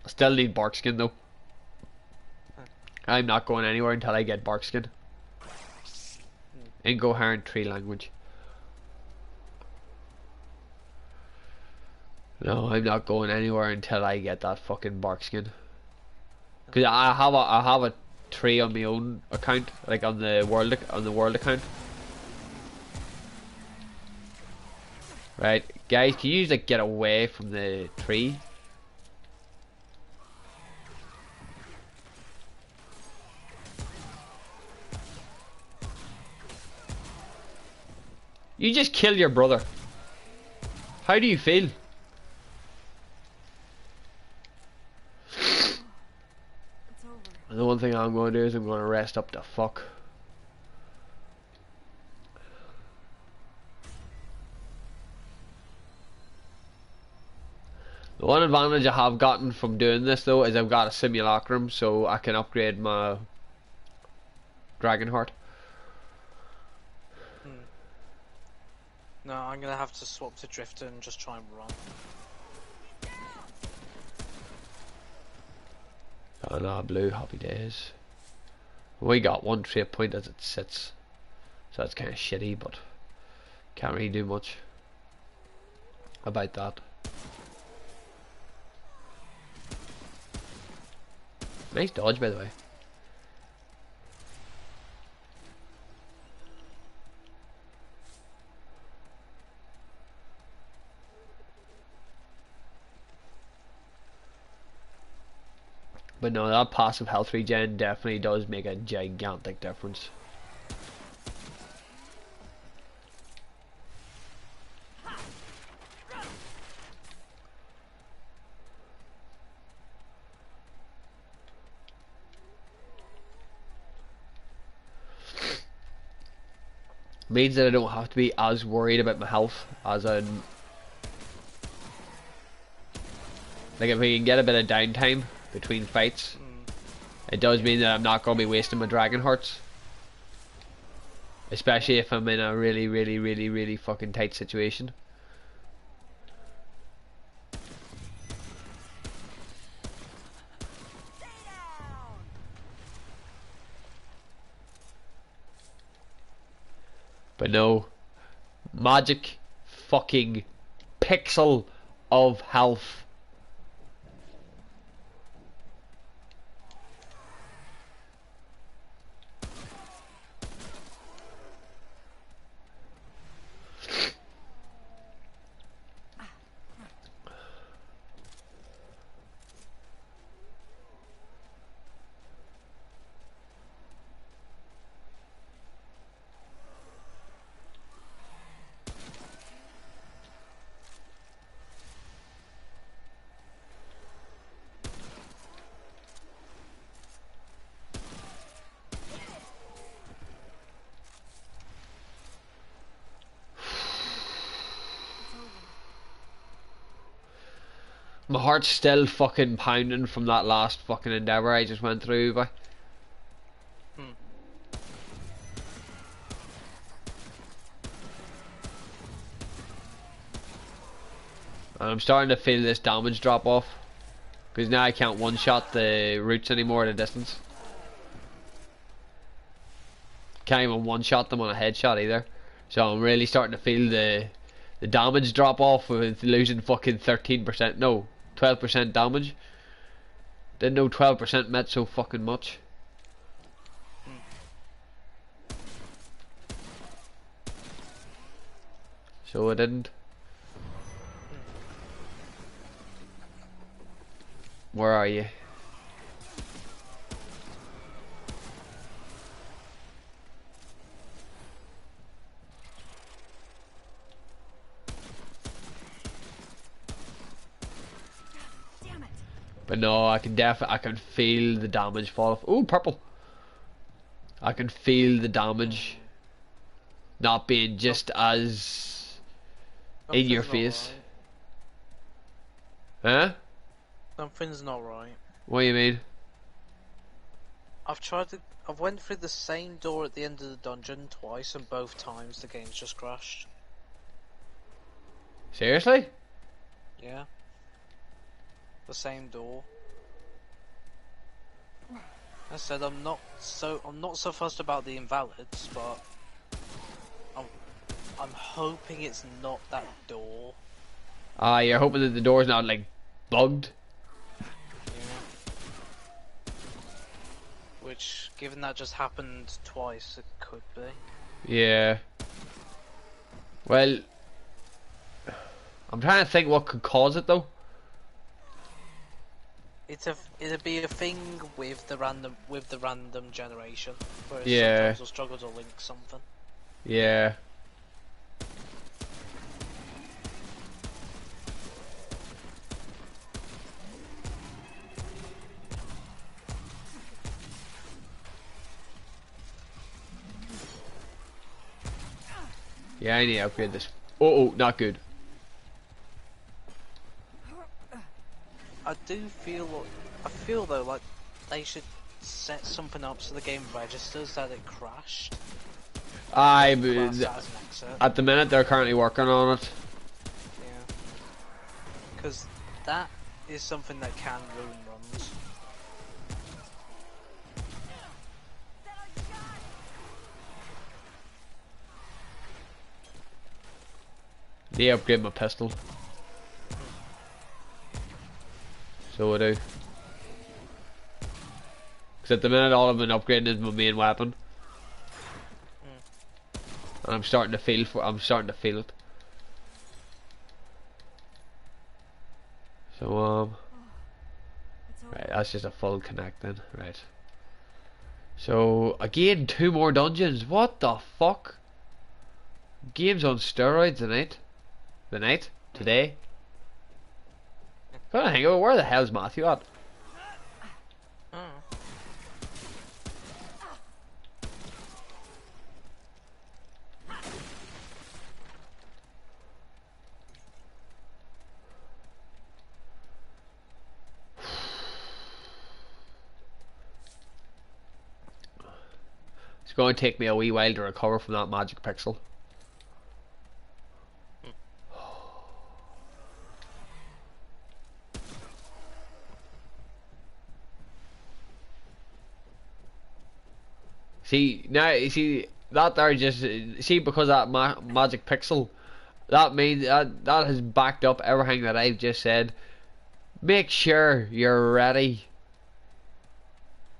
still need bark skin though. I'm not going anywhere until I get bark skin. Incoherent tree language. No, I'm not going anywhere until I get that fucking bark skin. Cause I have a tree on my own account, like on the world account. Right, guys, can you like get away from the tree? You just killed your brother. How do you feel? It's over. And the one thing I'm going to do is I'm going to rest up the fuck. The one advantage I have gotten from doing this though is I've got a simulacrum, so I can upgrade my dragon heart. No, I'm gonna have to swap to Drifter and just try and run. Oh no, blue, happy days. We got one trait point as it sits, so that's kind of shitty, but can't really do much about that. Nice dodge, by the way. But no, that passive health regen definitely does make a gigantic difference. Means that I don't have to be as worried about my health as in, like, if we can get a bit of downtime between fights, it does mean that I'm not going to be wasting my dragon hearts, especially if I'm in a really fucking tight situation. But no, magic fucking pixel of health. My heart's still fucking pounding from that last fucking endeavour I just went through, but Hmm. and I'm starting to feel this damage drop off. Because now I can't one-shot the roots anymore at a distance. Can't even one-shot them on a headshot either. So I'm really starting to feel the damage drop off with losing fucking 13%, no, 12% damage. Didn't know 12% meant so fucking much. So I didn't. Where are you? Damn it. But no, I can feel the damage fall off. Ooh, purple. I can feel the damage not being just as in your Something's not face. right. Huh? Something's not right. What do you mean? I've went through the same door at the end of the dungeon twice, and both times the game's just crashed. Seriously? Yeah. The same door. I said I'm not so fussed about the invalids, but I'm hoping it's not that door. Ah, you're hoping that the door's not like bugged. Yeah. Which, given that just happened twice, it could be. Yeah. Well, I'm trying to think what could cause it though. It'd be a thing with the random generation, where Yeah. sometimes you'll struggle to link something. Yeah. Yeah, I need to upgrade this. Oh, not good. I feel though like they should set something up so the game registers that it crashed. I Class that as an exit. at the minute they're currently working on it. Yeah. Because that is something that can ruin runs. Need to upgrade my pistol. So I do. Because at the minute all I've been upgrading is my main weapon. And I'm starting to feel it. So It's all right, that's just a full connect then. Right. So again 2 more dungeons. What the fuck? Game's on steroids tonight? Today? Gotta hang out, where the hell's Matthew at? Oh. It's going to take me a wee while to recover from that magic pixel. See, now, you see, that there just, see, because that magic pixel, that means, that has backed up everything that I've just said. Make sure you're ready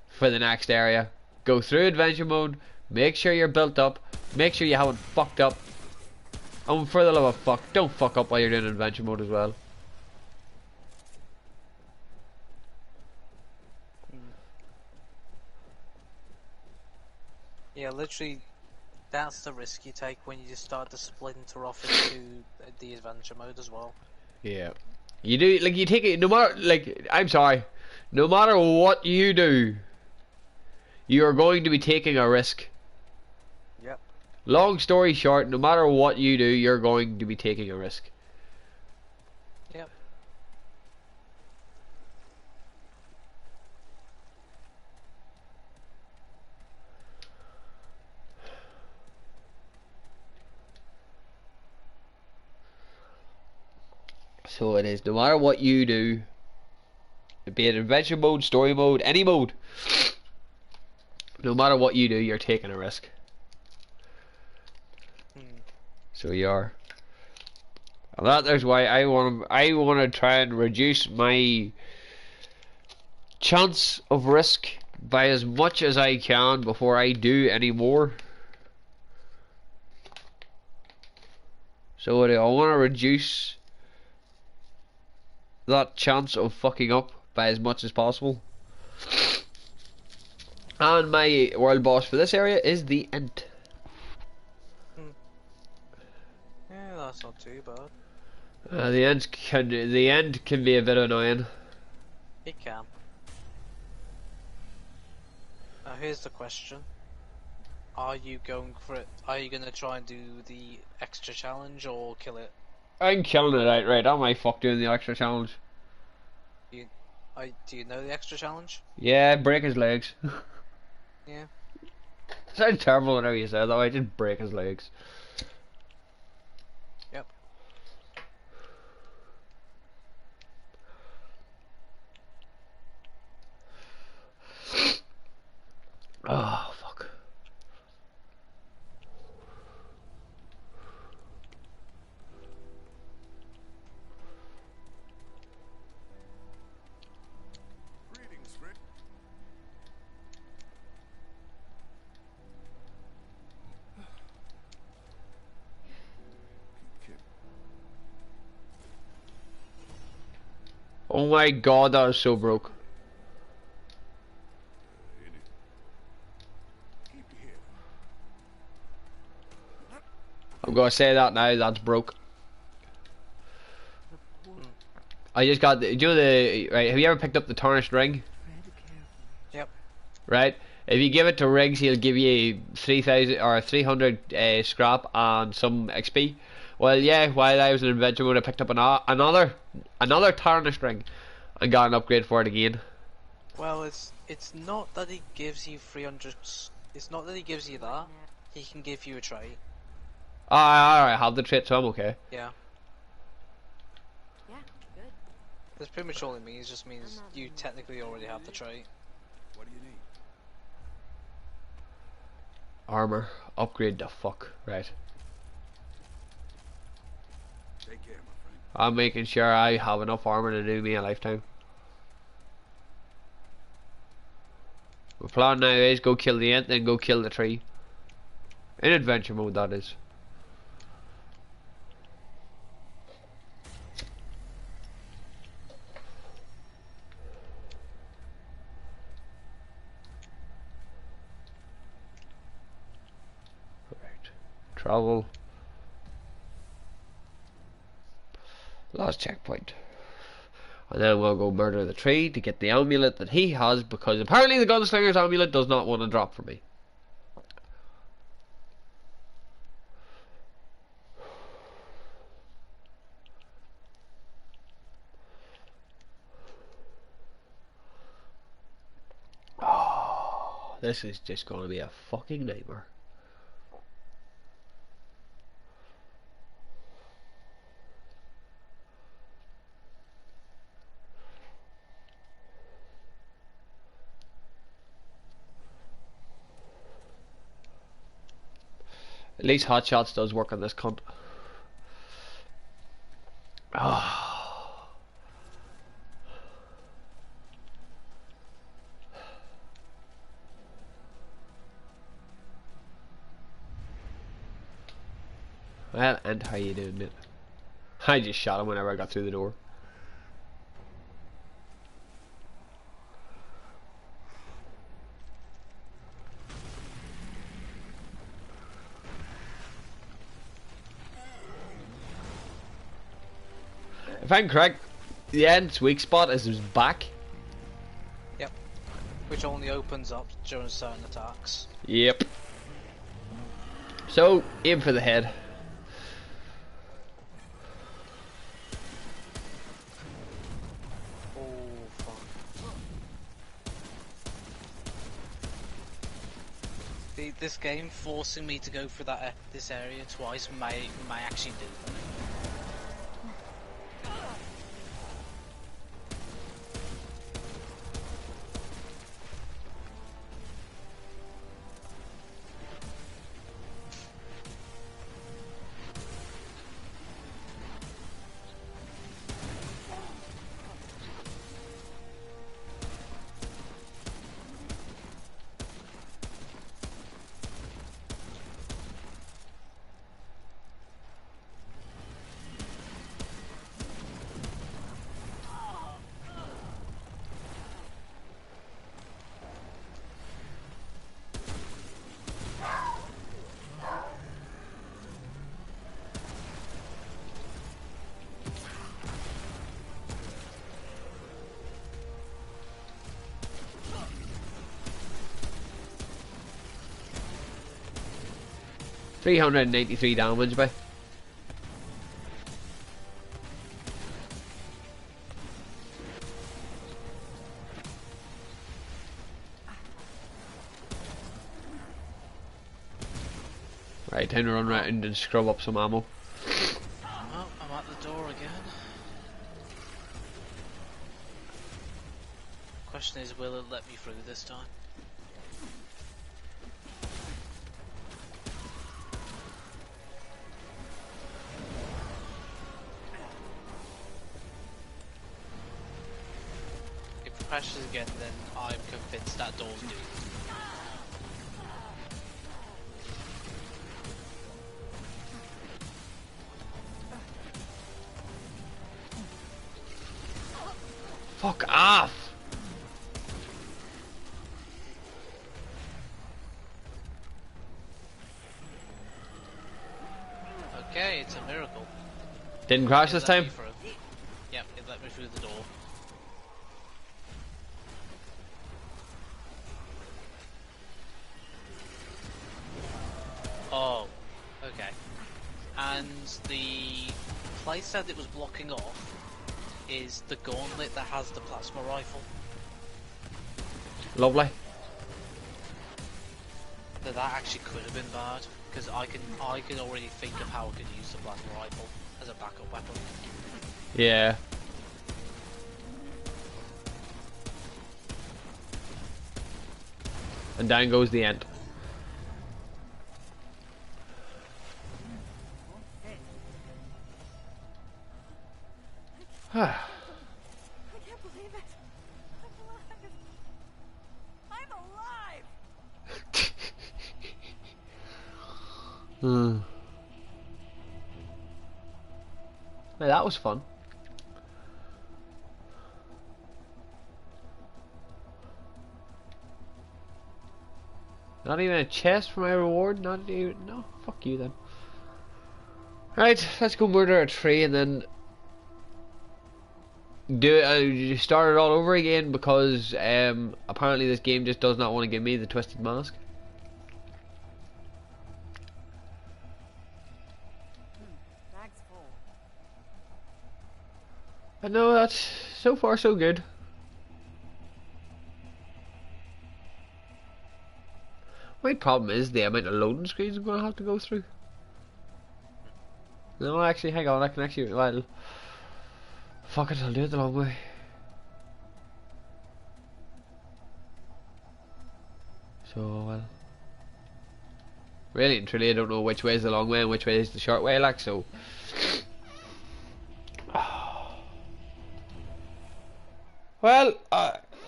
for the next area. Go through adventure mode, make sure you're built up, make sure you haven't fucked up. And for the love of fuck, don't fuck up while you're doing adventure mode as well. Yeah, literally, that's the risk you take when you just start to splinter off into the adventure mode as well. Yeah. You do, like, you take it, no matter, like, I'm sorry, no matter what you do, you are going to be taking a risk. Yep. Long story short, no matter what you do, you're going to be taking a risk. Yep. So it is. No matter what you do, be it adventure mode, story mode, any mode, no matter what you do, you're taking a risk. So you are. And that is why I want to try and reduce my chance of risk by as much as I can before I do any more. So I want to reduce that chance of fucking up by as much as possible. And my world boss for this area is the Ent. Yeah, that's not too bad. The end can be a bit annoying. It can. Now here's the question. Are you going for it? Are you gonna try and do the extra challenge or kill it? I'm killing it outright. I might fuck doing the extra challenge. Do you know the extra challenge? Yeah, break his legs. Yeah. Sounds terrible whenever you say that. I just break his legs. Yep. Oh fuck. Greetings, Rick. Keep Oh my god, that was so broke. your head up. I'm gonna say that now. That's broke. The poor I just got the. Do you know the right? Have you ever picked up the tarnished ring? tread carefully. Yep. Right. If you give it to Riggs, he'll give you 3,000 or 300 scrap and some XP. Well, yeah. While I was in adventure mode, I picked up another tarnished ring and got an upgrade for it again. Well, it's not that he gives you 300. It's not that he gives you that. He can give you a trait. I have the trait, so I'm okay. Yeah. Yeah, good. That's pretty much all it means. It just means you technically already have the trait. What do you need? Armor upgrade the fuck right. Take care, my friend. I'm making sure I have enough armor to do me a lifetime. My plan now is go kill the ant, then go kill the tree. In adventure mode, that is. Right. Travel. Last checkpoint. And then we'll go murder the tree to get the amulet that he has, because apparently the gunslinger's amulet does not want to drop for me. Oh, this is just going to be a fucking nightmare. At least hot shots does work on this cunt. Oh. Well, and how you doing, mate? I just shot him whenever I got through the door. If I'm correct, the end's weak spot is his back. Yep. Which only opens up during certain attacks. Yep. So, aim for the head. Oh fuck. This game forcing me to go through that this area twice may actually do that. 393 damage, by. Right, time to run around and scrub up some ammo. Oh, I'm at the door again. Question is, will it let me through this time? If it crashes again, then I'm convinced that door's doomed. Fuck off! Okay, it's a miracle. Didn't crash It this let time? me through. Yep, it let me through the door. Oh, okay. And the place that it was blocking off is the gauntlet that has the plasma rifle. Lovely. So that actually could have been bad, because I can already think of how I could use the plasma rifle as a backup weapon. Yeah. And down goes the end. I can't believe it. I'm alive. I'm alive. Now that was fun. Not even a chest for my reward? Not even... No, fuck you then. Right, let's go murder a tree and then... start it all over again because apparently this game just does not want to give me the twisted mask. Bag's full. But no, that's so far so good. My problem is the amount of loading screens I'm going to have to go through. No, actually, hang on, I can actually, well, fuck it, I'll do it the long way. So, well, really and truly I don't know which way is the long way and which way is the short way, like, so. Well,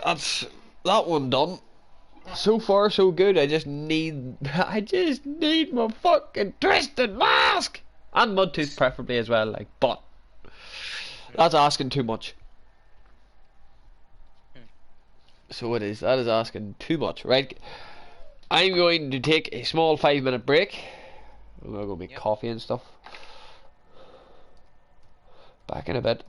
that's that one done. So far so good. I just need my fucking twisted mask and mud tooth preferably as well, like, but that's asking too much. So it is. That is asking too much, right? I'm going to take a small 5-minute break. I'm gonna go make coffee and stuff. Back in a bit.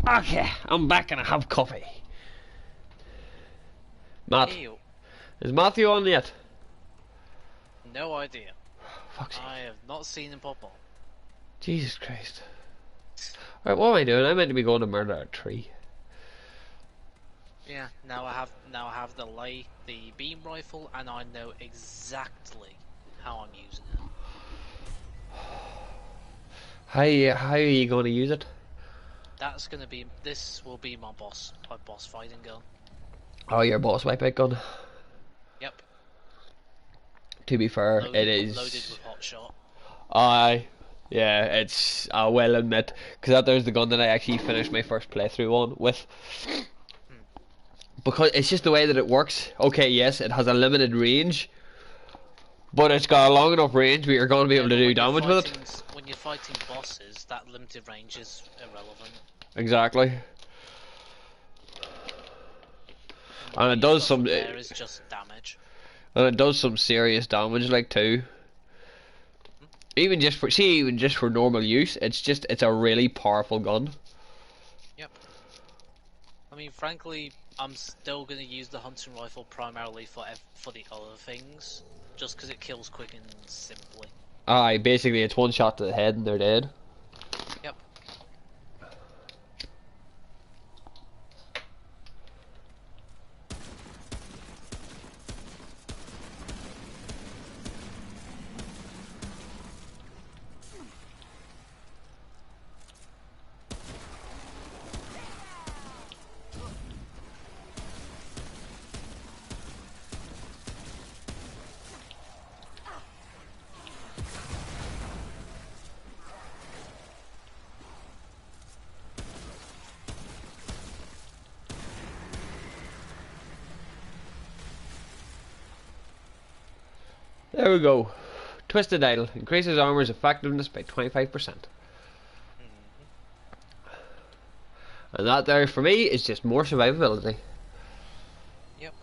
Okay, I'm back and I have coffee. Matt, Ew. is Matthew on yet? No idea. Fuck's sake. I have not seen him pop up. Jesus Christ. Right, what am I doing? I meant to be going to murder a tree. Yeah, now I have the beam rifle, and I know exactly how I'm using it. How are you going to use it? This will be my boss fighting gun. Oh, your boss wipeout gun. Yep. To be fair, Loaded, it is. loaded with hot shot. Aye. Yeah, it's. I will admit, because that there's the gun that I actually finished my first playthrough on with. Because it's just the way that it works. Okay, yes, it has a limited range, but it's got a long enough range where you're going to be able to do damage with it. When you're fighting bosses, that limited range is irrelevant. Exactly. And it does some. There is just damage. And it does some serious damage, like too. Even just for normal use, it's a really powerful gun. Yep. I mean, frankly, I'm still gonna use the hunting rifle primarily for the other things, just because it kills quick and simply. Aye, basically it's one shot to the head and they're dead. Yep. There we go. Twisted Idol increases armor's effectiveness by 25%. And that there for me is just more survivability. Yep.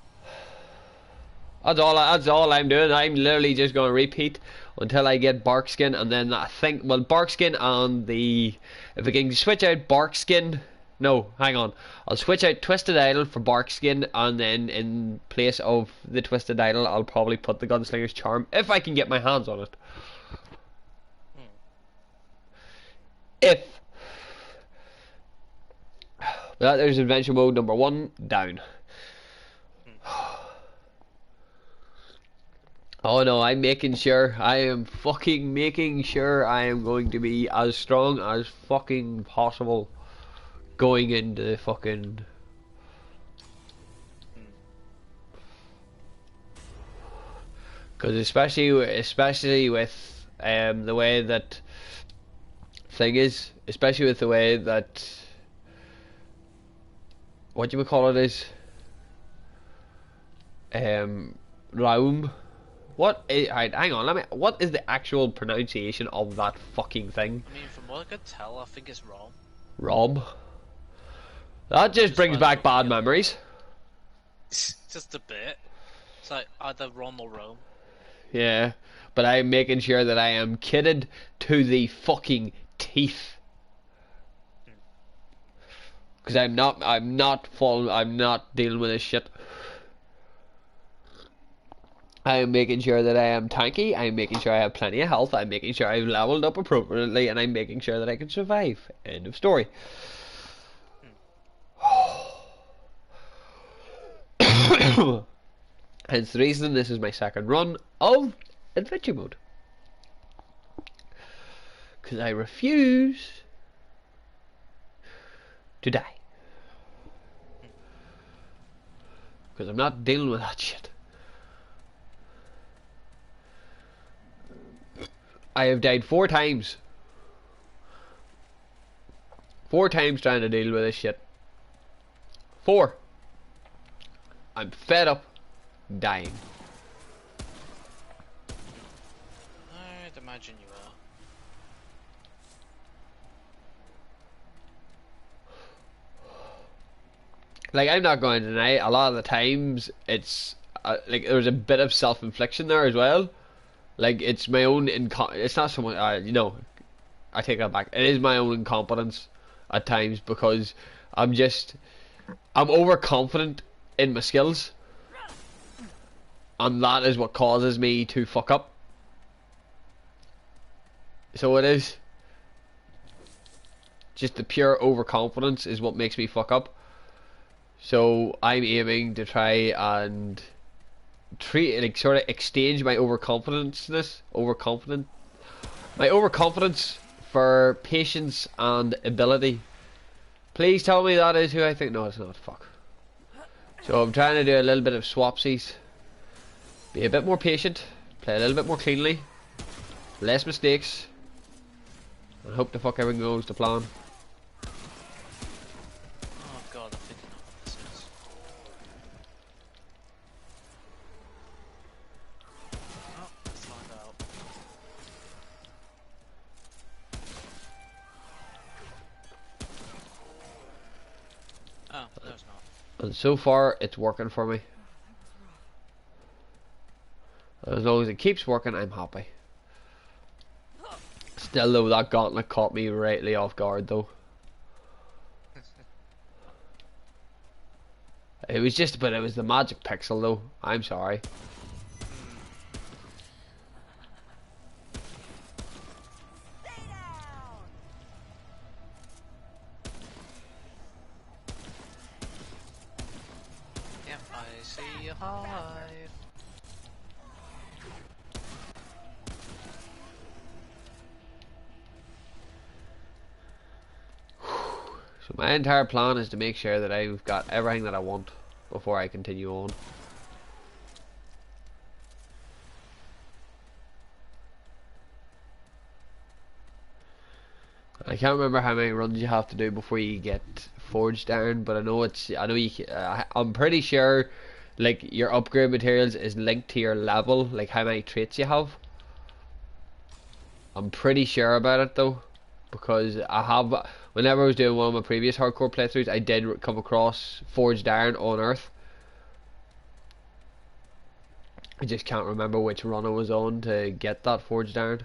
That's all I'm doing. I'm literally just going to repeat until I get Barkskin, and then I think, well, Barkskin and the, if we can switch out Barkskin, no, hang on, I'll switch out Twisted Idol for Barkskin, and then in place of the Twisted Idol I'll probably put the Gunslinger's Charm, if I can get my hands on it. If. But there's adventure mode number 1 down. Oh no, I'm making sure, I am fucking making sure I am going to be as strong as fucking possible going into the fucking... Because especially with the way that thing is, especially with the way that what do you call it is Raum. Right, hang on, what is the actual pronunciation of that fucking thing? I mean, from what I could tell, I think it's wrong. Rob. That just brings back bad memories. Just a bit. It's like either Rom or Rome. Yeah, but I'm making sure that I am kitted to the fucking teeth. Because I'm not dealing with this shit. I am making sure that I am tanky, I'm making sure I have plenty of health, I'm making sure I've leveled up appropriately, and I'm making sure that I can survive. End of story. Hence the reason this is my second run of adventure mode. Because I refuse to die. Because I'm not dealing with that shit. I have died 4 times. 4 times trying to deal with this shit. 4. I'm fed up dying. I'd imagine you are. Like, I'm not going to deny, a lot of the times it's like there's a bit of self-infliction there as well. Like, it's my own it's not someone you know, I take that back. It is my own incompetence at times because I'm overconfident in my skills, and that is what causes me to fuck up. So it is just the pure overconfidence is what makes me fuck up. So I'm aiming to try and sort of exchange my overconfidence for patience and ability. Please tell me that is who I think. No, it's not. Fuck. So I'm trying to do a little bit of swapsies. Be a bit more patient. Play a little bit more cleanly. Less mistakes. And hope the fuck everything goes to plan. Oh god, I think I know what this is. Oh, let's find out. Oh, no it's not. And so far, it's working for me. As long as it keeps working, I'm happy. Still though, that gauntlet caught me rightly off guard though. It was the magic pixel though. I'm sorry. Yep, I see a hive. So my entire plan is to make sure that I've got everything that I want before I continue on. I can't remember how many runs you have to do before you get forged iron, but I know I'm pretty sure like your upgrade materials is linked to your level, like how many traits you have. I'm pretty sure about it though, because whenever I was doing one of my previous hardcore playthroughs, I did come across forged iron on Earth. I just can't remember which run I was on to get that forged iron.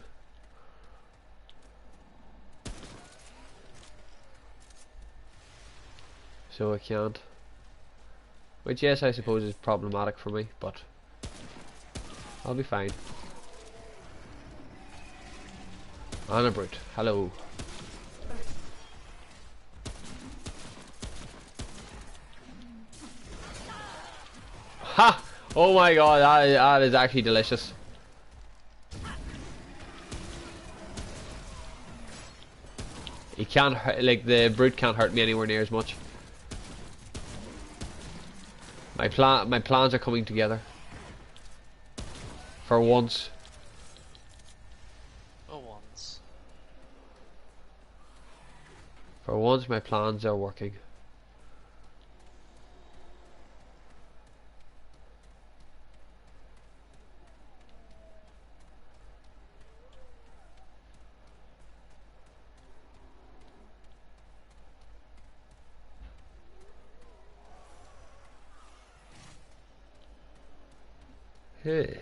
So I can't. Which yes, I suppose is problematic for me, but I'll be fine. Anna Brute, hello. Ha! Oh my god, that is actually delicious. He can't hurt, like the brute can't hurt me anywhere near as much. My plans are coming together. For once. For once. For once my plans are working. Hey.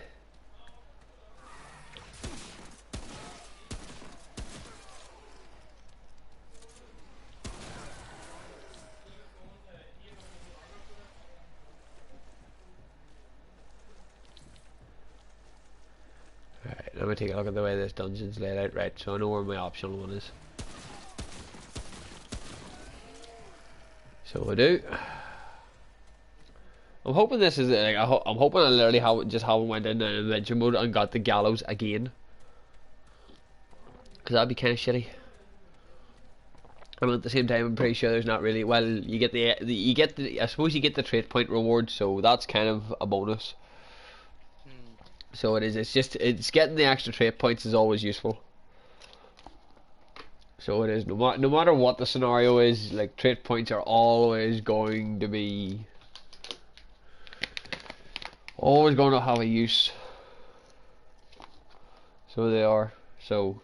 Alright, let me take a look at the way this dungeon's laid out. Right, so I know where my optional one is. So I do. I'm hoping this is like I'm hoping I literally haven't went in an adventure mode and got the gallows again, because that'd be kind of shitty. And at the same time, I'm pretty sure there's not really. Well, you get the I suppose you get the trait point reward, so that's kind of a bonus. So it is. It's getting the extra trait points is always useful. So it is. No matter what the scenario is, like trait points are always going to be. Always going to have a use. So they are. So.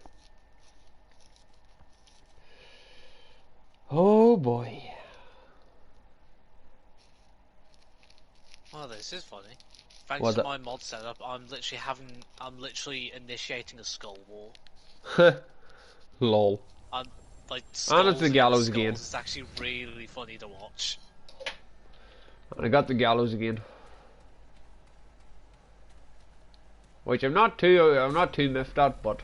Oh boy. Well, this is funny. Thanks to my mod setup, I'm literally initiating a skull war. Lol. like And skulls it's the against gallows skulls. again. It's actually really funny to watch. And I got the gallows again. Which I'm not too miffed at, but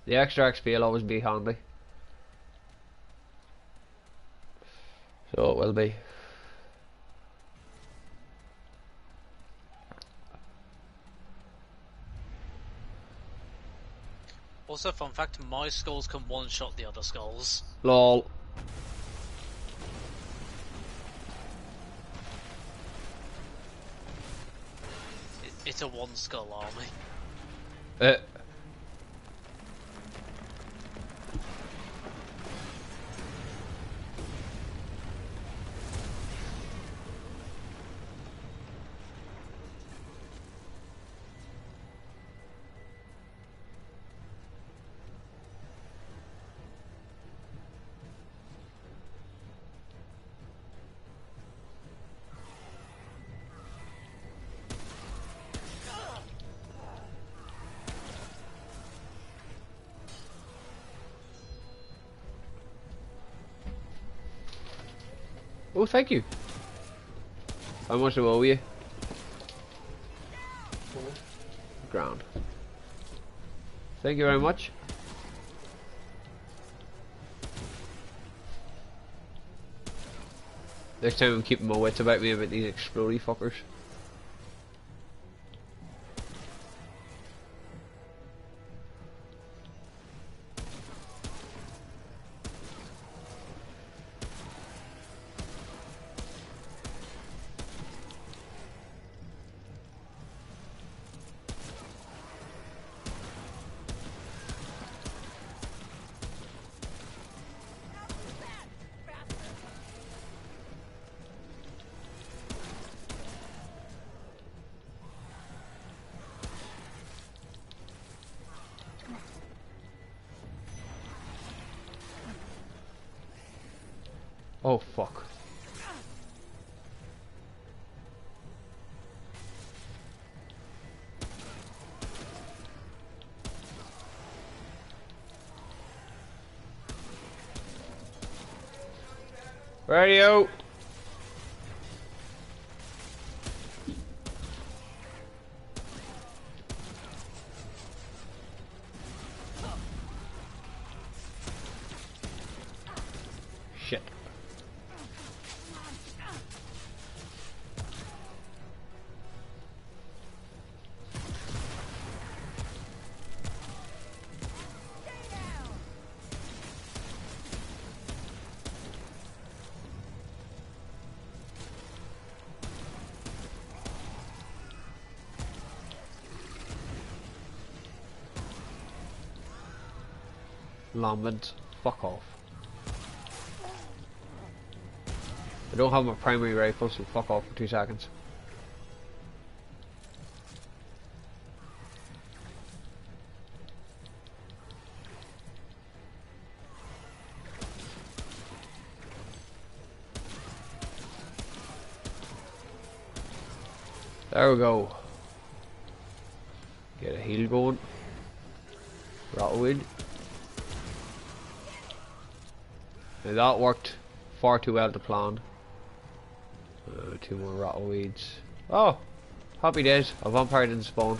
the extra XP will always be handy. So it will be. Also, fun fact: my skulls can one-shot the other skulls. Lol. It's a one-skull army. Uh, oh, thank you. How much do I owe you? Ground. Thank you very much. Next time I'm keeping my wits about me about these explodey fuckers. Oh fuck. Radio. Shit. Lambent, fuck off. I don't have my primary rifle, so fuck off for 2 seconds. There we go. Get a heal going. Rattleweed. Now that worked far too well to plan. 2 more rattleweeds. Oh! Happy days. A vampire didn't spawn.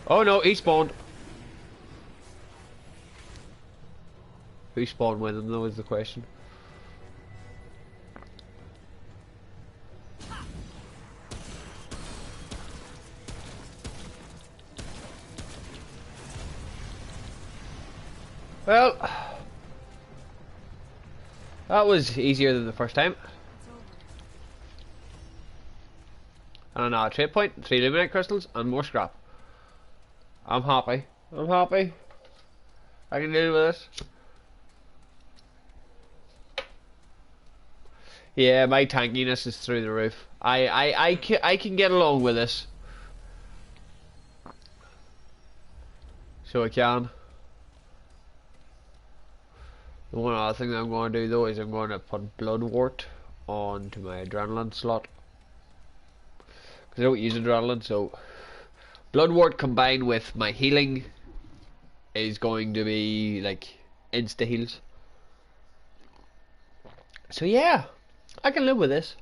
Oh no, he spawned. Who spawned with him though is the question. Well, that was easier than the first time. And another trade point, 3 luminite crystals, and more scrap. I'm happy. I'm happy. I can deal with this. Yeah, my tankiness is through the roof. I can get along with this. So I can. The one other thing that I'm going to do though is I'm going to put bloodwort onto my adrenaline slot. I don't use adrenaline, so Bloodwort combined with my healing is going to be like insta heals. So yeah, I can live with this.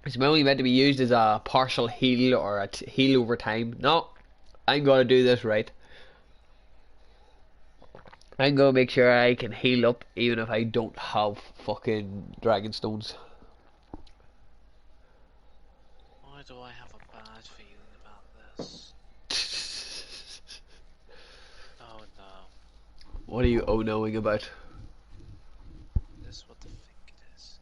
It's only meant to be used as a partial heal or a heal over time. No, I'm gonna do this right. I'm gonna make sure I can heal up even if I don't have fucking dragon stones. Why do I have a bad feeling about this? Oh no. What are you oh-knowing about? This is what I think it is.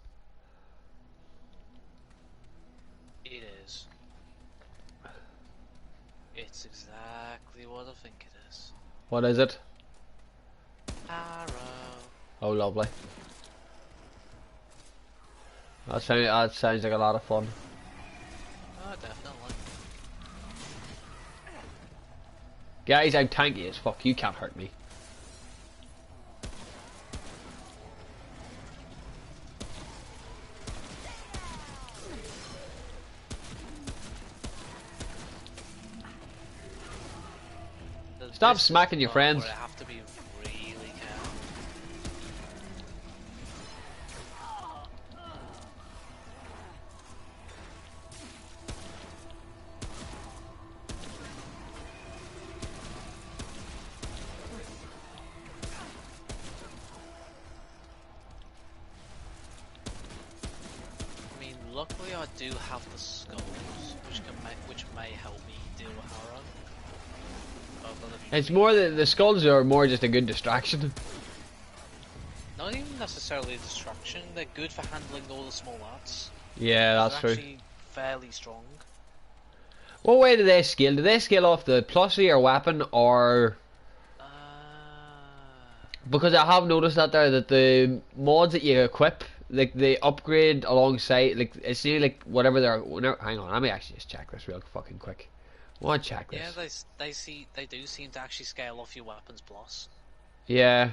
It is. It's exactly what I think it is. What is it? Arrow. Oh, lovely. That sounds like a lot of fun. Oh, definitely. Guys, I'm tanky as fuck. You can't hurt me. Stop This is smacking the your part friends. where I have to be really careful. I mean, luckily I do have the skulls, which may help me deal with Harrow. But I've gotta be It's more that the skulls are more just a good distraction. not even necessarily a distraction. They're good for handling all the small lads. Yeah, that's They're true. actually fairly strong. What way do they scale? Do they scale off the plus of your weapon, or Uh, because I have noticed that the mods that you equip, like they upgrade alongside, like it's nearly like whatever they're. Hang on, let me actually just check this real fucking quick. I want to check yeah, this. they do seem to actually scale off your weapons plus. Yeah.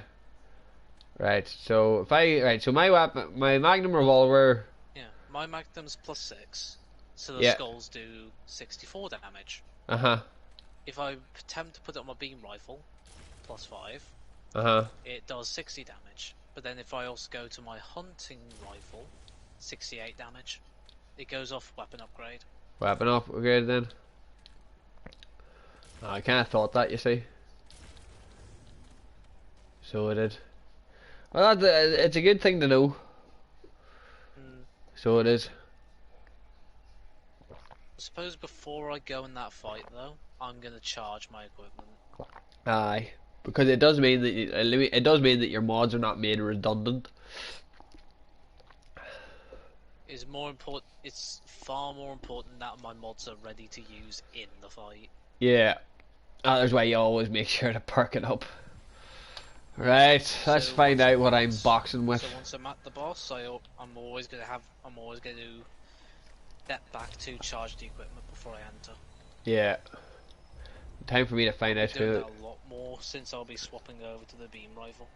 Right. So if so my weapon, my Magnum revolver. Yeah, my Magnum's +6, so the Yeah. skulls do 64 damage. Uh huh. If I attempt to put it on my beam rifle, +5, Uh huh. it does 60 damage. But then if I also go to my hunting rifle, 68 damage. It goes off weapon upgrade. Weapon upgrade then. I kind of thought that, you see. So it did. Well, it's a good thing to know. So it is. I suppose before I go in that fight though, I'm gonna charge my equipment. Aye, because it does mean that it does mean that your mods are not made redundant. It's more important. It's far more important that my mods are ready to use in the fight. Yeah, that's why you always make sure to perk it up. Right, let's find out what I'm boxing with. So once I'm at the boss, I'm always gonna step back to charge the equipment before I enter. Yeah, time for me to find out I'm doing who. that a lot more since I'll be swapping over to the beam rifle.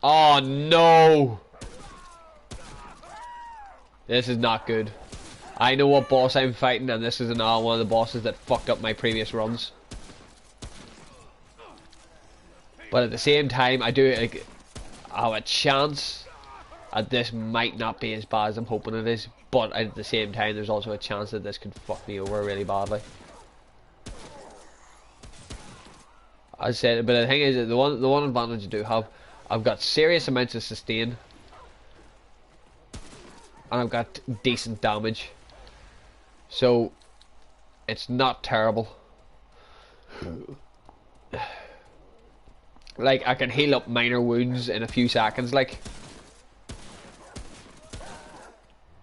Oh no! This is not good. I know what boss I'm fighting, and this is another one of the bosses that fucked up my previous runs. But at the same time, I have a chance that this might not be as bad as I'm hoping it is. But at the same time, there's also a chance that this could fuck me over really badly. I said, but the thing is, the one advantage I do have, I've got serious amounts of sustain, and I've got decent damage, so it's not terrible. Like, I can heal up minor wounds in a few seconds, like.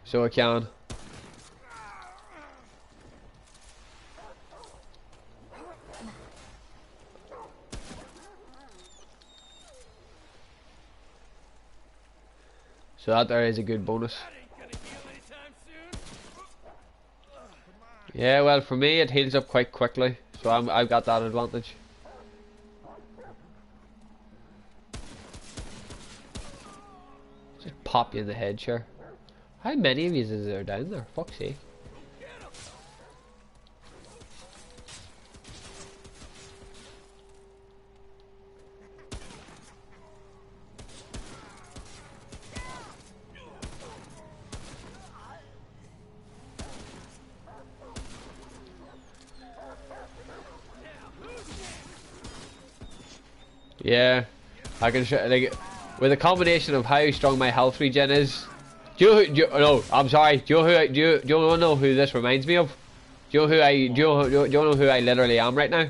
So I can. So that there is a good bonus. Yeah, well, for me it heals up quite quickly, so I've got that advantage. Just pop you in the head, sure. How many of you is there down there? Fuck's sake. Yeah, I can show like with a combination of how strong my health regen is. No, I'm sorry. Do you know who this reminds me of? Do you know who I do you know who I literally am right now?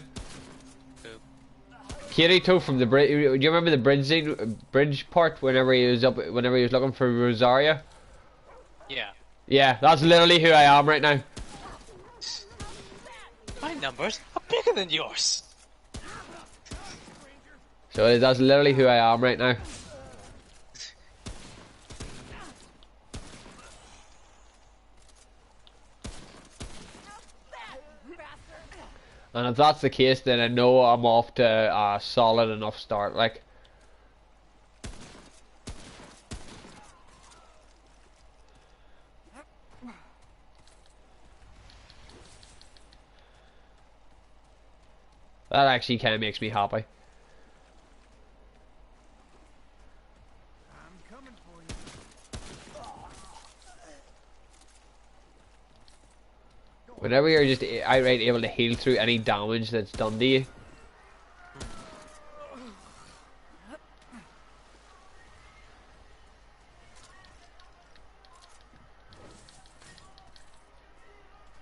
Who? Kirito from the bridge. Do you remember the bridge part whenever he was looking for Rosaria? Yeah. Yeah, that's literally who I am right now. My numbers are bigger than yours. So that's literally who I am right now. And if that's the case, then I know I'm off to a solid enough start. Like, that actually kind of makes me happy. I'm coming for you. Whenever you're just outright able to heal through any damage that's done to you.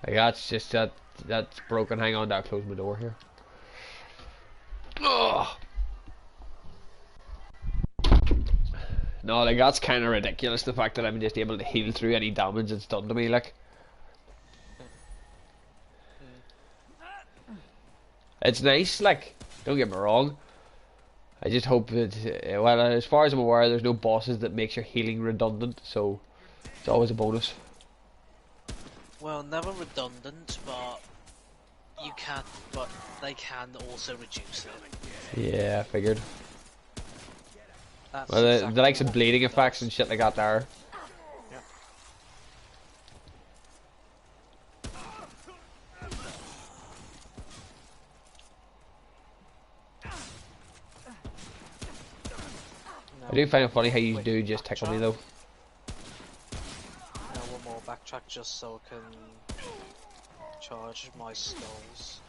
Like that's just that's broken. Hang on, I'll close my door here. Ugh. No, like that's kind of ridiculous. The fact that I'm just able to heal through any damage that's done to me, like. It's nice, like, don't get me wrong. I just hope that, well, as far as I'm aware, there's no bosses that makes your healing redundant, so it's always a bonus. Well, never redundant, but you can, but they can also reduce it. Yeah, I figured. That's Well, exactly the likes of what bleeding it effects does. and shit like that there. Yep. I do find it funny how you do just tickle me though. Now one more backtrack just so I can charge my skulls.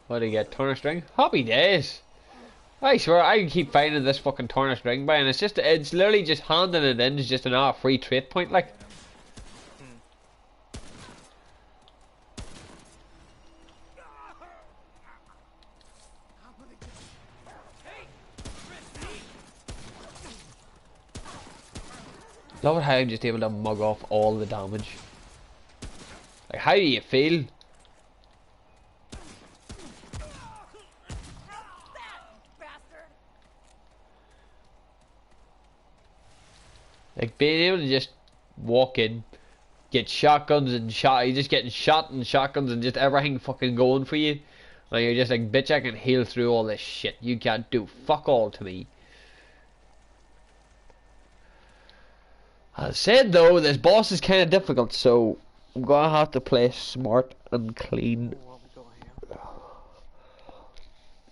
What do you get? Turner string? Happy days! I swear, I keep finding this fucking Turner string by, and it's literally just handing it in, it's just an free trait point, like. Love it how I'm just able to mug off all the damage. Like, how do you feel? Like, being able to just walk in, get shotguns and you're just getting shot and shotguns and just everything fucking going for you. And you're just like, bitch, I can heal through all this shit. You can't do fuck all to me. As said though, this boss is kind of difficult, so I'm gonna have to play smart and clean. Ooh, what we got here?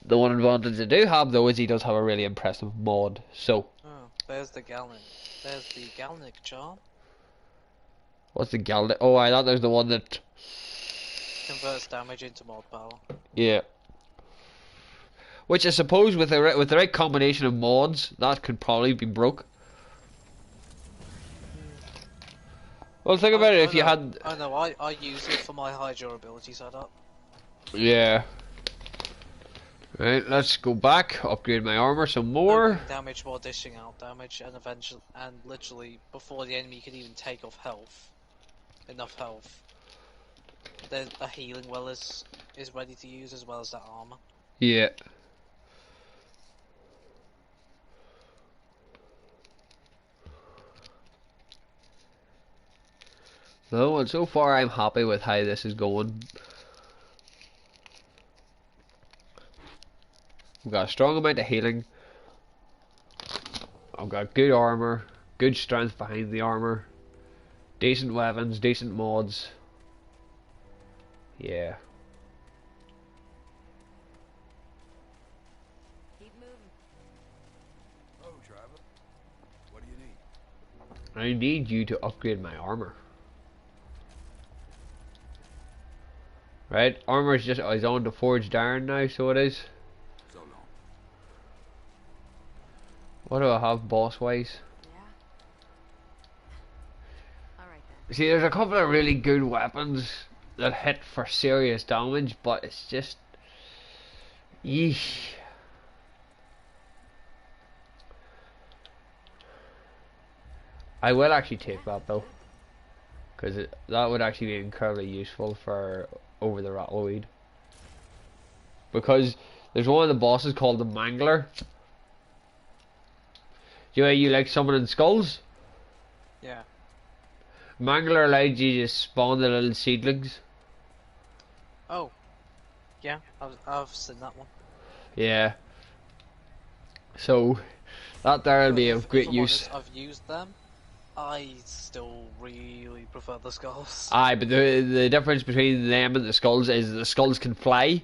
The one advantage I do have though is he does have a really impressive mod. So, Oh, there's the Galnic. There's the Galnic charm. what's the Galnet? Oh, I thought there's the one that. Converts damage into mod power. Yeah. Which I suppose with the right combination of mods, that could probably be broke. Well, think about it. If you had. I know. I use it for my high durability setup. Yeah. Right, let's go back, upgrade my armor some more. Opening damage while dishing out damage, and eventually, and literally before the enemy can even take off enough health, there's a healing well is ready to use as well as that armor. Yeah. No, and so far I'm happy with how this is going. I've got a strong amount of healing. I've got good armor, good strength behind the armor, decent weapons, decent mods. Yeah. Keep moving. Oh, Travis. What do you need? I need you to upgrade my armor. Right? Armor is on to forged iron now, so it is. So long. What do I have boss wise? Yeah. All right then. See, there's a couple of really good weapons that hit for serious damage, but it's just... Yeesh. I will actually take that though, because that would actually be incredibly useful for over the Rattleweed. Because there's one of the bosses called the Mangler. You know, you like summoning skulls? Yeah. Mangler allowed you to spawn the little seedlings. Oh. Yeah, I've seen that one. Yeah. So that there will be of If great I'm use. honest, I've used them. I still really prefer the skulls. Aye, but the difference between them and the skulls is the skulls can fly,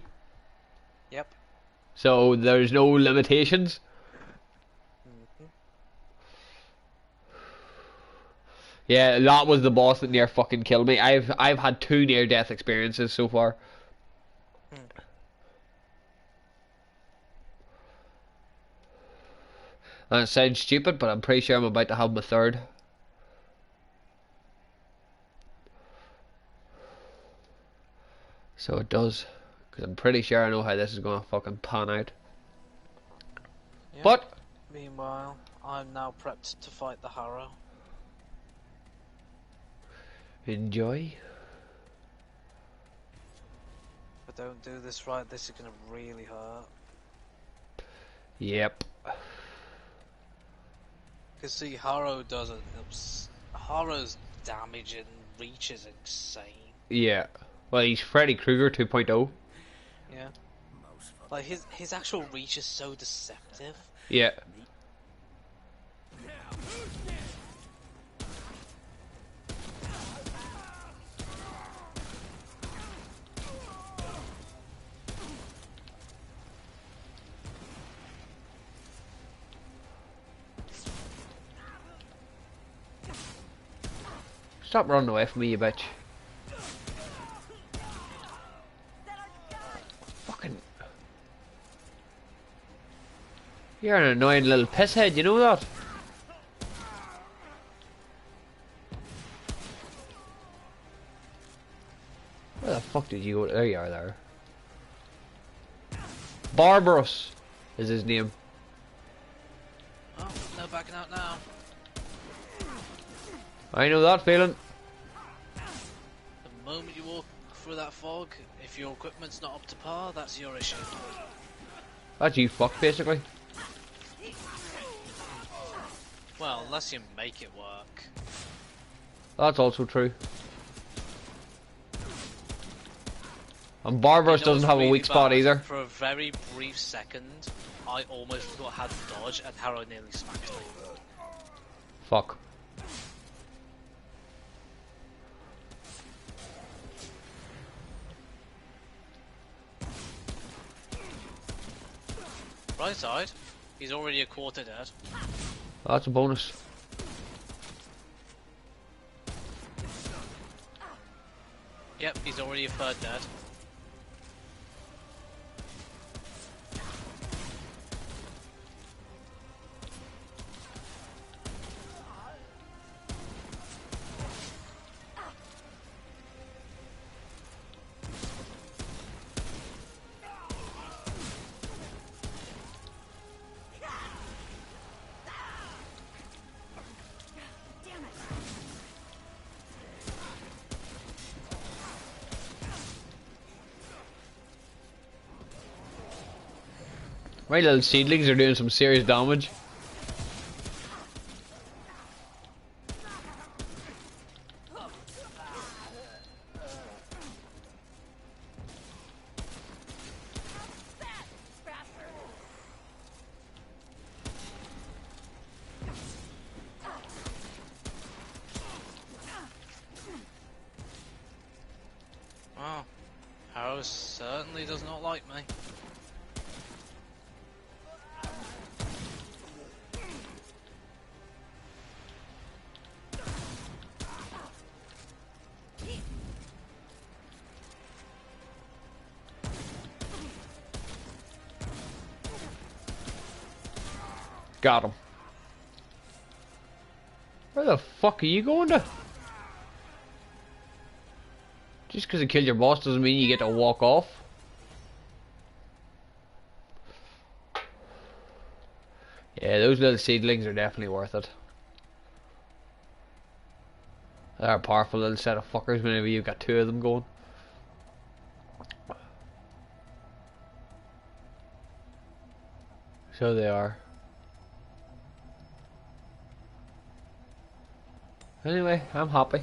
Yep. so there's no limitations. Hmm. Yeah, that was the boss that near fucking killed me. I've had 2 near death experiences so far. And it sounds stupid, but I'm pretty sure I'm about to have my 3rd. So it does, because I'm pretty sure I know how this is gonna fucking pan out. Yep. But Meanwhile, I'm now prepped to fight the Harrow. enjoy. If I don't do this right, this is gonna really hurt. Yep. Cause see, Harrow's damage and reach is insane. Yeah. Well, he's Freddy Krueger 2.0. Yeah. Like his actual reach is so deceptive. Yeah. Stop running away from me, you bitch. Fucking... You're an annoying little pisshead, you know that? Where the fuck did you go? There you are there. Barbaros is his name. Oh, no backing out now. I know that feeling. The moment you walk through that fog, if your equipment's not up to par, that's your issue. That's you fucked, basically. Well, unless you make it work. That's also true. And Barbaros You know doesn't what's have a really weak spot bad? either. For a very brief second, I almost forgot how to dodge, and Harrow nearly smacked me. Fuck. Right side, he's already a quarter dead. That's a bonus. Yep, he's already a third dead. My little seedlings are doing some serious damage. does not like me. Got him. Where the fuck are you going to? Just because you killed your boss doesn't mean you get to walk off. Yeah, those little seedlings are definitely worth it. They're a powerful little set of fuckers whenever you've got two of them going. So they are. Anyway, I'm happy.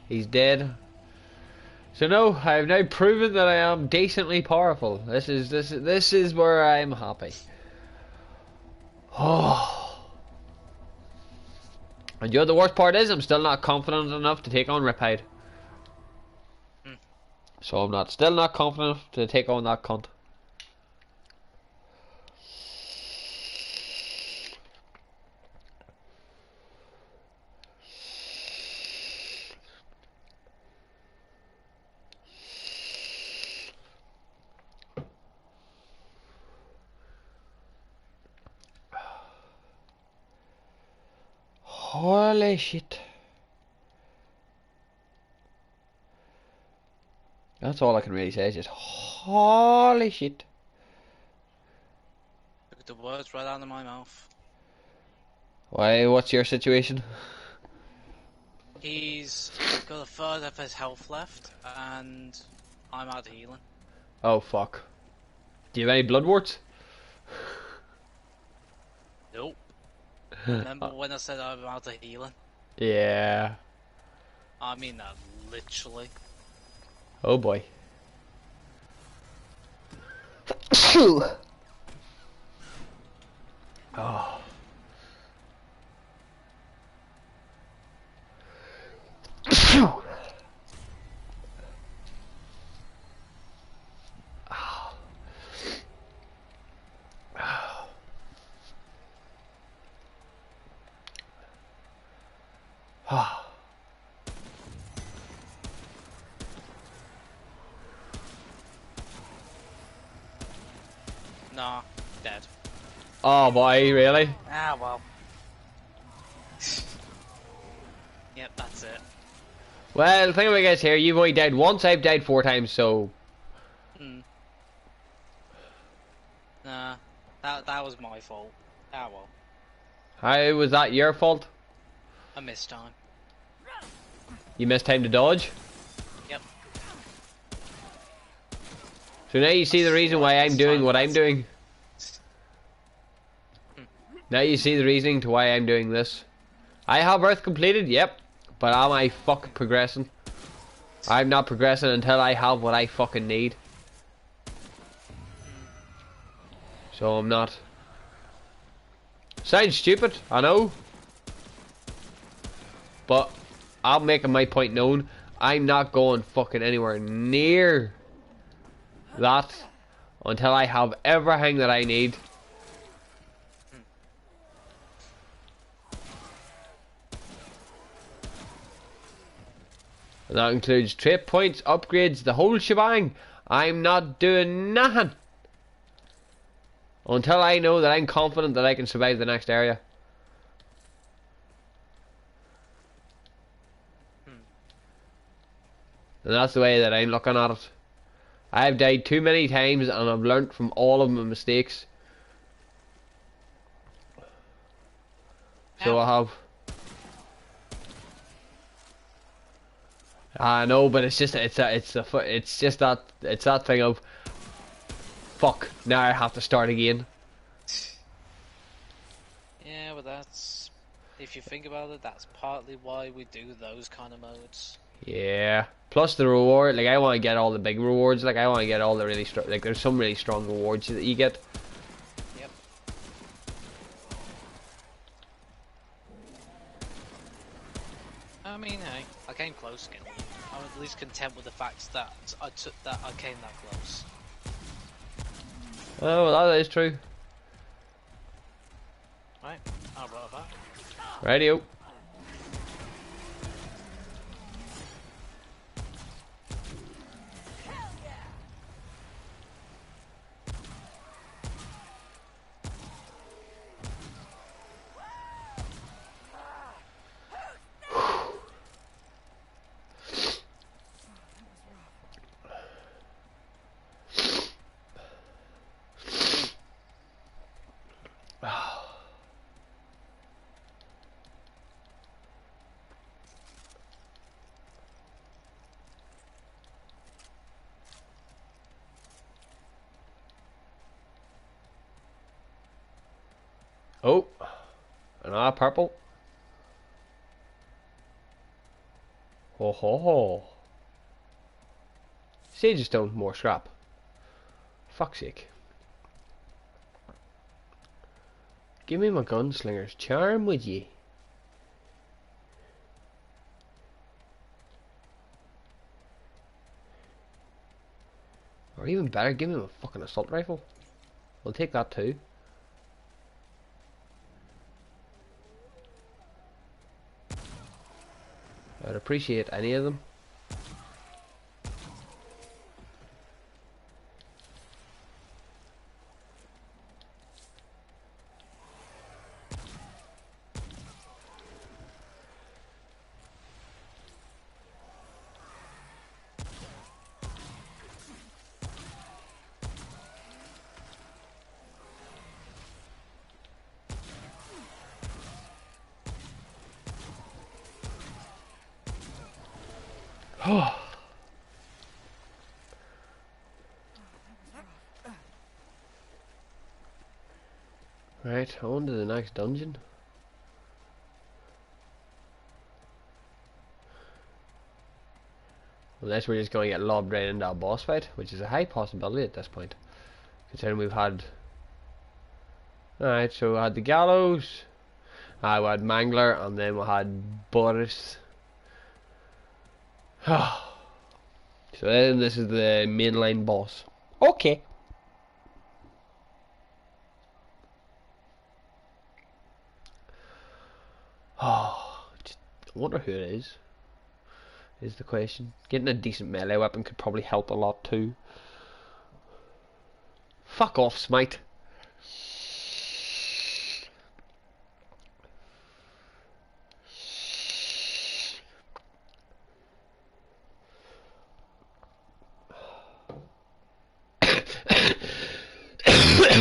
He's dead. So no, I've now proven that I am decently powerful. This is where I'm happy. Oh. And you know the worst part is I'm still not confident enough to take on Riptide. So I'm still not confident enough to take on that cunt. Holy shit. That's all I can really say is just holy shit. Took the words right out of my mouth. Why, what's your situation? He's got a third of his health left, and I'm out of healing. Oh fuck. Do you have any blood warts? Nope. Remember when I said I'm out of healing? Yeah. I mean that literally. Oh boy. Oh. Nah, dead. Oh boy, really? Ah well. Yep, that's it. Well, the thing about guys here, you've only died once, I've died 4 times, so... Nah, that was my fault. Ah well. How was that your fault? I missed time. You missed time to dodge? Yep. So now you see the reason why I'm doing what I'm doing. Now you see the reasoning to why I'm doing this. I have Earth completed, yep. But am I fucking progressing? I'm not progressing until I have what I fucking need. So I'm not. Sounds stupid, I know. But I'm making my point known. I'm not going fucking anywhere near that until I have everything that I need. And that includes trait points, upgrades, the whole shebang. I'm not doing nothing until I know that I'm confident that I can survive the next area. And that's the way that I'm looking at it. I've died too many times and I've learnt from all of my mistakes. So I have. I know, but it's just that thing of fuck. Now I have to start again. Yeah, but that's, if you think about it, that's partly why we do those kind of modes. Yeah. Plus the reward, like I want to get all the big rewards. Like I want to get all the really strong. Like there's some really strong rewards that you get. Yep. I mean, hey, I came close again. I'm at least content with the fact that I came that close. Oh, well, that is true. Right, how about that? Radio. Oh, and purple. Ho ho ho. Sage stone, more scrap. Fuck's sake. Give me my gunslinger's charm, would ye? Or even better, give me my fucking assault rifle. I'll take that too. I'd appreciate any of them. Right, on to the next dungeon. Unless we're just going to get lobbed right into a boss fight, which is a high possibility at this point. Considering we've had... Alright, so we had the gallows, we had Mangler, and then we had Boris. So then this is the mainline boss. Okay. Just wonder who it is the question. Getting a decent melee weapon could probably help a lot too. Fuck off, Smite.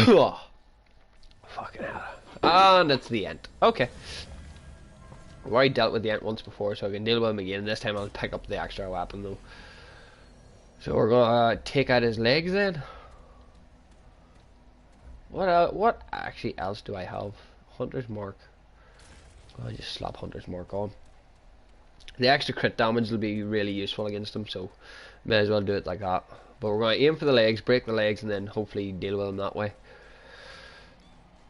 Oh, fucking hell. And it's the end. Okay. I've already dealt with the ant once before, so I can deal with him again. This time I'll pick up the extra weapon though. So we're gonna take out his legs then. What actually else do I have? Hunter's Mark. I'll just slap Hunter's Mark on. The extra crit damage will be really useful against him, so may as well do it like that. But we're gonna aim for the legs, break the legs, and then hopefully deal with him that way.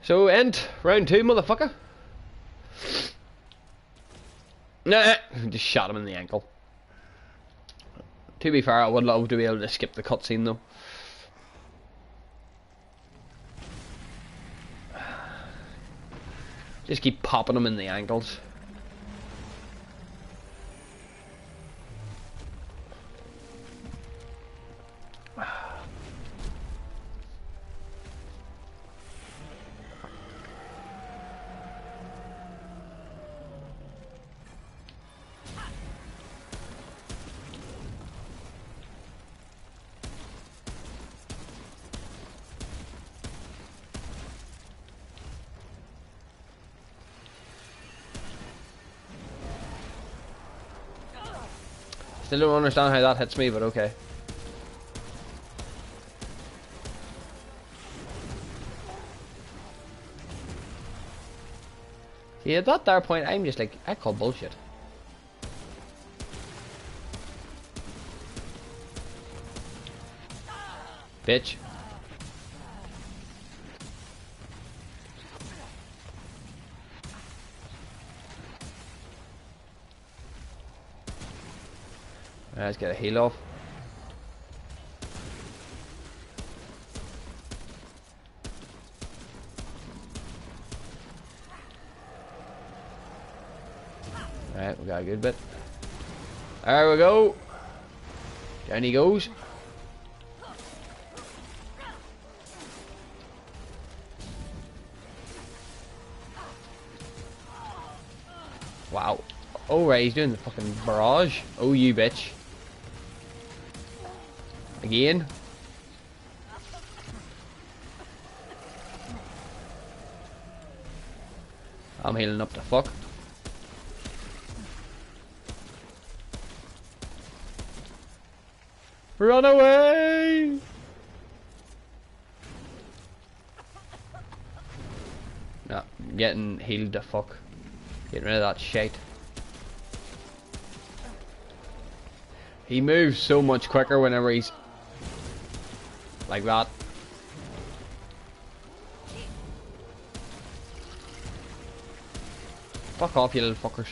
So end round 2, motherfucker. Nah, just shot him in the ankle. To be fair, I would love to be able to skip the cutscene though. Just keep popping him in the ankles. Still don't understand how that hits me, but okay. See, at that point, I'm just like, I call bullshit. Bitch. Let's get a heal off. Alright, we got a good bit. There we go. Down he goes. Wow. Oh right, he's doing the fucking barrage. Oh you bitch. Again. I'm healing up the fuck. Run away! No, I'm getting healed the fuck. Getting rid of that shit. He moves so much quicker whenever he's like that. Fuck off, you little fuckers.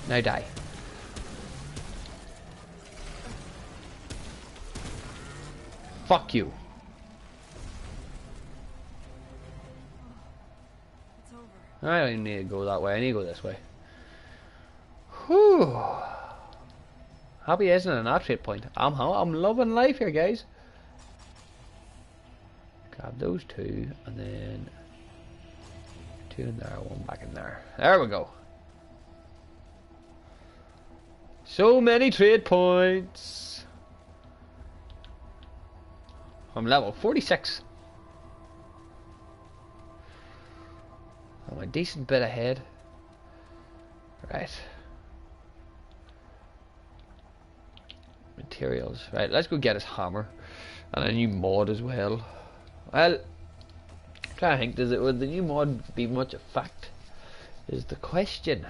Now die. Fuck you. It's over. I don't even need to go that way, I need to go this way. Whew. Happy isn't an attribute point. I'm loving life here, guys. Grab those two, and then two in there, one back in there. There we go. So many trade points. I'm level 46. I'm a decent bit ahead. Right. Materials. Right, let's go get his hammer. And a new mod as well. Well, I'm trying to think, would the new mod be much effect? Is the question.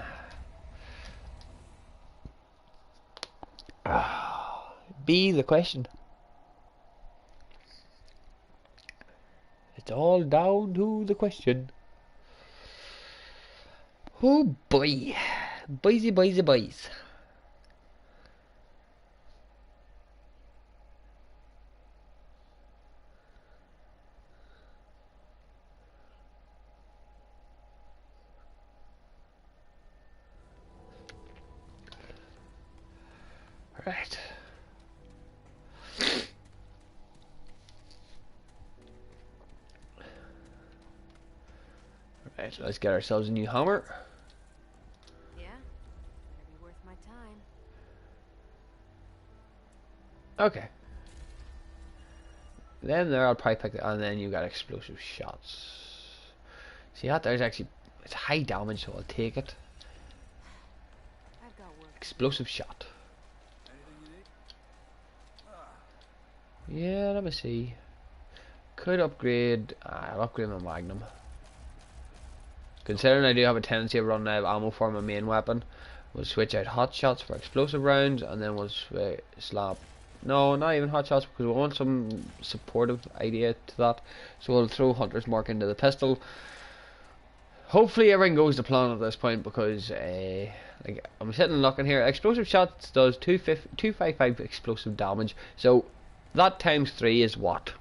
Be the question. It's all down to the question. Oh boy. Boysy, boysy, boys. Right. Right, so let's get ourselves a new hammer. Yeah? Better be worth my time. Okay. Then there I'll probably pick it, and then you got explosive shots. See that there's actually, it's high damage, so I'll take it. I've got work. Explosive shot. Anything you need? Yeah, let me see. Could upgrade. I'll upgrade my Magnum. Considering I do have a tendency of running out of ammo for my main weapon, we'll switch out hot shots for explosive rounds, and then we'll slap. No, not even hot shots, because we want some supportive idea to that. So we'll throw Hunter's Mark into the pistol. Hopefully everything goes to plan at this point, because like I'm sitting and looking here. Explosive shots does 255 explosive damage. So that times 3 is what?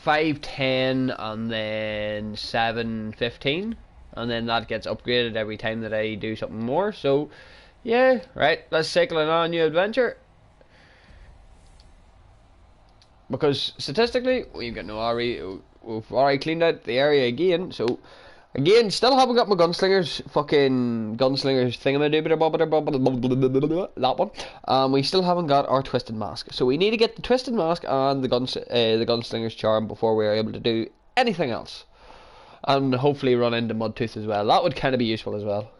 510 and then 715, and then that gets upgraded every time that I do something more. So yeah, right, let's cycle on a new adventure, because statistically we've got we've already cleaned out the area again. So again, still haven't got my gunslingers thingamadoober that one. We still haven't got our twisted mask, so we need to get the twisted mask and the gunslinger's charm before we're able to do anything else, and hopefully run into Mudtooth as well. That would kind of be useful as well.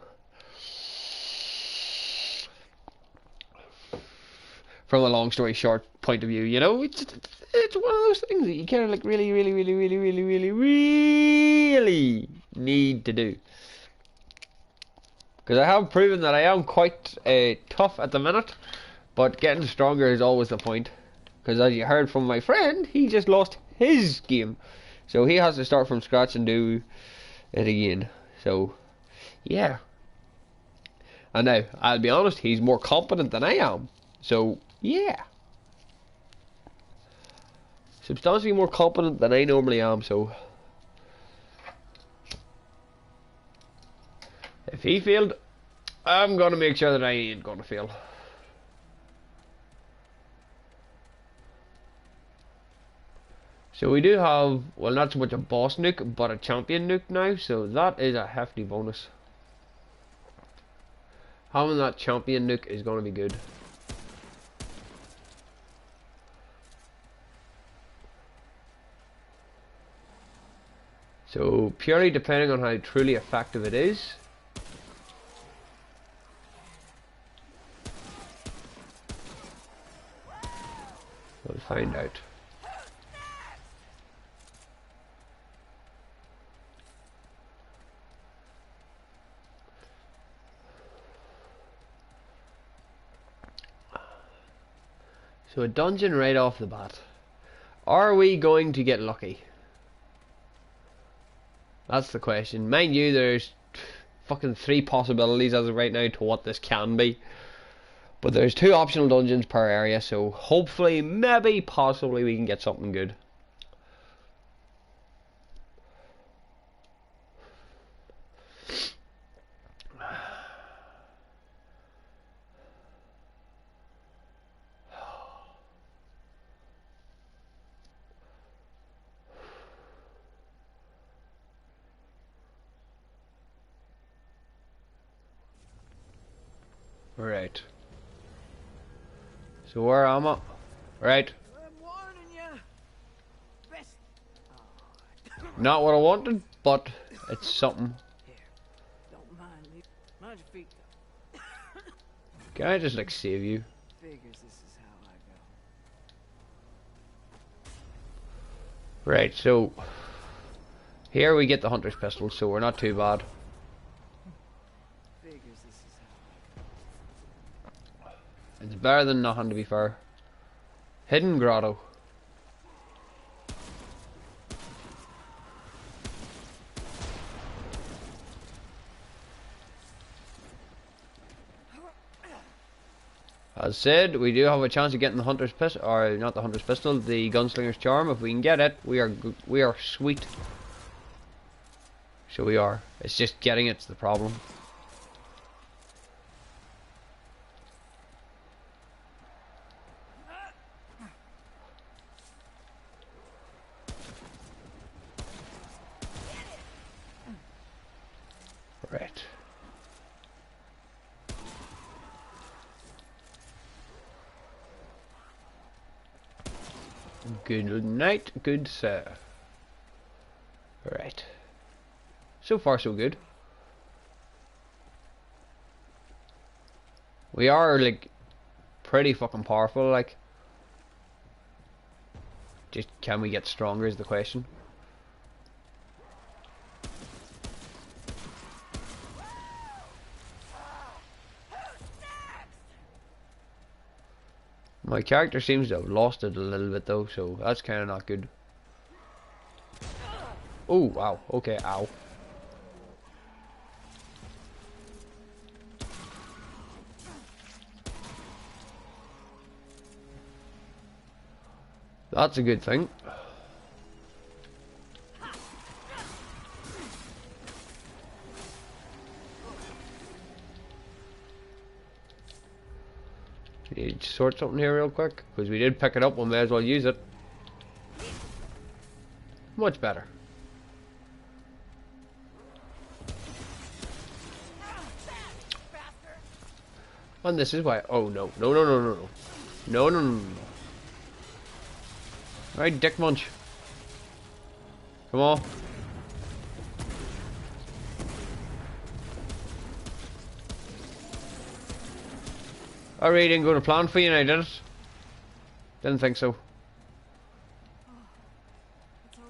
From a long story short point of view, you know, it's one of those things that you kind of like really need to do. Because I have proven that I am quite tough at the minute, But getting stronger is always the point. Because as you heard from my friend, he just lost his game. So he has to start from scratch and do it again. So, yeah. And now, I'll be honest, he's more competent than I am. So, yeah. Substantially more competent than I normally am, so... If he failed, I'm gonna make sure that I ain't gonna fail. So we do have, well, not so much a boss nuke, but a champion nuke now, so that is a hefty bonus. Having that champion nuke is gonna be good. So, purely depending on how truly effective it is. We'll find out. So a dungeon right off the bat. Are we going to get lucky? That's the question. Mind you, there's fucking 3 possibilities as of right now to what this can be. But there's 2 optional dungeons per area, so hopefully, maybe, possibly we can get something good. Right. So where am I? Right. I'm warning you. Best. Not what I wanted, but it's something. Here, don't mind me. Mind your feet, though. Can I just like save you? Figures this is how I go. Right, so here we get the hunter's pistol, so we're not too bad. Figures this is how I go. It's better than nothing, to be fair. Hidden grotto. As said, we do have a chance of getting the hunter's pistol, or not the hunter's pistol, the gunslinger's charm. If we can get it, we are sweet. So we are. It's just getting it's the problem. Right. Good night, good sir. Right. So far, so good. We are, like, pretty fucking powerful, like. Just, can we get stronger is the question. My character seems to have lost it a little bit though, so that's kind of not good. Oh, wow. Okay, ow. That's a good thing. Need to sort something here real quick, because we did pick it up, we may as well use it. Much better. And this is why. Oh no. No, no, no, no, no. No, no, no, no. Alright, dick munch. Come on. I really didn't go to plan for you and I did it. Didn't think so. It's over.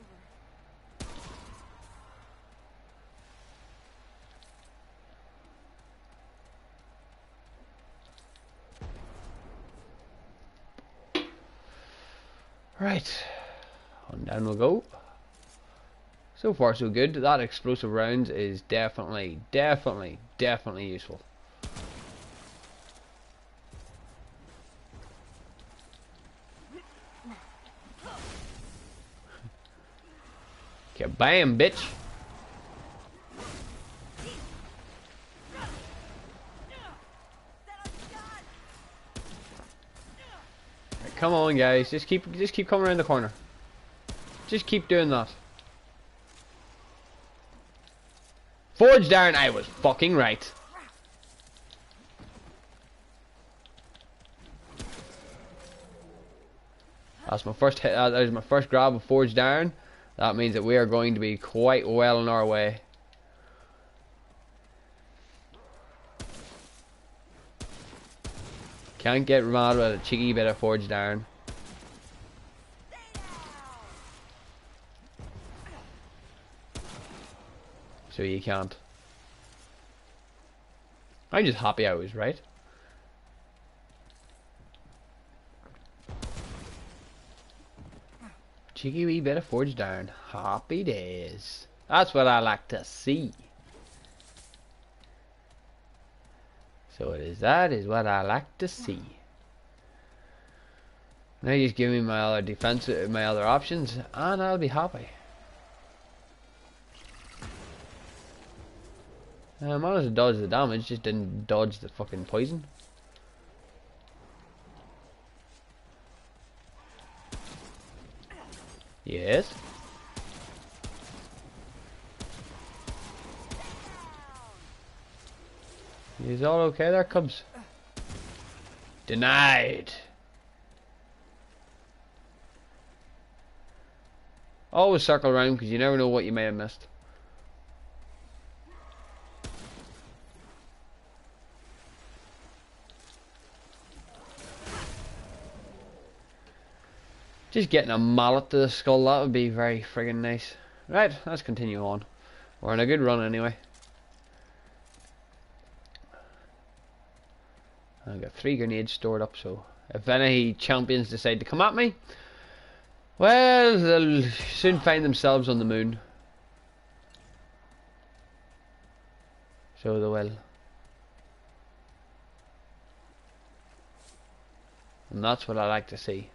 Right, on down we'll go. So far so good. That explosive rounds is definitely useful. Okay, bam, bitch. Right, come on, guys. Just keep coming around the corner. Just keep doing that. Forge down. I was fucking right. That's my first hit. That was my first grab of Forge down. That means that we are going to be quite well on our way. Can't get mad with a cheeky bit of Forge down. So you can't. I'm just happy I was right. Cheeky wee bit of Forge down. Happy days. That's what I like to see. So that is what I like to see. Now just give me my other defense, my other options, and I'll be happy. I managed to dodge the damage, just didn't dodge the fucking poison. Yes. Is all okay there, Cubs? Denied. Always circle around because you never know what you may have missed. Just getting a mallet to the skull, that would be very friggin' nice. Right, let's continue on. We're on a good run anyway. I've got 3 grenades stored up, so if any champions decide to come at me, well, they'll soon find themselves on the moon. So they will. And that's what I like to see.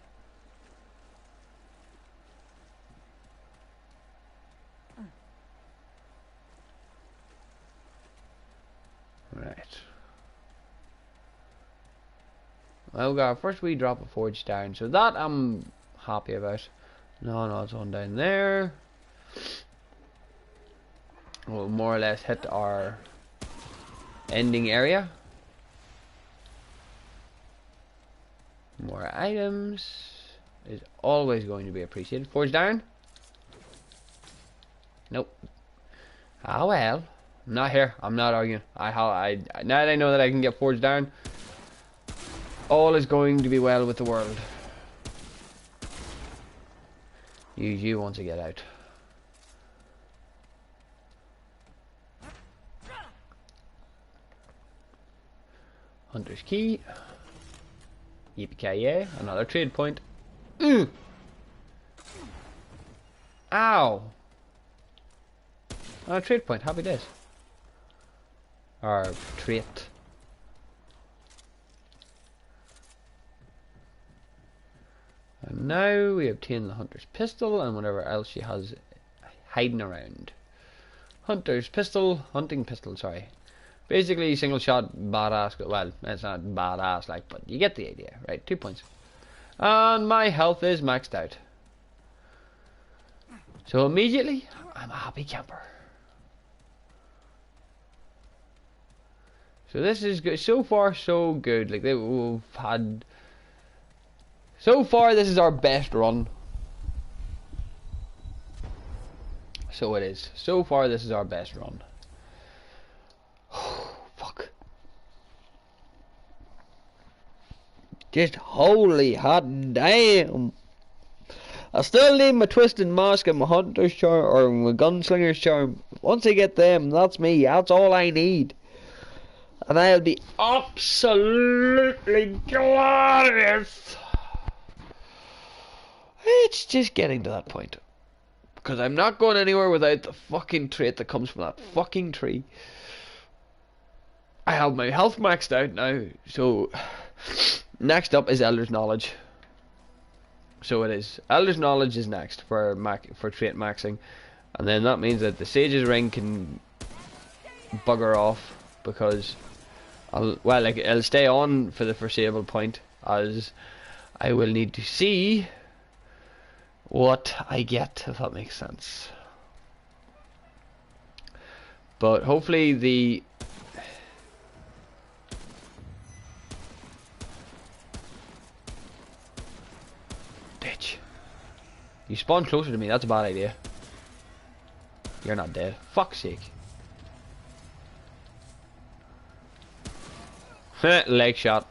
Right. Well, we got our first wee drop of Forge down, so that I'm happy about. No, it's on down there. We'll more or less hit our ending area. More items is always going to be appreciated. Forge down? Nope. Ah well. I'm not here. I'm not arguing. Now that I know that I can get Forge down, all is going to be well with the world. You want to get out. Hunter's key. Yippee-ki-yay. Another trade point. Ow! Another trade point. Happy days. Or trait. And now we obtain the Hunter's pistol and whatever else she has hiding around. Hunter's pistol, hunting pistol, sorry. Basically single shot badass, well, it's not badass like, but you get the idea, right? 2 points. And my health is maxed out. So immediately, I'm a happy camper. So this is good. So far, so good. Like we've had. So far, this is our best run. So it is. So far, this is our best run. Fuck. Just holy hot damn. I still need my twisted mask and my hunter's charm or my gunslinger's charm. Once I get them, that's me. That's all I need. And I'll be absolutely glorious. It's just getting to that point. Because I'm not going anywhere without the fucking trait that comes from that fucking tree. I have my health maxed out now, so next up is Elder's Knowledge. So it is. Elder's Knowledge is next for trait maxing, and then that means that the Sage's Ring can bugger off because it'll stay on for the foreseeable point, as I will need to see what I get, if that makes sense. But hopefully the bitch. You spawn closer to me, that's a bad idea. You're not dead. Fuck's sake. Leg shot.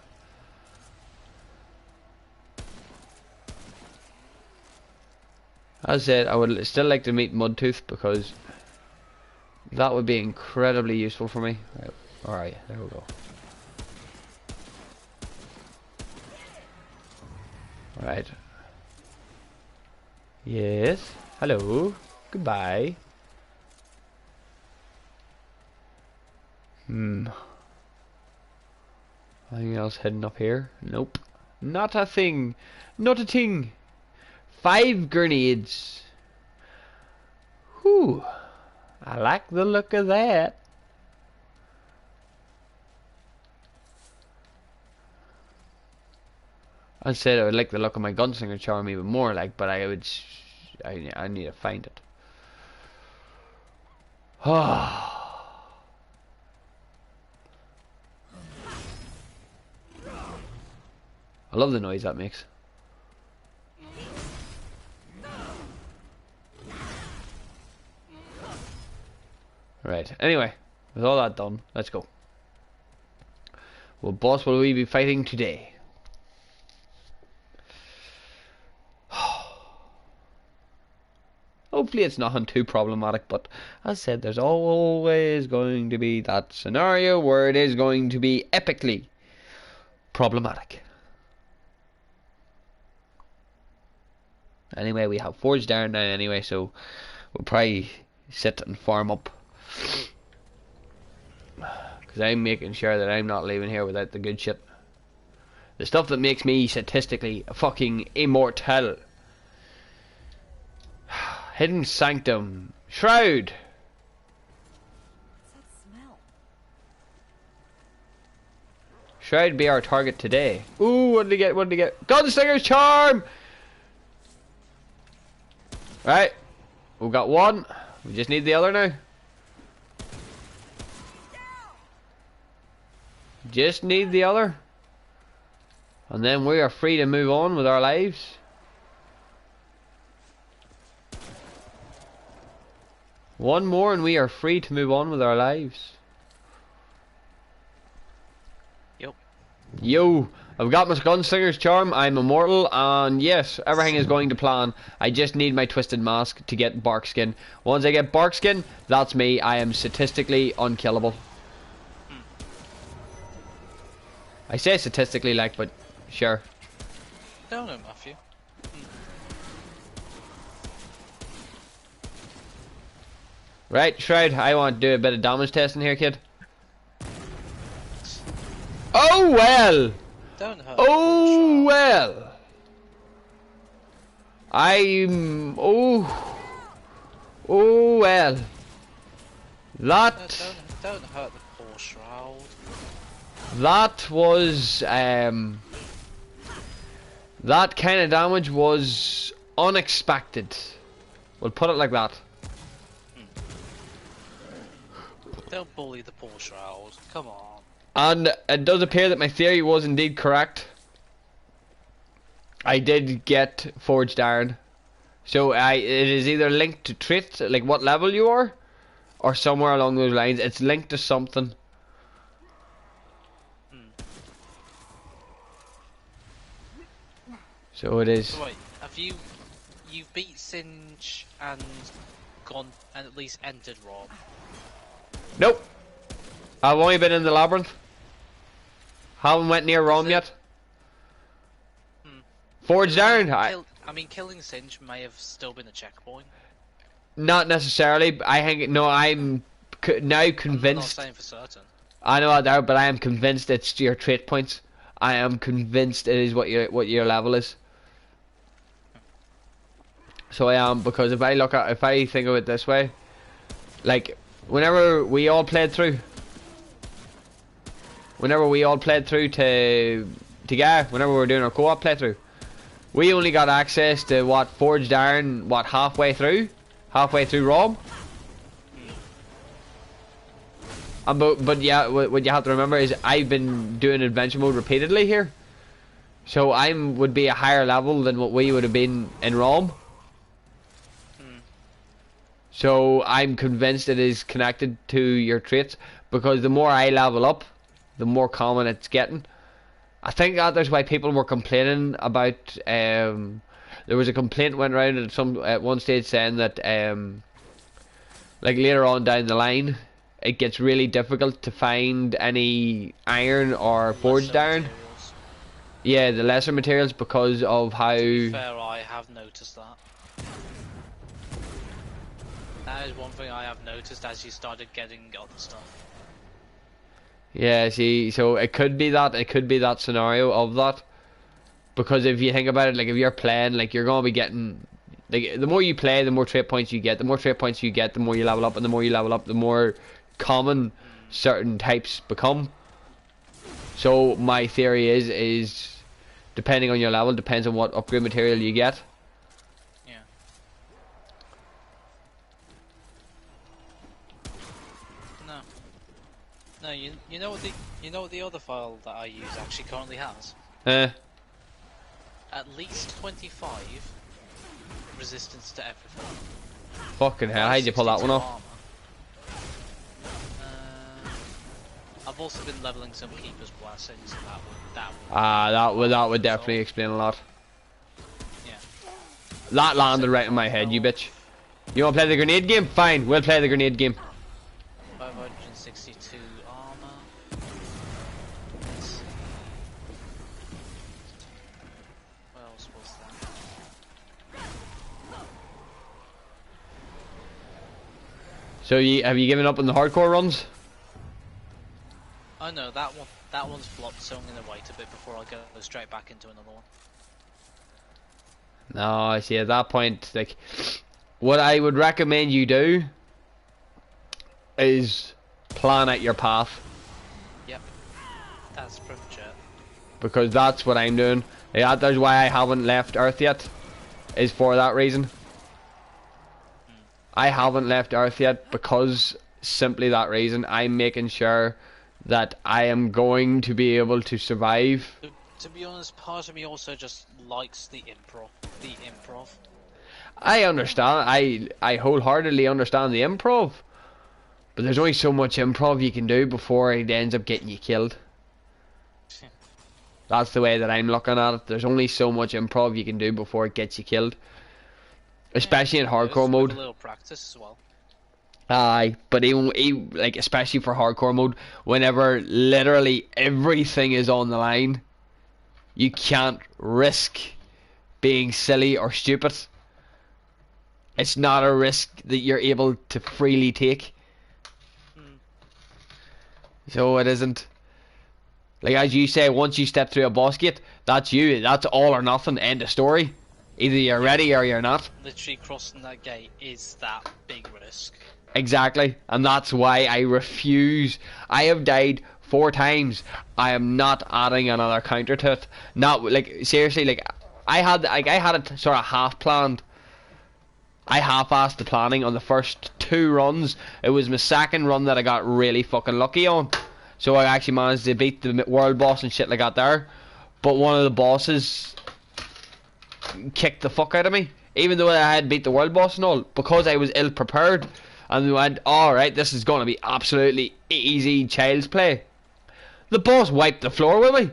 As I said, I would still like to meet Mudtooth because that would be incredibly useful for me. Right. Alright, there we go. Alright. Yes. Hello. Goodbye. Anything else hidden up here? Nope. Not a thing. Not a thing. 5 grenades. Whew. I like the look of that. I said I would like the look of my gunslinger charm even more, but I need to find it. I love the noise that makes. Right, anyway, with all that done, let's go. What boss will we be fighting today? Hopefully it's nothing too problematic, but as I said, there's always going to be that scenario where it is going to be epically problematic. Anyway, we have Forged Iron now anyway, so we'll probably sit and farm up. Because I'm making sure that I'm not leaving here without the good shit. The stuff that makes me statistically fucking immortal. Hidden Sanctum. Shroud. What's that smell? Shroud be our target today. Ooh, what did he get? What did he get? Gunslinger's Charm! Right. We've got one. We just need the other now. Just need the other. And then we are free to move on with our lives. One more and we are free to move on with our lives. Yep. Yo, I've got my Gunslinger's Charm, I'm immortal, and yes, everything is going to plan. I just need my Twisted Mask to get Barkskin. Once I get Barkskin, that's me. I am statistically unkillable. I say statistically, but sure. Don't know, Matthew. Right, Shroud, I want to do a bit of damage testing here, kid. Oh well! Don't hurt. Oh well! Oh well. That Don't hurt the poor Shroud. that was that kind of damage was unexpected. We'll put it like that. Don't bully the poor Shroud. Come on. And it does appear that my theory was indeed correct. I did get Forged Iron. So it is either linked to traits, like what level you are, or somewhere along those lines. It's linked to something. So it is. Wait, have you've beat Singe and gone and at least entered Rob? Nope. I've only been in the labyrinth. Haven't went near Rome yet. Forged Iron. I mean, killing Singe may have still been a checkpoint. Not necessarily. But I think no. I'm now I'm not convinced. saying for certain. I know that, but I am convinced it's your trait points. I am convinced it is what your level is. So I am, because if I think of it this way, like whenever we all played through together, whenever we were doing our co-op playthrough, we only got access to what Forged Iron halfway through ROM. But yeah, what you have to remember is I've been doing adventure mode repeatedly here, so would be a higher level than what we would have been in ROM. So I'm convinced it is connected to your traits, because the more I level up, the more common it's getting. I think that's why people were complaining about. There was a complaint went around at one stage saying that like later on down the line, it gets really difficult to find any iron or forged iron. Materials. Yeah, the lesser materials, because of how. To be fair, I have noticed that. That is one thing I have noticed as you started getting other stuff. Yeah, see, so it could be that scenario of that, because if you think about it, like if you're playing, like you're gonna be getting, like the more you play, the more trait points you get. The more trait points you get, the more you level up, and the more you level up, the more common certain types become. So my theory is depending on your level, depends on what upgrade material you get. Yeah. No, you know what the other file that I use actually currently has? At least 25 resistance to everything. Fucking hell, how'd you pull that one off? Armor. I've also been leveling some keepers blessings, so that would definitely explain a lot. Yeah. That landed right in my head, you bitch. You wanna play the grenade game? Fine, we'll play the grenade game. 562 armor. Let's see. What else was there? So have you given up on the hardcore runs? Oh no, that one's flopped, so I'm gonna wait a bit before I go straight back into another one. No, I see, at that point, like, what I would recommend you do is plan out your path. Yep. That's pretty much it. Because that's what I'm doing. Yeah, that's why I haven't left Earth yet, is for that reason. I haven't left Earth yet because simply that reason. I'm making sure that I am going to be able to survive. To be honest, part of me also just likes the improv. I understand. I wholeheartedly understand the improv. But there's only so much improv you can do before it ends up getting you killed. That's the way that I'm looking at it. There's only so much improv you can do before it gets you killed. Especially in hardcore mode. A little practice as well. Aye, but even like especially for hardcore mode, whenever literally everything is on the line, you can't risk being silly or stupid. It's not a risk that you're able to freely take. So it isn't. Like as you say, once you step through a boss gate, that's you. That's all or nothing. End of story. Either you're ready or you're not. Literally crossing that gate is that big risk. Exactly, and that's why I refuse. I have died 4 times. I am not adding another counter to it. Not like seriously. Like I had it sort of half planned. I half-assed the planning on the first 2 runs. It was my second run that I got really fucking lucky on. So I actually managed to beat the world boss and shit like that there. But one of the bosses kicked the fuck out of me. Even though I had beat the world boss and all. Because I was ill prepared. And we went, alright, this is going to be absolutely easy child's play. The boss wiped the floor with me.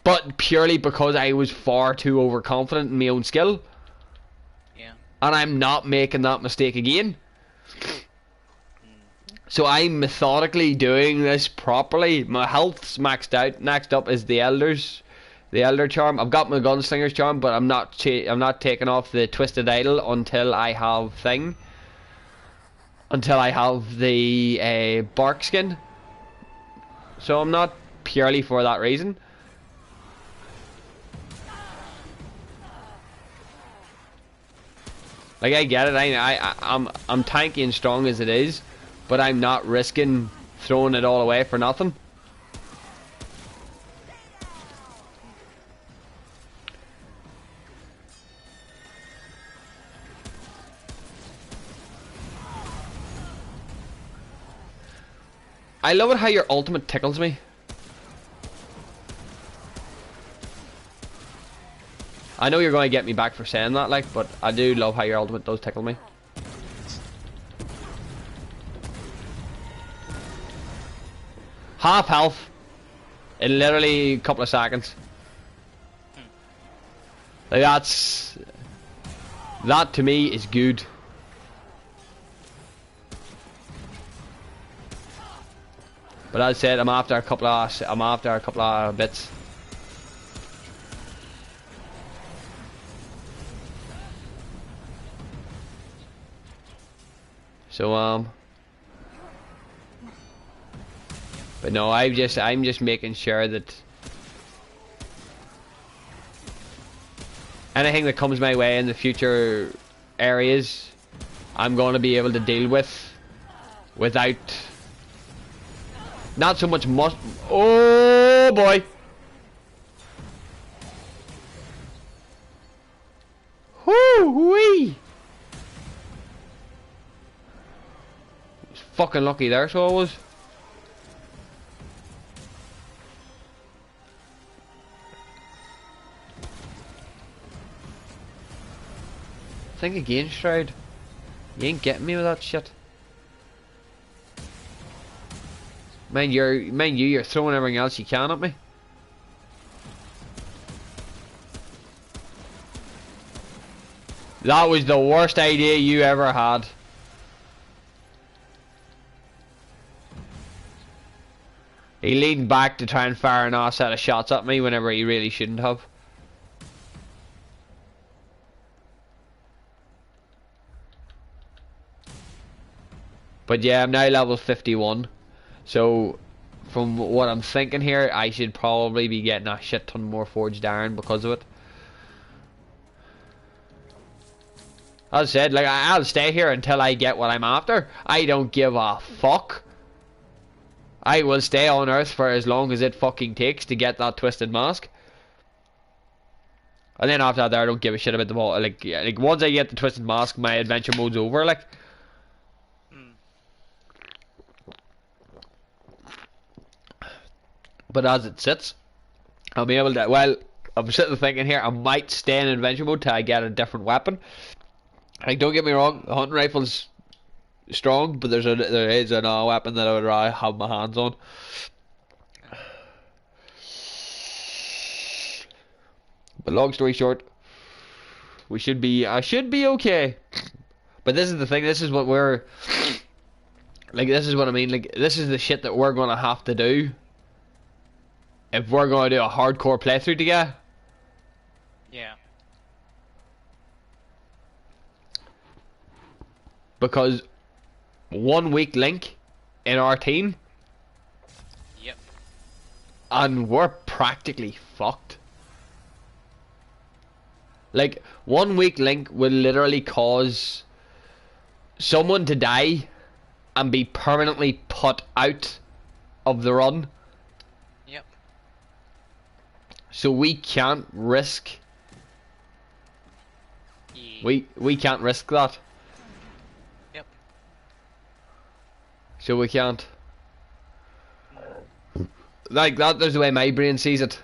But purely because I was far too overconfident in my own skill. And I'm not making that mistake again. So I'm methodically doing this properly. My health's maxed out. Next up is the Elders the Elder Charm. I've got my Gunslinger's Charm, but I'm not taking off the Twisted Idol until I have the Bark skin. So I'm not purely for that reason. Like, I get it, I'm tanky and strong as it is, but I'm not risking throwing it all away for nothing. I love it how your ultimate tickles me. I know you're going to get me back for saying that, like, but I do love how your ultimate does tickle me. Half health in literally a couple of seconds. Like, that to me is good. But as I said, I'm after a couple of bits. So but no, I'm just making sure that anything that comes my way in the future areas, I'm going to be able to deal with without not so much oh boy. Whoo-wee. Was fucking lucky there, so I was. Think again, Stride. You ain't getting me with that shit. Mind you, you're throwing everything else you can at me. That was the worst idea you ever had. He leaned back to try and fire an ass set of shots at me whenever he really shouldn't have. But yeah, I'm now level 51. So, from what I'm thinking here, I should probably be getting a shit ton more forged iron because of it. As I said, like, I'll stay here until I get what I'm after. I don't give a fuck. I will stay on Earth for as long as it fucking takes to get that twisted mask. And then after that, I don't give a shit about the ball. Like once I get the twisted mask, my adventure mode's over. Like. But as it sits, I'll be able to. Well, I'm sitting thinking here, I might stay in adventure mode till I get a different weapon. Like, don't get me wrong, the hunting rifle's strong, but there is an weapon that I would rather have my hands on. But long story short, I should be okay. But this is the thing, this is what we're like, this is what I mean, like, this is the shit that we're gonna have to do if we're gonna do a hardcore playthrough together. Yeah. Because 1 weak link in our team. Yep. And we're practically fucked. Like, 1 weak link will literally cause someone to die and be permanently put out of the run. Yep. So we can't risk. Yeah. We can't risk that. Yep. So we can't. Like that, there's the way my brain sees it.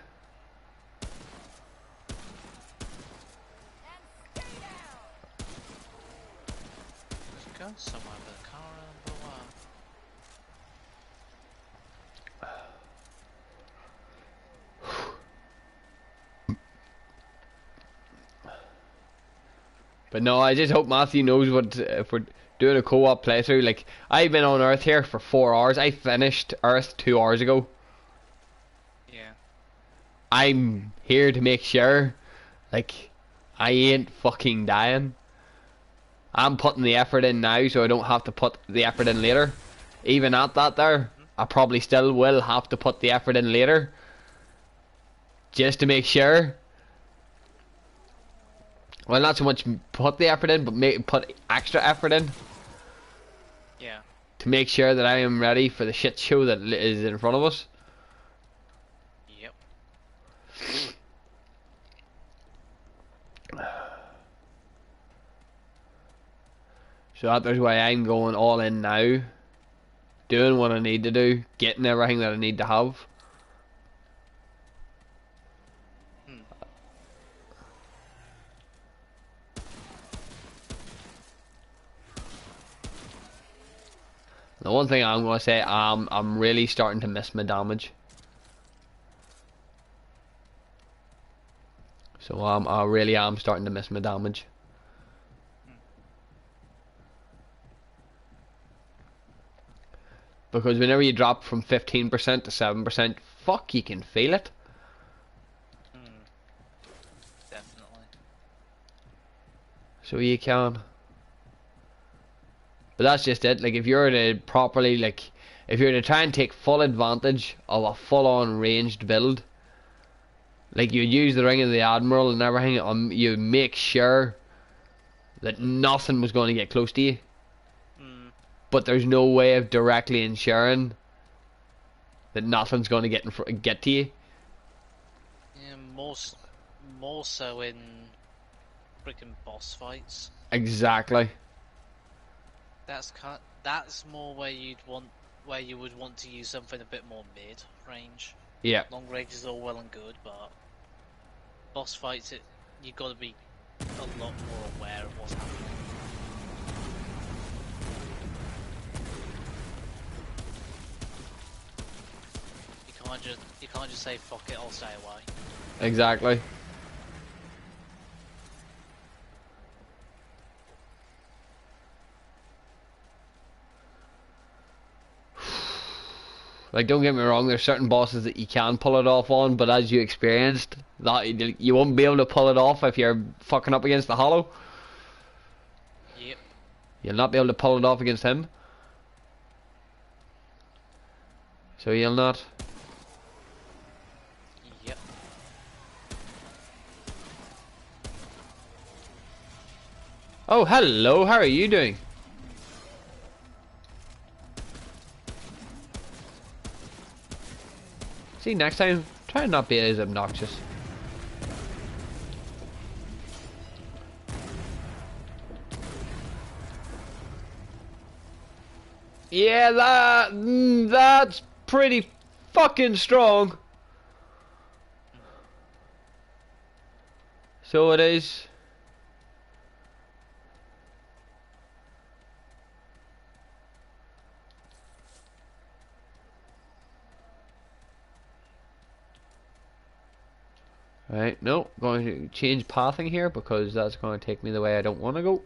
Let's go somewhere with a car and a while. But no, I just hope Matthew knows what, if we're doing a co-op playthrough. Like, I've been on Earth here for 4 hours. I finished Earth 2 hours ago. Yeah. I'm here to make sure, like, I ain't fucking dying. I'm putting the effort in now so I don't have to put the effort in later. Even at that there, I probably still will have to put the effort in later. Just to make sure. Well, not so much put the effort in, but put extra effort in. Yeah. To make sure that I am ready for the shit show that is in front of us. Yep. So that's why I'm going all in now. Doing what I need to do. Getting everything that I need to have. Hmm. The one thing I'm going to say, I'm really starting to miss my damage. So I really am starting to miss my damage. Because whenever you drop from 15% to 7%, fuck, you can feel it. Definitely. So you can. But that's just it. Like, if you're to properly, like, if you're to try and take full advantage of a full-on ranged build, like, you use the Ring of the Admiral and everything, you make sure that nothing was going to get close to you. But there's no way of directly ensuring that nothing's going to get to you. Yeah, more so in freaking boss fights. Exactly. That's more where you would want to use something a bit more mid range. Yeah. Long range is all well and good, but boss fights, you got to be a lot more aware of what's happening. You can't just say fuck it, I'll stay away. Exactly. Like, don't get me wrong, there's certain bosses that you can pull it off on, but as you experienced, that you won't be able to pull it off if you're fucking up against the Hollow. Yep. You'll not be able to pull it off against him. So you'll not. Yep. Oh, hello, how are you doing? See, next time, try and not be as obnoxious. Yeah, that's pretty fucking strong. So it is. Right, no, going to change pathing here because that's going to take me the way I don't want to go.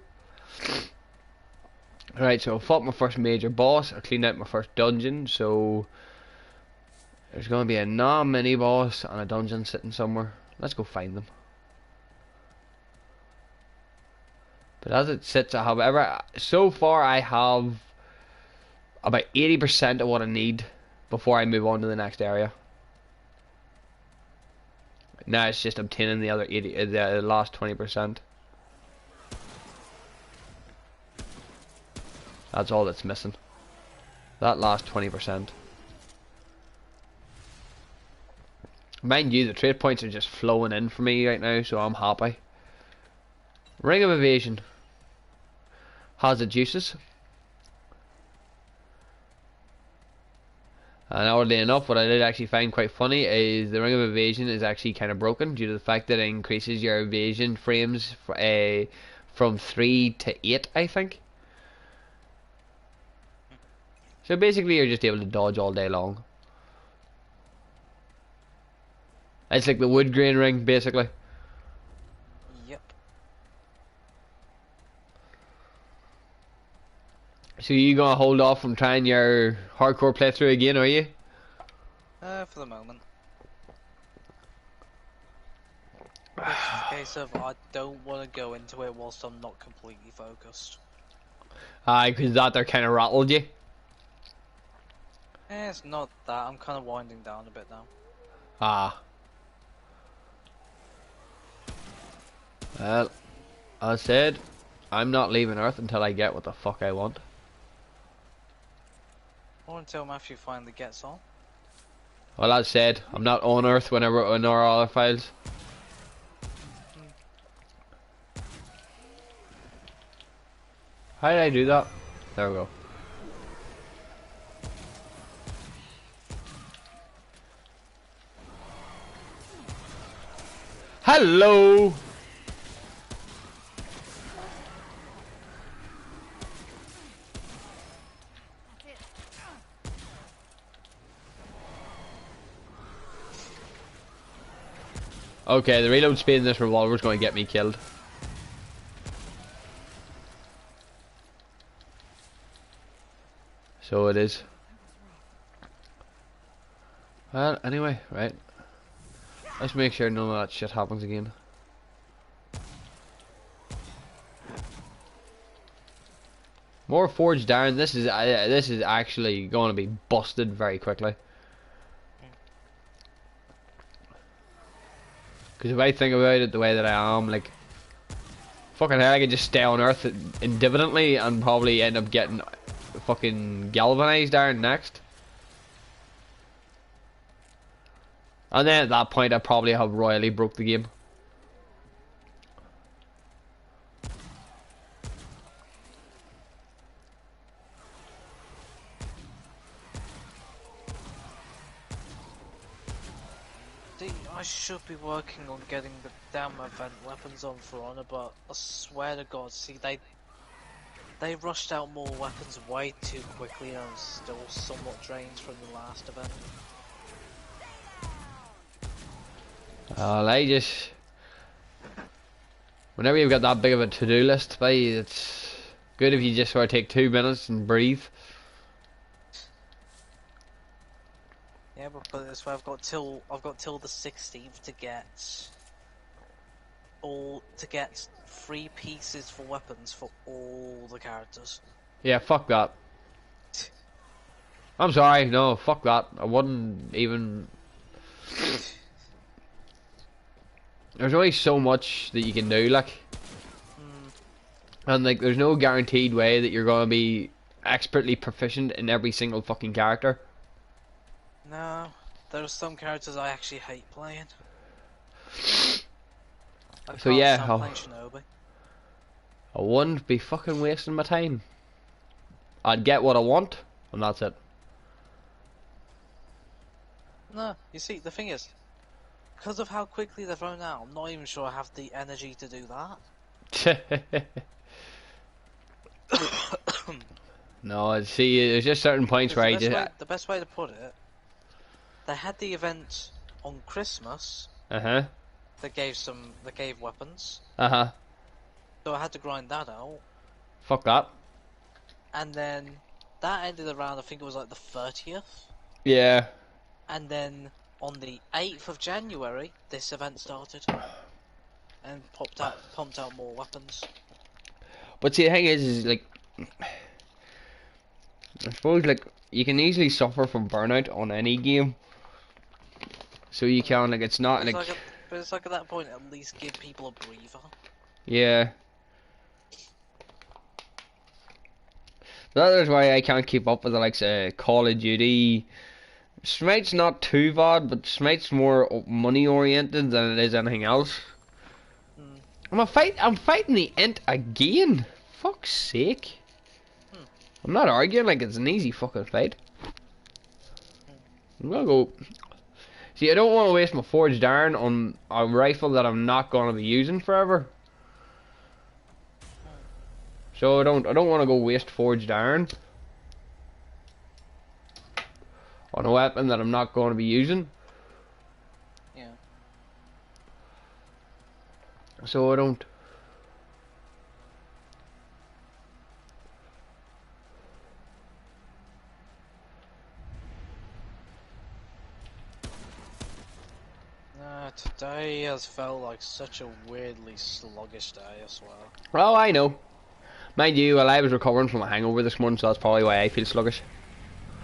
Right, so I fought my first major boss, I cleaned out my first dungeon, so there's going to be a non-mini boss and a dungeon sitting somewhere. Let's go find them. But as it sits, so far I have about 80% of what I need before I move on to the next area. Now it's just obtaining the other 80, the last 20%. That's all that's missing. That last 20%. Mind you, the trade points are just flowing in for me right now, so I'm happy. Ring of Evasion has its uses. And oddly enough, what I did actually find quite funny is the Ring of Evasion is actually kind of broken due to the fact that it increases your evasion frames from 3 to 8, I think. So basically you're just able to dodge all day long. It's like the wood grain ring, basically. Yep. So you gonna hold off from trying your hardcore playthrough again, are you? For the moment. It's just a case of I don't want to go into it whilst I'm not completely focused. Aye, because that there kind of rattled you. It's not that. I'm kind of winding down a bit now. Ah. Well, as I said, I'm not leaving Earth until I get what the fuck I want. Or until Matthew finally gets on. Well, as I said, I'm not on Earth when I wrote in our other files. How did I do that? There we go. Hello! That's it. Okay, the reload speed in this revolver is going to get me killed. So it is. Well, anyway, right. Let's make sure none of that shit happens again. More forged iron. This is actually going to be busted very quickly. Because if I think about it the way that I am, like, fucking hell, I could just stay on Earth indefinitely and probably end up getting fucking galvanized iron next. And then at that point, I probably have royally broke the game. See, I should be working on getting the damn event weapons on for Honor, but I swear to God, see, they rushed out more weapons way too quickly, and I'm still somewhat drained from the last event. I just... Whenever you've got that big of a to-do list, it's good if you just sort of take 2 minutes and breathe. Yeah, but put it this way, I've got till the 16th to get 3 pieces for weapons for all the characters. Yeah, fuck that. I'm sorry, no, fuck that. I wouldn't even... There's only so much that you can do, like. And, like, there's no guaranteed way that you're gonna be expertly proficient in every single fucking character. No, there are some characters I actually hate playing. I So can't yeah, stand playing Shinobi. I wouldn't be fucking wasting my time. I'd get what I want, and that's it. No, you see, the thing is, because of how quickly they've run out, I'm not even sure I have the energy to do that. No, see, there's just certain points where I just... The best way to put it, they had the event on Christmas. Uh-huh. That gave weapons. Uh-huh. So I had to grind that out. Fuck that. And then that ended around, I think it was like the 30th. Yeah. And then on the 8th of January, this event started. And pumped out more weapons. But see, the thing is like... I suppose, like, you can easily suffer from burnout on any game. So you can, like, it's not, like... But it's like at that point, at least give people a breather. Yeah. That is why I can't keep up with the likes of Call of Duty. Smite's not too bad, but Smite's more money oriented than it is anything else. I'm fighting the Ent again. Fuck's sake. I'm not arguing like it's an easy fucking fight. I'm gonna go. See, I don't want to waste my forged iron on a rifle that I'm not gonna be using forever. So I don't want to go waste forged iron on a weapon that I'm not going to be using. Yeah. So I don't. Today has felt like such a weirdly sluggish day as well. Oh, I know. Mind you, well, I was recovering from a hangover this morning, so that's probably why I feel sluggish.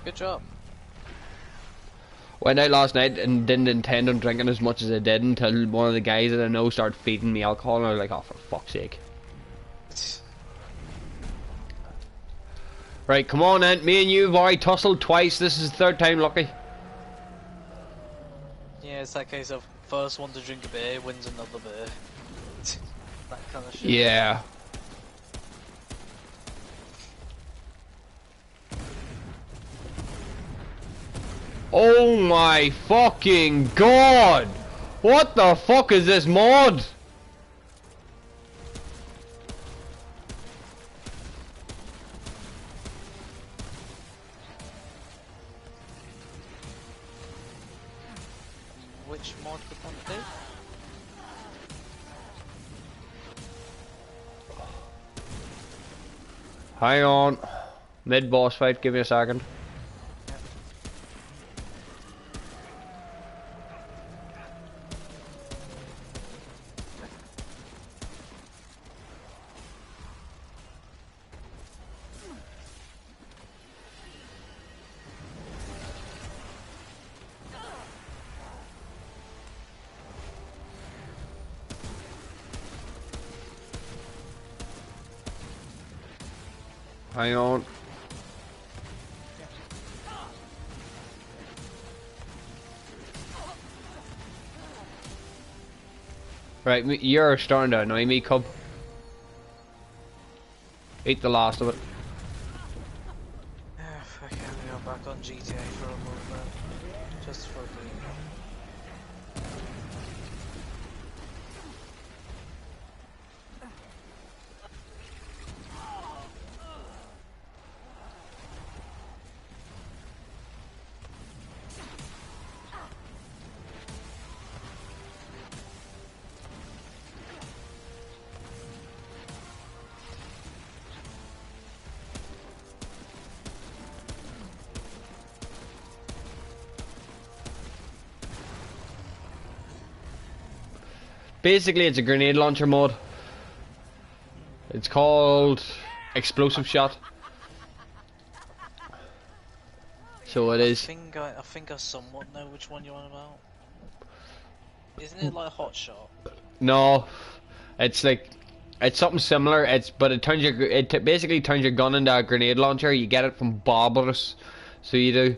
Good job. Went out last night and didn't intend on drinking as much as I did until one of the guys that I know started feeding me alcohol, and I was like, oh, for fuck's sake. Right, come on then. Me and you have already tussled twice. This is the third time lucky. Yeah, it's that case of first one to drink a beer wins another beer. That kind of shit. Yeah. Oh my fucking god! What the fuck is this mod? Which mod would that be? Hang on. Mid boss fight, give me a second. Hang on. Right, you're starting to annoy me, cub. Eat the last of it. If I can go back on GTA for a moment. Just for the... Basically, it's a grenade launcher mod. It's called Explosive Shot. So it is. I think I somewhat know which one you're on about. Isn't it like Hot Shot? No, it's like it's something similar. But it turns basically turns your gun into a grenade launcher. You get it from Barbarous, so you do.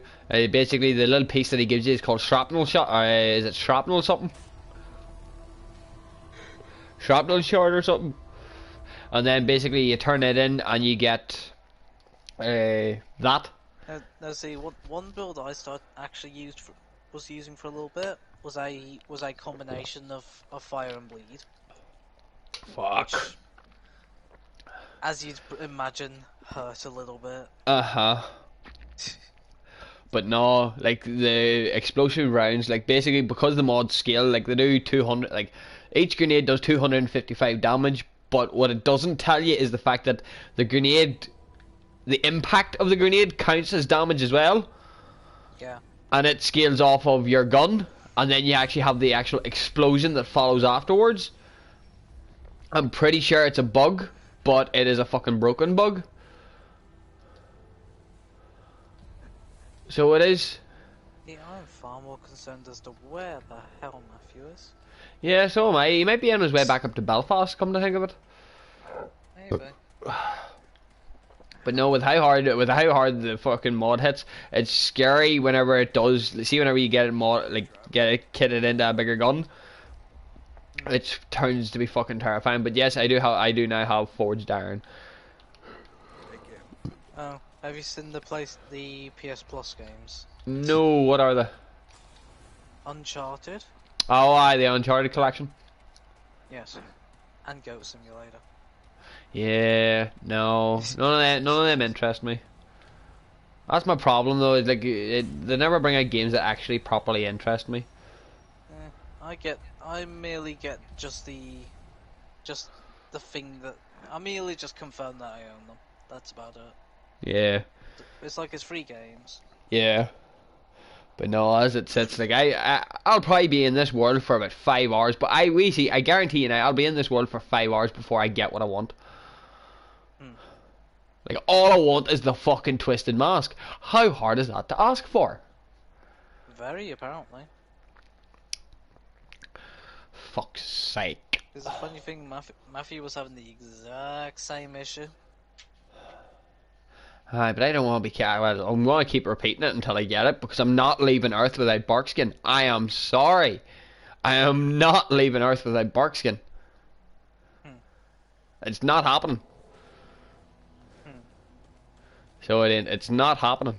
Basically, the little piece that he gives you is called shrapnel shot. Is it shrapnel something? Shrapnel shot or something. And then basically you turn it in and you get that. Now see, one build I was using for a little bit was a combination of fire and bleed. Fuck. Which, as you'd imagine, hurt a little bit. But no, like the explosive rounds, like basically because the mod scale, like they do 200, like each grenade does 255 damage. But what it doesn't tell you is the fact that the grenade, the impact of the grenade counts as damage as well. Yeah. And it scales off of your gun, and then you actually have the actual explosion that follows afterwards. I'm pretty sure it's a bug, but it is a fucking broken bug. So it is. Yeah, I'm far more concerned as to where the hell Matthew is. Yeah, so am I. He might be on his way back up to Belfast, come to think of it. Maybe. But no, with how hard the fucking mod hits, it's scary whenever it does. See, whenever you get it kitted into a bigger gun, it turns to be fucking terrifying. But yes, I do now have forged iron. Oh, have you seen the PS Plus games? No, what are they? Uncharted? Oh, aye, the Uncharted collection. Yes. And Goat Simulator. Yeah, no, none of them interest me. That's my problem though. Is like they never bring out games that actually properly interest me. I merely get just the thing that I merely just confirm that I own them. That's about it. Yeah, It's like it's free games. yeah. But no, as it sits, like I'll probably be in this world for about 5 hours. But I guarantee you now, I'll be in this world for 5 hours before I get what I want. Hmm. Like all I want is the fucking twisted mask. How hard is that to ask for? Very apparently. Fuck's sake. There's a funny thing, Matthew was having the exact same issue. Aye, but I don't want to be. Well, I'm going to keep repeating it until I get it because I'm not leaving Earth without Barkskin. I am sorry. I am not leaving Earth without Barkskin. It's not happening. So it ain't. It's not happening.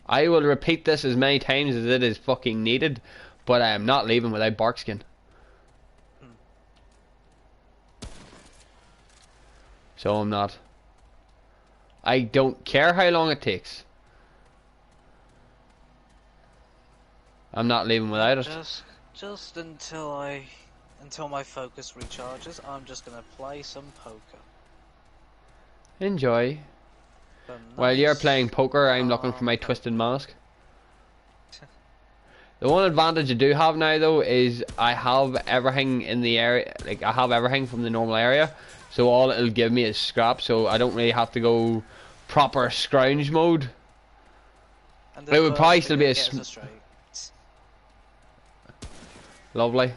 I will repeat this as many times as it is fucking needed, but I am not leaving without Barkskin. So I'm not. I don't care how long it takes. I'm not leaving without it. Just until my focus recharges, I'm just gonna play some poker. Enjoy. Some While you're nice, playing poker, I'm looking for my poker. twisted mask. The one advantage I do have now though is I have everything in the area, like I have everything from the normal area, so all it'll give me is scrap, so I don't really have to go proper scrounge mode. And It would probably still be a lovely.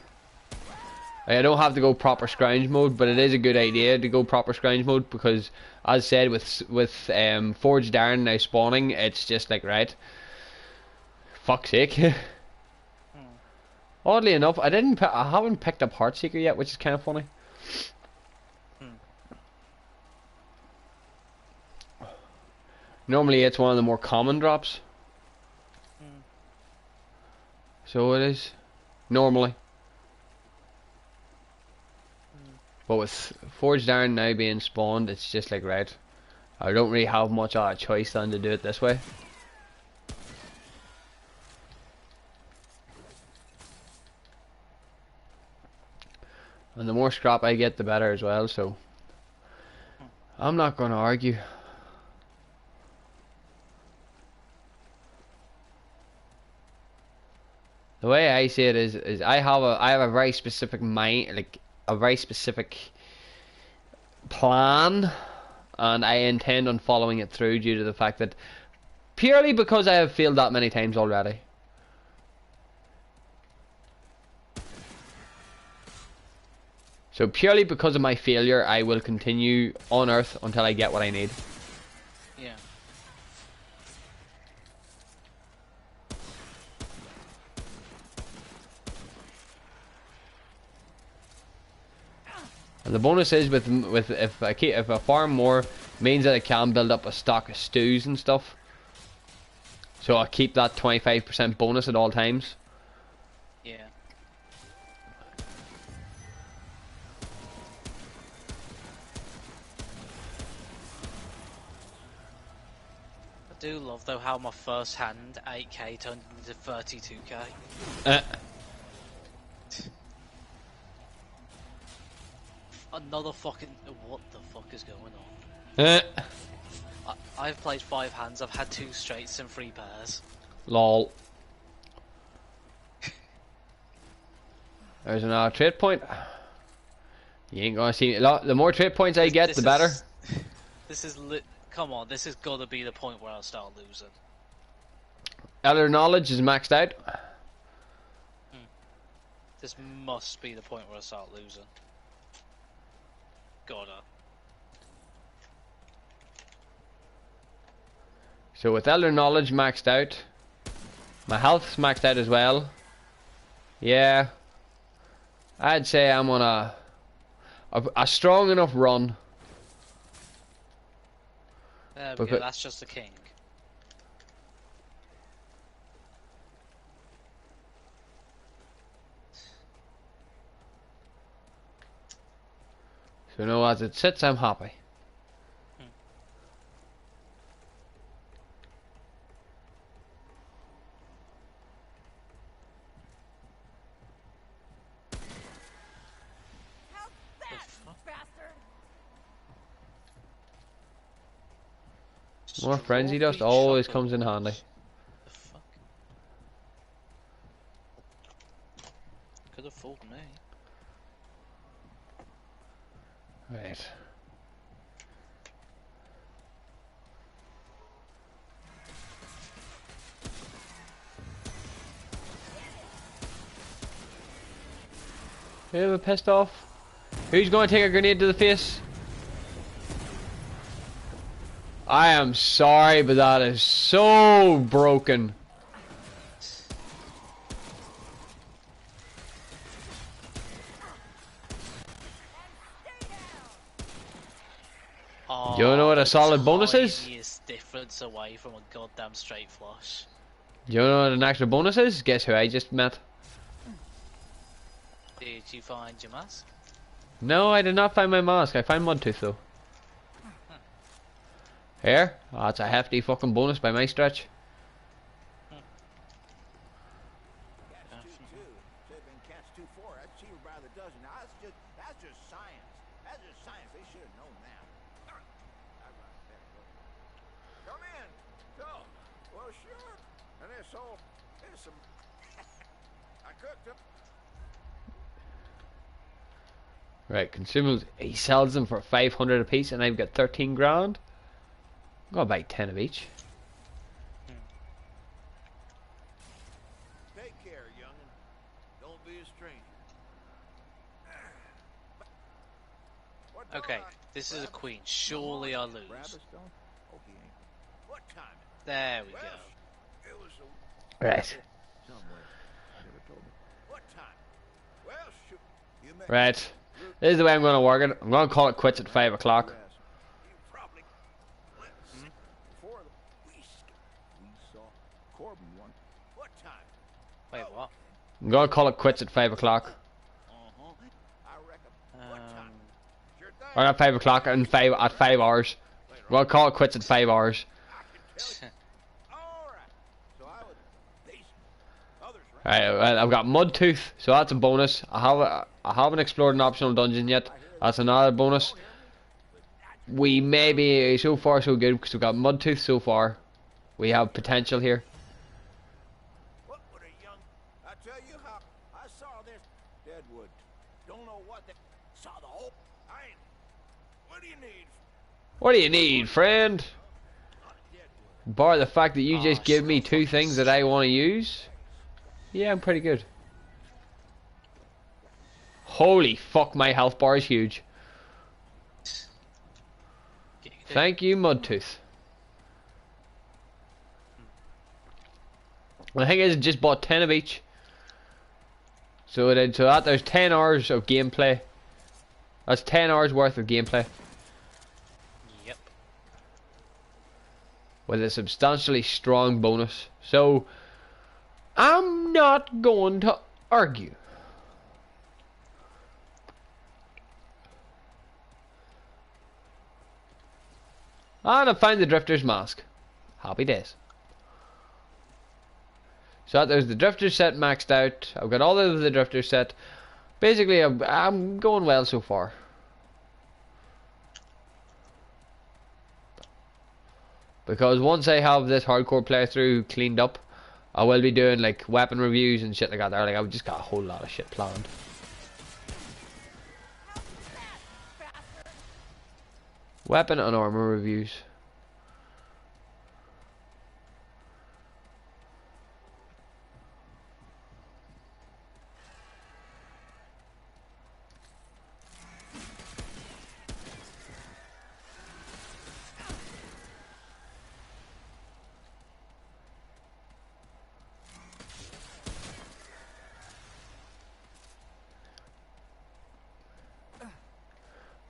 I don't have to go proper scrounge mode, but it is a good idea to go proper scrounge mode because, as said, with Forged Iron now spawning, it's just like right. Fuck's sake. Oddly enough, I haven't picked up Heartseeker yet, which is kind of funny. Normally, it's one of the more common drops. So it is normally. But with Forged Iron now being spawned, it's just like right. I don't really have much other choice than to do it this way. And the more scrap I get, the better as well, so I'm not going to argue. The way I see it is I have a very specific mind, like a very specific plan, and I intend on following it through due to the fact that purely because I have failed that many times already. So purely because of my failure, I will continue on Earth until I get what I need. Yeah. And the bonus is with if I farm more, means that I can build up a stock of stews and stuff. So I'll keep that 25% bonus at all times. Yeah. I do love though how my first hand 8k turned into 32k. Another fucking what the fuck is going on? I've played 5 hands. I've had 2 straights and 3 pairs. Lol. There's another trade point. You ain't gonna see me. The more trade points I get, the better. This is come on, this has got to be the point where I'll start losing. Elder knowledge is maxed out. This must be the point where I start losing. Gotta. So with elder knowledge maxed out, my health's maxed out as well. Yeah, I'd say I'm on a strong enough run. There we go, that's just the king. So no, as it sits, I'm happy. More frenzy dust always comes in handy. The Could have fooled me. Right. Who pissed off? Who's going to take a grenade to the face? I am sorry, but that is so broken. Oh, Do you know what a the solid bonus is? tiniest difference away from a goddamn straight flush. Do you know what an extra bonus is? Guess who I just met? Did you find your mask? No, I did not find my mask. I found Mudtooth though. Here? Oh, that's a hefty fucking bonus by my stretch. Catch 2-2. Should have been catch 2-4. That's cheaper by the dozen. Now that's just science. That's just science. They should have known that. Come in. Go. Well, sure. And there's some. I cooked them. Right, consumables. He sells them for 500 a piece, and I've got 13 grand. I'm gonna buy 10 of each. Take care, young'un. Don't be a stranger. What time? Okay, this is a queen. Surely I lose. Brabistone? Oh, he ain't. What time? There we Well, go. it was a Right. somewhere. Never told me. What time? Well, shoot. You may Right. This is the way I'm gonna work it. I'm gonna call it quits at 5 o'clock. you probably before we saw Corbin one. What time? Wait, what? I'm gonna call it quits at 5 o'clock. Uh-huh. I reckon. What time? Sure thing. Or not 5 o'clock, and 5 hours. I'm gonna call it quits at 5 hours. I can tell you. All right. So I would decent. Others right. Right, well, I've got Mudtooth, so that's a bonus. I haven't explored an optional dungeon yet. That's another bonus. We may be so far so good because we've got Mudtooth so far. We have potential here. What would a young? I tell you how I saw this Deadwood. Don't know what they saw the whole. I ain't. What do you need? What do you need, friend? Bar the fact that you just give me two things that I want to use. Yeah, I'm pretty good. Holy fuck, my health bar is huge. Thank you, Mudtooth. The thing is, I just bought 10 of each. So there's 10 hours of gameplay. That's 10 hours worth of gameplay. Yep. With a substantially strong bonus. So, I'm not going to argue. And I found the Drifter's mask. Happy days. So there's the Drifter set maxed out. I've got all of the Drifter set. Basically, I'm going well so far. Because once I have this hardcore playthrough cleaned up, I will be doing like weapon reviews and shit like that there. Like I've just got a whole lot of shit planned. Weapon and armor reviews.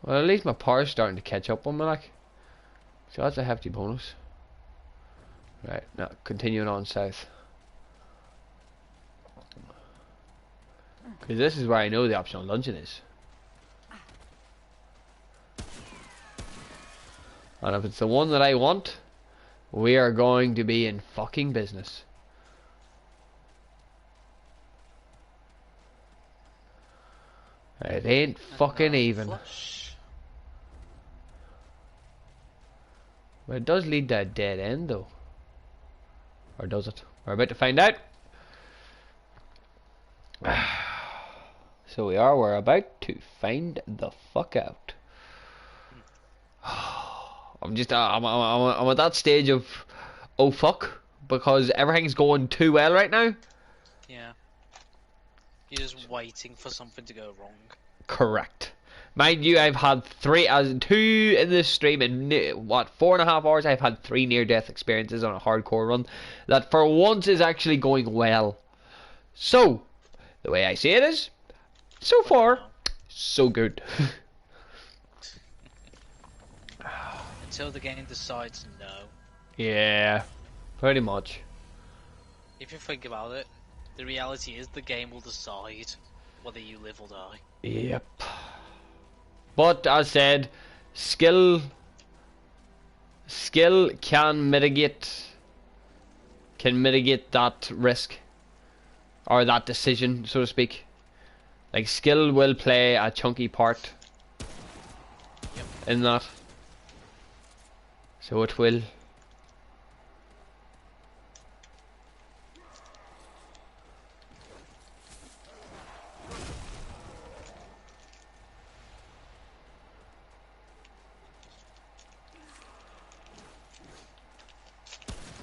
Well, at least my power's starting to catch up on me, like. So that's a hefty bonus. Right, now continuing on south. Because this is where I know the optional dungeon is. And if it's the one that I want, we are going to be in fucking business. It ain't fucking even. Flush. But it does lead to a dead end though. Or does it? We're about to find out. So we are. We're about to find the fuck out. I'm just. I'm at that stage of, oh fuck, because everything's going too well right now. Yeah. You're just waiting for something to go wrong. Correct. Mind you, I've had two in this stream in what 4.5 hours. I've had 3 near-death experiences on a hardcore run. That for once is actually going well. So, the way I see it is, so far, so good. Until the game decides no. Yeah, pretty much. If you think about it, the reality is the game will decide whether you live or die. Yep. But as said, skill can mitigate that risk or that decision, so to speak. Like skill will play a chunky part in that. So it will.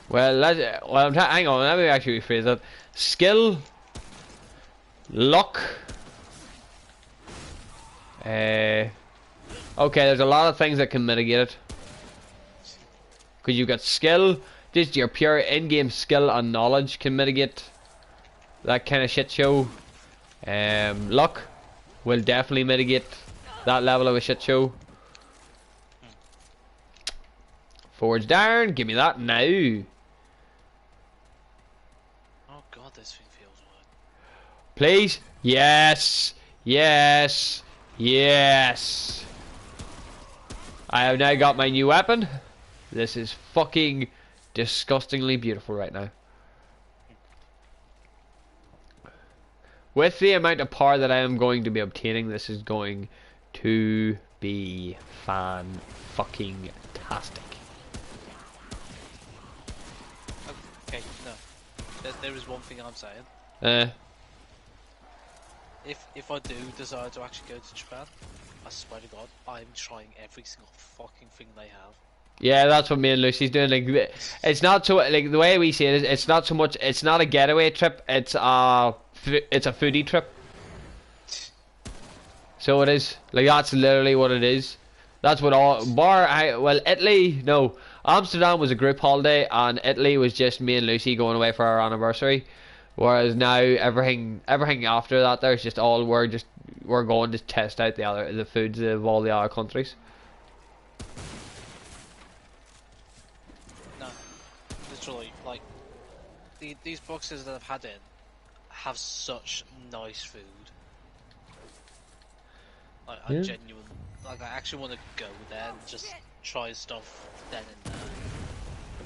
Well, hang on, let me actually rephrase that. Skill, luck. Okay, there's a lot of things that can mitigate it. Because you've got skill, just your pure in-game skill and knowledge can mitigate that kind of shit show. Luck will definitely mitigate that level of a shit show. Forge down, give me that now. Oh god, this thing feels weird. Please? Yes! Yes! Yes! I have now got my new weapon. This is fucking disgustingly beautiful right now. With the amount of power that I am going to be obtaining, this is going to be fan-fucking-tastic. Okay, no. There is one thing I'm saying. If I do decide to actually go to Japan, I swear to God, I'm trying every single fucking thing they have. Yeah, that's what me and Lucy's doing. Like, it's not so like the way we see it is, it's not so much. It's not a getaway trip. It's a foodie trip. So it is. Like that's literally what it is. That's what all Italy. No, Amsterdam was a group holiday, and Italy was just me and Lucy going away for our anniversary. Whereas now everything after that, there's just all we're going to test out the foods of all the other countries. No, literally, like these boxes that I've had in have such nice food. Like I genuinely, like I actually want to go there and just try stuff then and there.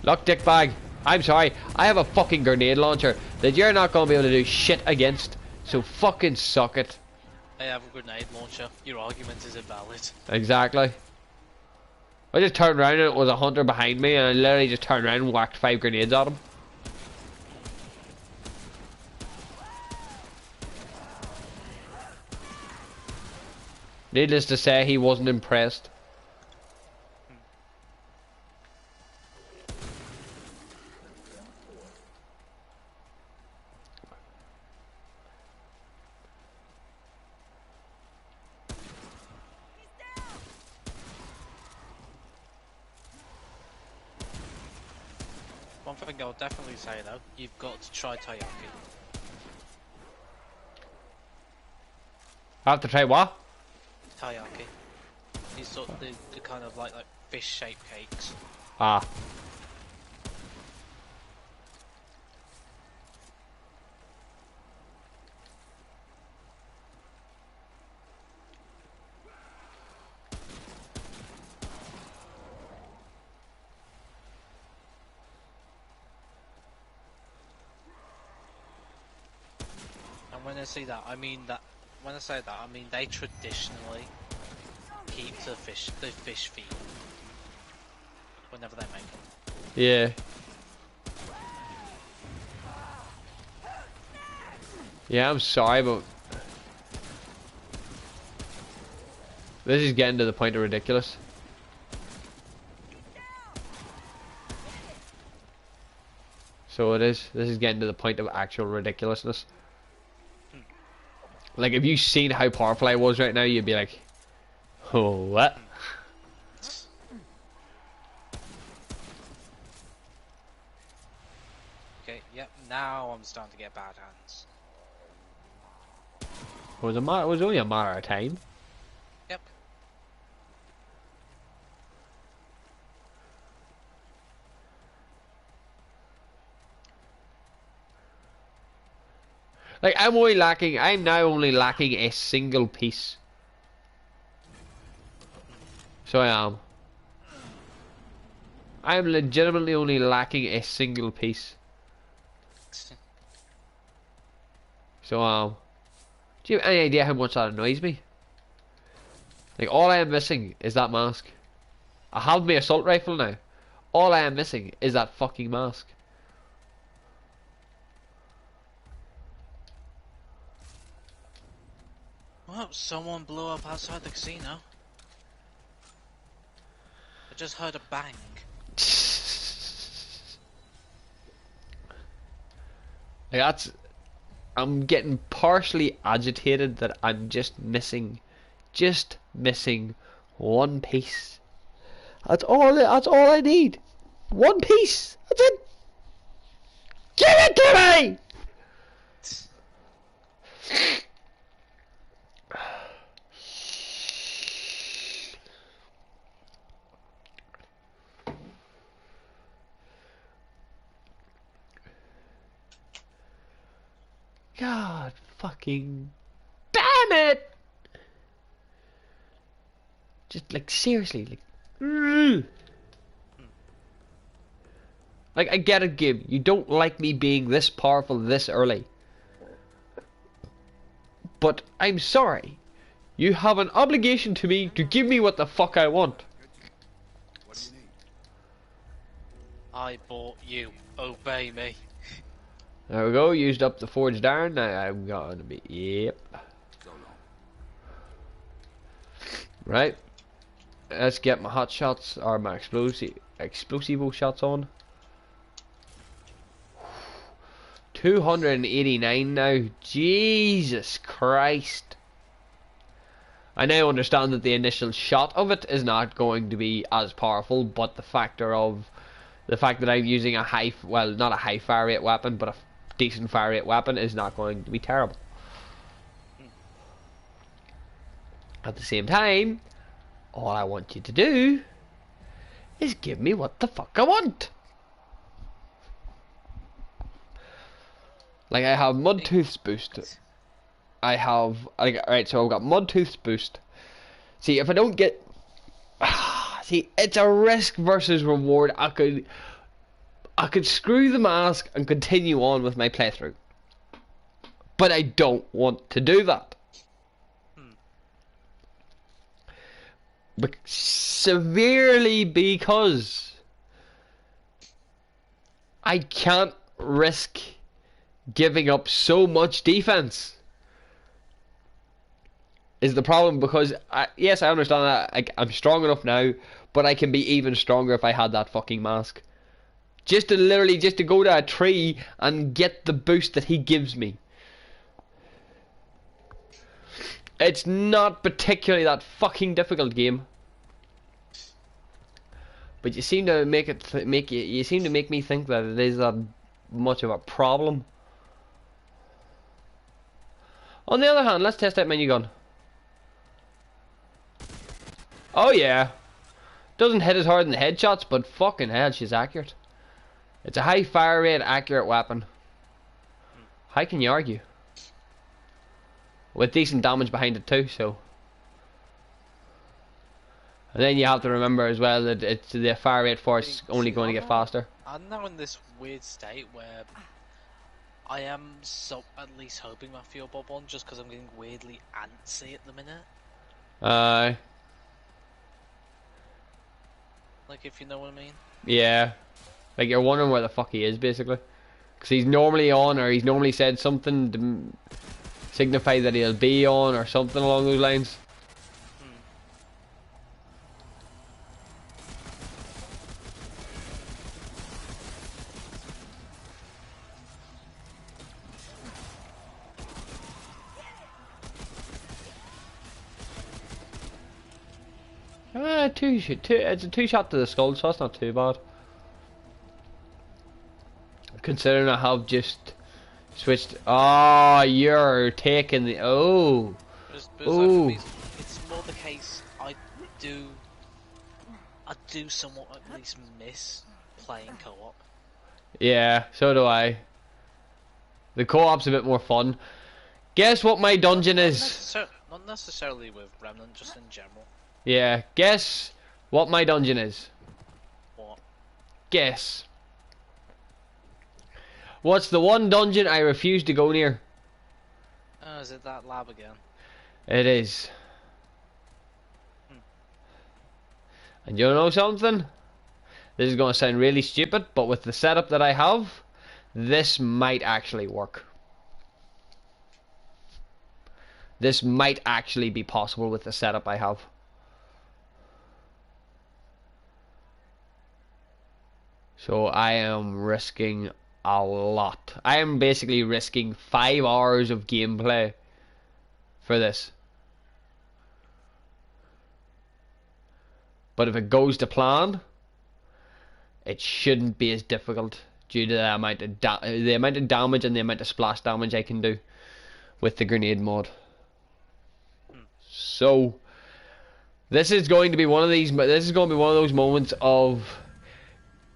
Look, dickbag. I'm sorry. I have a fucking grenade launcher that you're not gonna be able to do shit against. So fucking suck it. I have a grenade launcher. Your argument is invalid. Exactly. I just turned around and it was a hunter behind me, and I literally just turned around and whacked 5 grenades at him. Needless to say, he wasn't impressed. One thing I'll definitely say though, you've got to try taiyaki. I have to try what? Taiyaki. These sort of the kind of like fish-shaped cakes. Ah. And when I say that, I mean that. When I say that, I mean they traditionally keep the fish feet whenever they make them. Yeah. Yeah, I'm sorry, but This is getting to the point of ridiculous. So it is. This is getting to the point of actual ridiculousness. Like, if you seen how powerful I was right now, you'd be like, oh, what? Okay, yep, now I'm starting to get bad hands. It was only a matter of time. Yep. Like, I'm now only lacking a single piece. So I am. I am legitimately only lacking a single piece. So do you have any idea how much that annoys me? Like, all I am missing is that mask. I have my assault rifle now. All I am missing is that fucking mask. Well, someone blew up outside the casino. I just heard a bang. Like, I'm getting partially agitated that I'm just missing one piece. That's all I need. One piece. That's it. Give it to me. God fucking damn it! Just like, seriously, like, like, I get it, Gabe. You don't like me being this powerful this early, but I'm sorry. You have an obligation to me to give me what the fuck I want. What do you need? I bought you. Obey me. There we go. Used up the forged iron. Now I'm gonna be yep. So long. Right. Let's get my hot shots or my explosivo shots on. 289 now. Jesus Christ. I now understand that the initial shot of it is not going to be as powerful, but the fact that I'm using a not a high fire rate weapon, but a decent fire rate weapon is not going to be terrible. At the same time, all I want you to do is give me what the fuck I want. Like, I have Mudtooth's boost. I have, like, alright, so I've got Mudtooth's boost. See, if I don't get, see, it's a risk versus reward. I could screw the mask and continue on with my playthrough, but I don't want to do that. Severely because I can't risk giving up so much defense. Is the problem, because yes, I understand that I'm strong enough now, but I can be even stronger if I had that fucking mask. Just to go to a tree and get the boost that he gives me. It's not particularly that fucking difficult, game. But you seem to you seem to make me think that it is that much of a problem. On the other hand, let's test out minigun. Oh yeah. Doesn't hit as hard in the headshots, but fucking hell, she's accurate. It's a high fire rate, accurate weapon. How can you argue? With decent damage behind it too, so. And then you have to remember as well that it's the fire rate for it's only going to get faster. I'm now in this weird state where I am at least hoping my fuel bob on, just because I'm getting weirdly antsy at the minute. Like, if you know what I mean. Yeah. Like, you're wondering where the fuck he is, basically. Because he's normally on, or he's normally said something to signify that he'll be on, or something along those lines. It's a 2 shot to the skull, so that's not too bad. Considering I have just switched. Oh, you're taking the. Oh. But like for me, it's more the case do I do somewhat at least miss playing co-op. Yeah, so do I. The co-op's a bit more fun. Guess what my dungeon is? Not necessarily with Remnant, just in general. Yeah, guess what my dungeon is. What? Guess. What's the one dungeon I refuse to go near? Oh, is it that lab again? It is. And you know something? This is going to sound really stupid, but with the setup that I have, this might actually work. This might actually be possible with the setup I have. So I am risking a lot. I am basically risking 5 hours of gameplay for this. But if it goes to plan, it shouldn't be as difficult due to the amount of damage and the amount of splash damage I can do with the grenade mod. So this is going to be one of these. This is going to be one of those moments of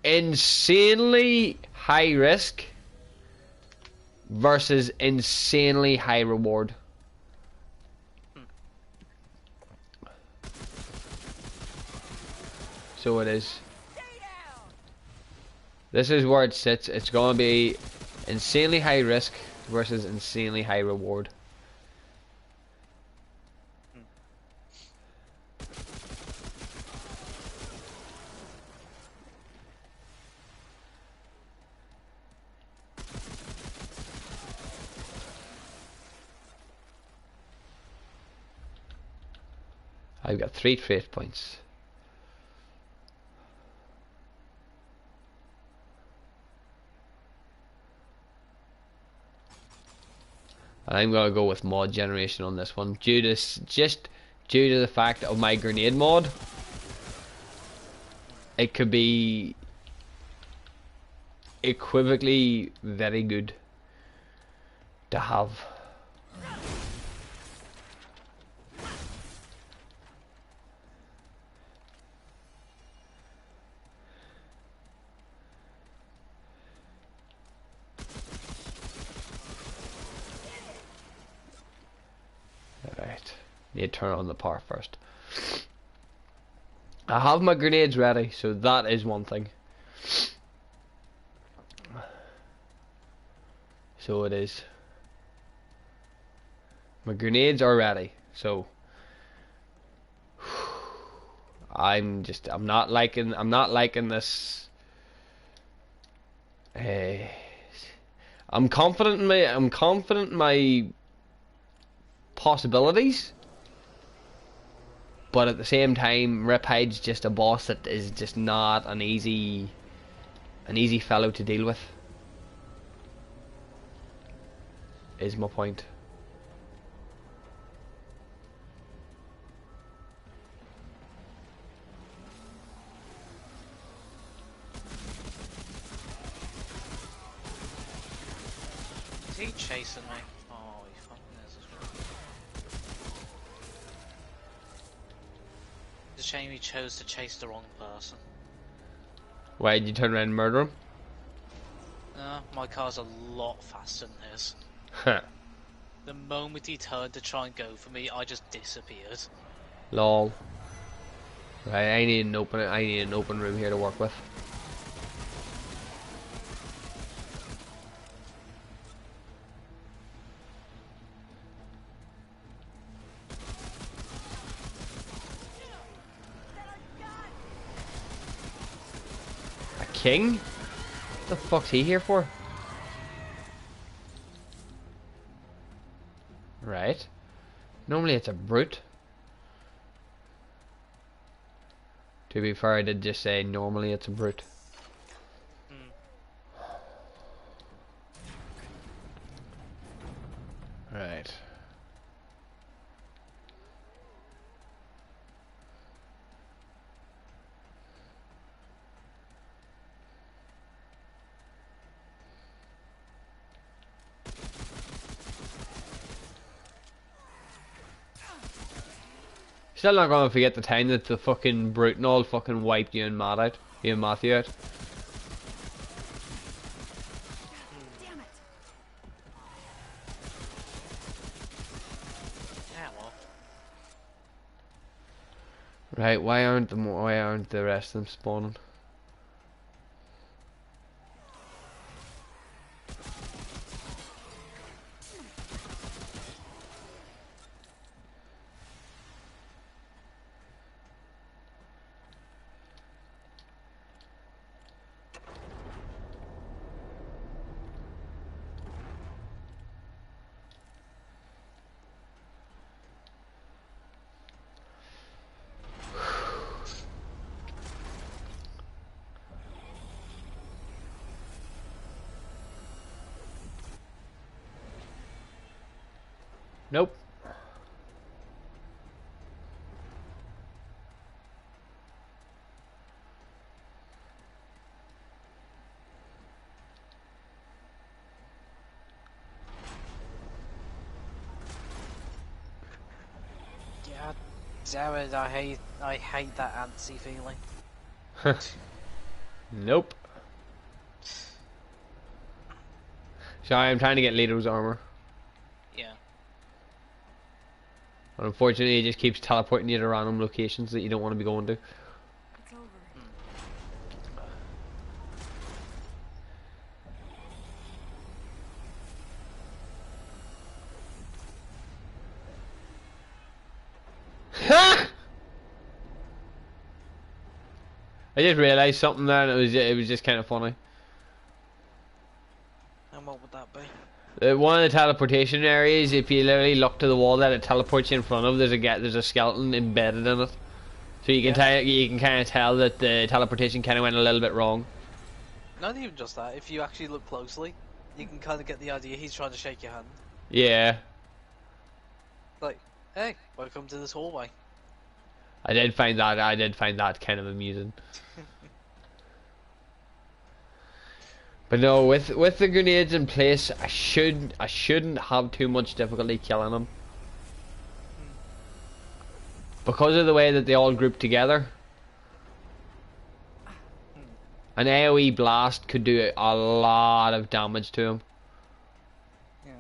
insanely high risk versus insanely high reward. So it is. This is where it sits. It's going to be insanely high risk versus insanely high reward. I've got 3 trait points. And I'm gonna go with mod generation on this one, due to the fact of my grenade mod. It could be equivocally very good to have. Alright, need to turn on the power first. I have my grenades ready, so that is one thing. So it is. My grenades are ready, so I'm not liking this. I'm confident in my possibilities, but at the same time, Riphide's just a boss that is just not an easy fellow to deal with. Is my point. Is he chasing me? Oh, he fucking is as well. It's a shame he chose to chase the wrong person. Why did you turn around and murder him? No, my car's a lot faster than his. Huh. The moment he turned to try and go for me, I just disappeared. Lol. Right, I need an open room here to work with. A king? What the fuck's he here for? Right. Normally it's a brute. To be fair, I did just say normally it's a brute. Right. Still not gonna forget the time that the fucking brute and all fucking wiped you and Matt out. You and Matthew out. Damn it. Yeah, well. Right, why aren't the rest of them spawning? Nope. God damn it, I hate that antsy feeling. Nope. Sorry, I'm trying to get Leto's armor. Yeah. But unfortunately, it just keeps teleporting you to random locations that you don't want to be going to. It's over. Ha! I just realised something there, and it was just kind of funny. And what would that be? One of the teleportation areas, if you literally look to the wall that it teleports you in front of, there's a skeleton embedded in it, so you can kind of tell that the teleportation kind of went a little bit wrong. Not even just that. If you actually look closely, you can kind of get the idea he's trying to shake your hand. Yeah, Like, hey, welcome to this hallway. I did find that kind of amusing. But no, with the grenades in place, I shouldn't have too much difficulty killing them. Because of the way that they all group together. An AoE blast could do a lot of damage to him. Yeah.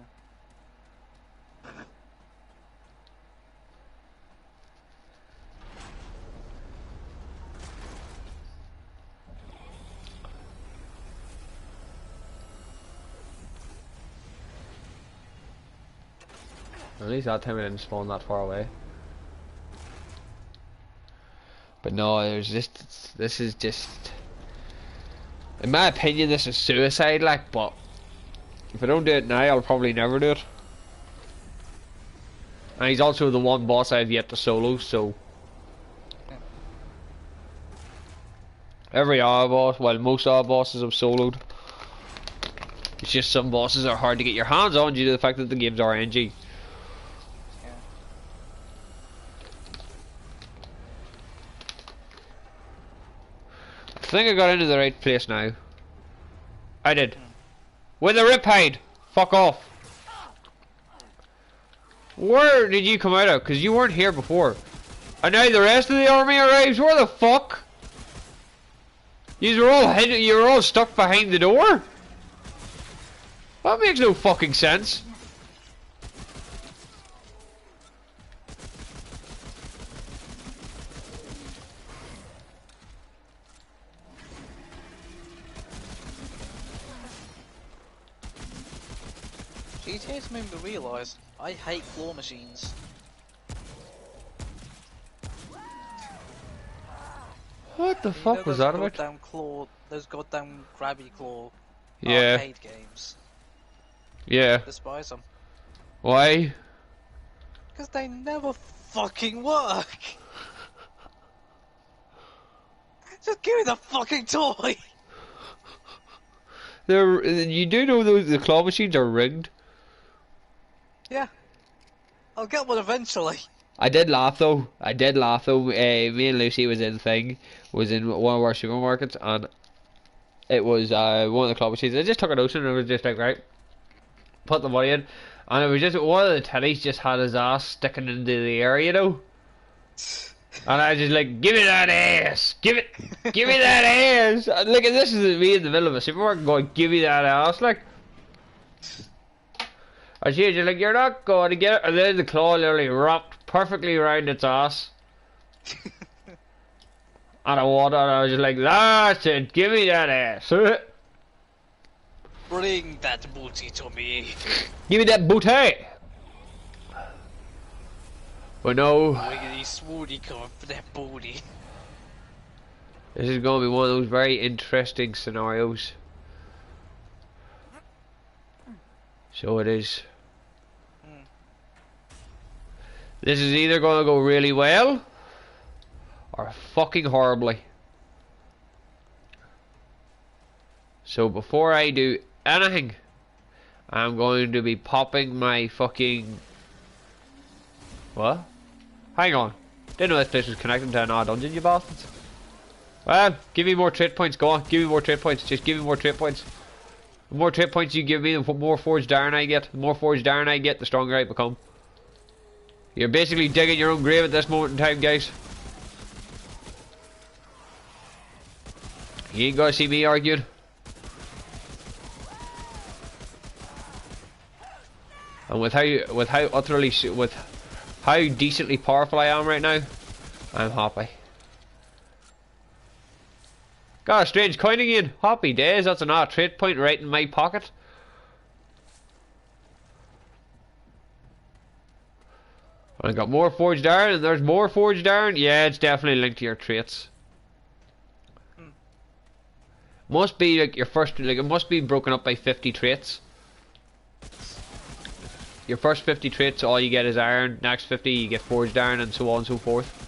At least that time I didn't spawn that far away. But no, this is just, in my opinion, this is suicide, like, but if I don't do it now, I'll probably never do it. And he's also the one boss I've yet to solo, so every other boss, well, most other bosses I've soloed. It's just some bosses are hard to get your hands on due to the fact that the game's RNG. I think I got into the right place now. I did. With a riptide! Fuck off! Where did you come out of? Because you weren't here before. And now the rest of the army arrives? Where the fuck? You were all stuck behind the door? That makes no fucking sense. GTA's made me realise I hate claw machines. What the fuck was that about? Those goddamn grabby claw Yeah. arcade games. Yeah. Despise them. Why? Because they never fucking work! Just give me the fucking toy! You do know the claw machines are rigged? Yeah. I'll get one eventually. I did laugh though. Me and Lucy was in one of our supermarkets, and it was one of the claw machines. I just took a notion and it was just like, right, put the money in, and it was just one of the teddies just had his ass sticking into the air, you know. And I just like, give me that ass! Give me that ass! And look at this is me in the middle of a supermarket going, give me that ass, like. And she's just like, you're not going to get it. And then the claw literally wrapped perfectly around its ass. And I wanted, and I was just like, that's it, give me that ass. Bring that booty to me. Give me that booty! But no, Wiggity swooty come for that booty. this is going to be one of those very interesting scenarios. So it is. This is either going to go really well or fucking horribly. So before I do anything, I'm going to be popping my fucking... What? Hang on. Didn't know this place was connected to another dungeon, you bastards. Well, give me more trait points, go on. Give me more trait points. Just give me more trait points. The more trait points you give me, the more forged iron I get. The more forged iron I get, the stronger I become. You're basically digging your own grave at this moment in time, guys. You ain't gonna see me arguing. And with how decently powerful I am right now, I'm happy. Got a strange coin again. Happy days, that's another trait point right in my pocket. I got more forged iron, and there's more forged iron. Yeah, it's definitely linked to your traits. Must be like your first, like it must be broken up by 50 traits. Your first 50 traits, all you get is iron. Next 50, you get forged iron, and so on and so forth.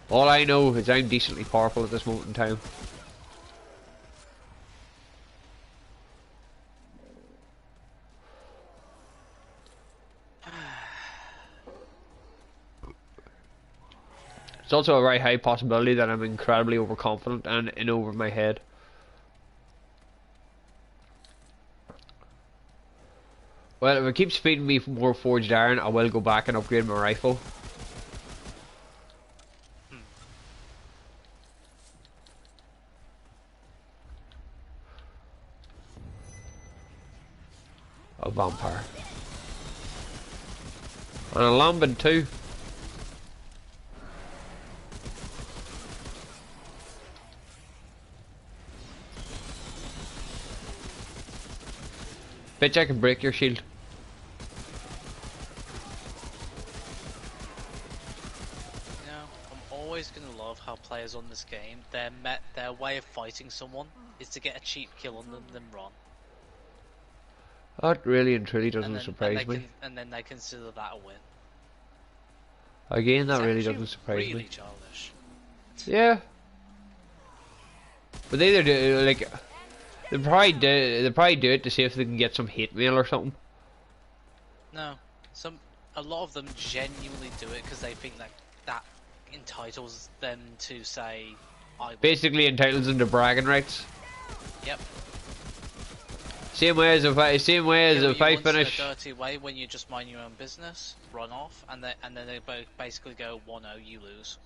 All I know is I'm decently powerful at this moment in time. It's also a very high possibility that I'm incredibly overconfident and in over my head. Well, if it keeps feeding me more forged iron, I will go back and upgrade my rifle. A vampire. And a lambent too. Bitch, I can break your shield. You know, I'm always gonna love how players on this game, their way of fighting someone is to get a cheap kill on them, then run. That really and truly doesn't surprise me. And then they consider that a win. Again, that It's really actually doesn't surprise really me. childish. Yeah. But they either do, like, they probably do it to see if they can get some hate mail or something. No, a lot of them genuinely do it because they think that entitles them to say, I win. Basically entitles them to bragging rights. Yep. Same way as if I finish. In a dirty way when you just mind your own business, run off, and then they both basically go 1-0, you lose.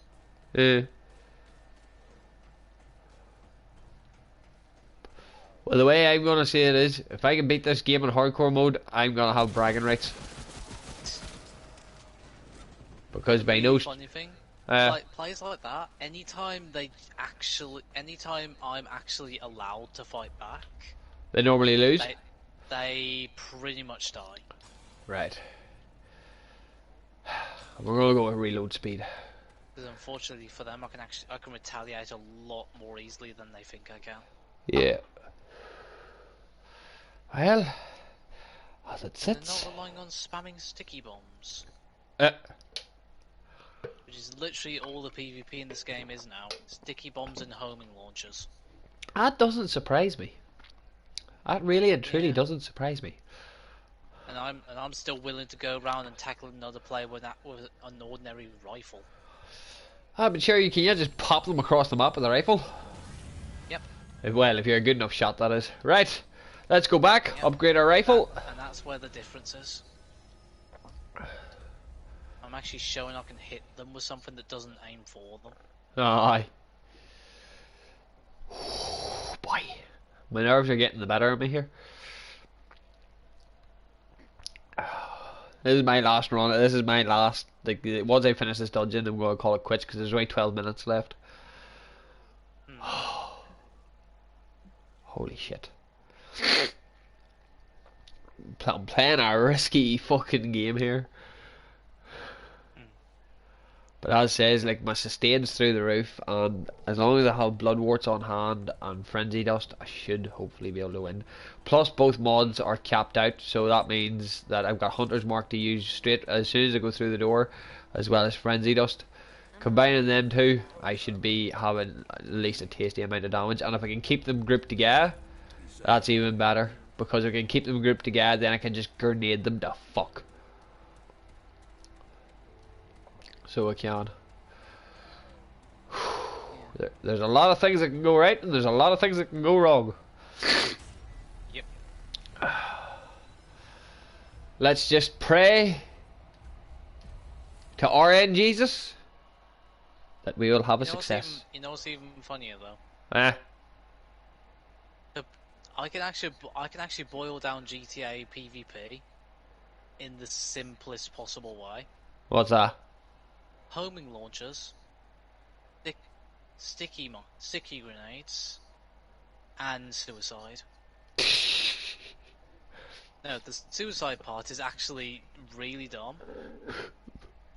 Well, the way I'm gonna say it is, if I can beat this game in hardcore mode, I'm gonna have bragging rights. Because by no Funny thing, like plays like that, anytime I'm actually allowed to fight back, they normally lose. They pretty much die. Right. We're gonna go with reload speed. Because unfortunately for them, I can retaliate a lot more easily than they think I can. Yeah. Well, as it sits. They're not relying on spamming sticky bombs. Which is literally all the PvP in this game is now. Sticky bombs and homing launchers. That doesn't surprise me. That really and truly doesn't surprise me. And I'm still willing to go around and tackle another player with an ordinary rifle. Ah, but sure, you can just pop them across the map with a rifle. Yep. Well, if you're a good enough shot, that is. Right, let's go back, Yep. upgrade our rifle. And that's where the difference is. I'm actually showing I can hit them with something that doesn't aim for them. Aye. Boy, my nerves are getting the better of me here. This is my last run. This is my last. Like, once I finish this dungeon, I'm going to call it quits because there's only 12 minutes left. Holy shit. I'm playing a risky fucking game here. But as it says, like, my sustain's through the roof, and as long as I have bloodworts on hand and frenzy dust, I should hopefully be able to win. Plus, both mods are capped out, so that means that I've got Hunter's Mark to use straight as soon as I go through the door, as well as frenzy dust. Combining them two, I should be having at least a tasty amount of damage, and if I can keep them grouped together, that's even better. Because if I can keep them grouped together, then I can just grenade them to fuck. So I can. There's a lot of things that can go right, and there's a lot of things that can go wrong. Yep. Let's just pray to our end Jesus that we will have a success. You know what's even funnier though? I can actually boil down GTA PvP in the simplest possible way. What's that? Homing launchers, sticky grenades, and suicide. No, the suicide part is actually really dumb.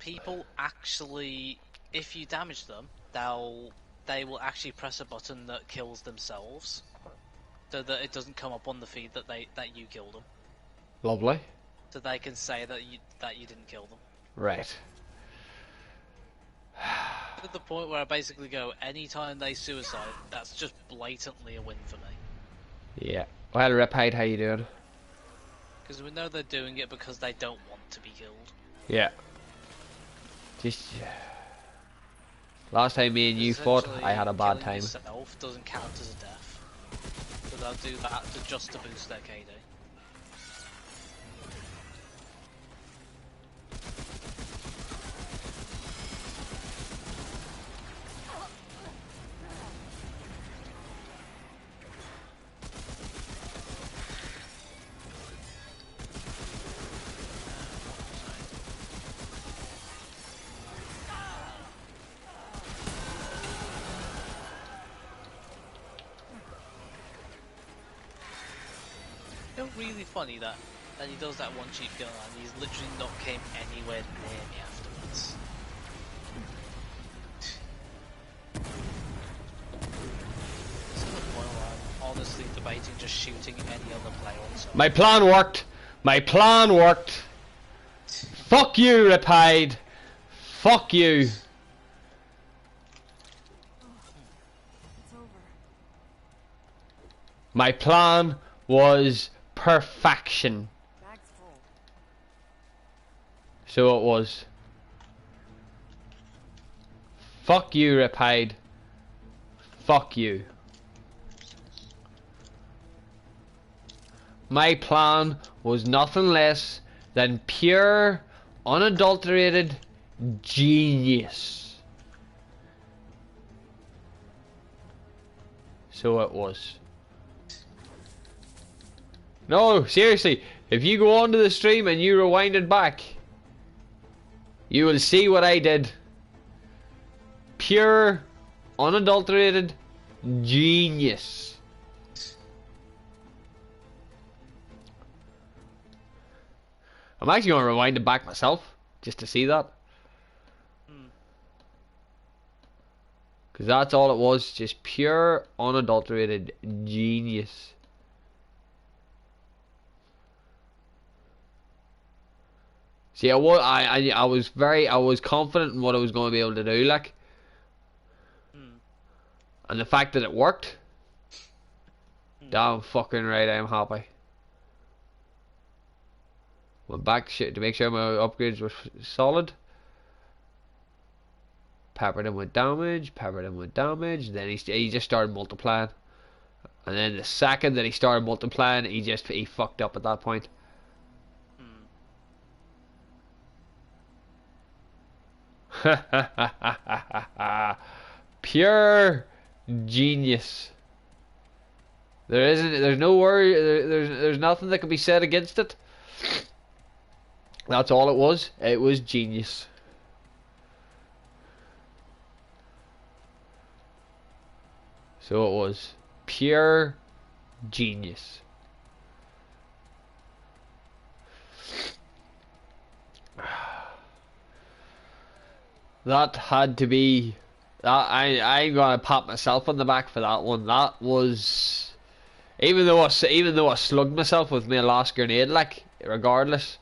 People actually, if you damage them, they will actually press a button that kills themselves, so that it doesn't come up on the feed that you killed them. Lovely. So they can say that you didn't kill them. Right. To the point where I basically go, anytime they suicide, that's just blatantly a win for me. Yeah. Well, Ripide, how you doing? Because we know they're doing it because they don't want to be killed. Yeah. Just last time me and you fought, I had a bad Killing time. yourself doesn't count as a death. So they'll do that just to boost their KD. It's really funny that he does that one cheap gun and he's literally not came anywhere near me afterwards. It's to the point where I'm honestly debating just shooting any other player on side. My plan worked. My plan worked. Fuck you, Ripide. Fuck you. It's over. My plan was perfection. Bag's full. So it was. Fuck you, Ripide. Fuck you. My plan was nothing less than pure, unadulterated genius. So it was. No, seriously, if you go onto the stream and you rewind it back, you will see what I did. Pure, unadulterated genius. I'm actually going to rewind it back myself, just to see that. Because that's all it was, just pure, unadulterated genius. See, I was confident in what I was going to be able to do, like. And the fact that it worked, damn fucking right, I'm happy. Went back to make sure my upgrades were solid. Peppered him with damage, then he just started multiplying. And then the second that he started multiplying, he fucked up at that point. Pure genius. There's no worry, there's nothing that can be said against it. That's all it was. It was genius. So it was pure genius. That had to be. I'm gonna pat myself on the back for that one. That was, even though I slugged myself with my last grenade, like, regardless.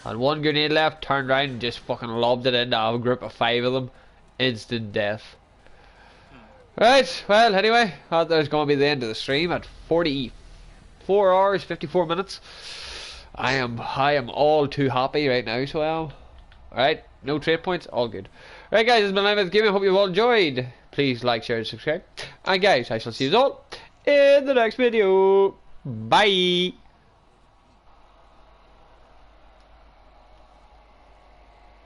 Had one grenade left, turned around and just fucking lobbed it into a group of 5 of them. Instant death. Right, well, anyway, there's going to be the end of the stream at 44 hours, 54 minutes. I am all too happy right now, so I am. Alright, no trade points, all good. Alright guys, this has been LoudMouth-Gaming, hope you've all enjoyed. Please like, share, and subscribe. And guys, I shall see you all in the next video. Bye!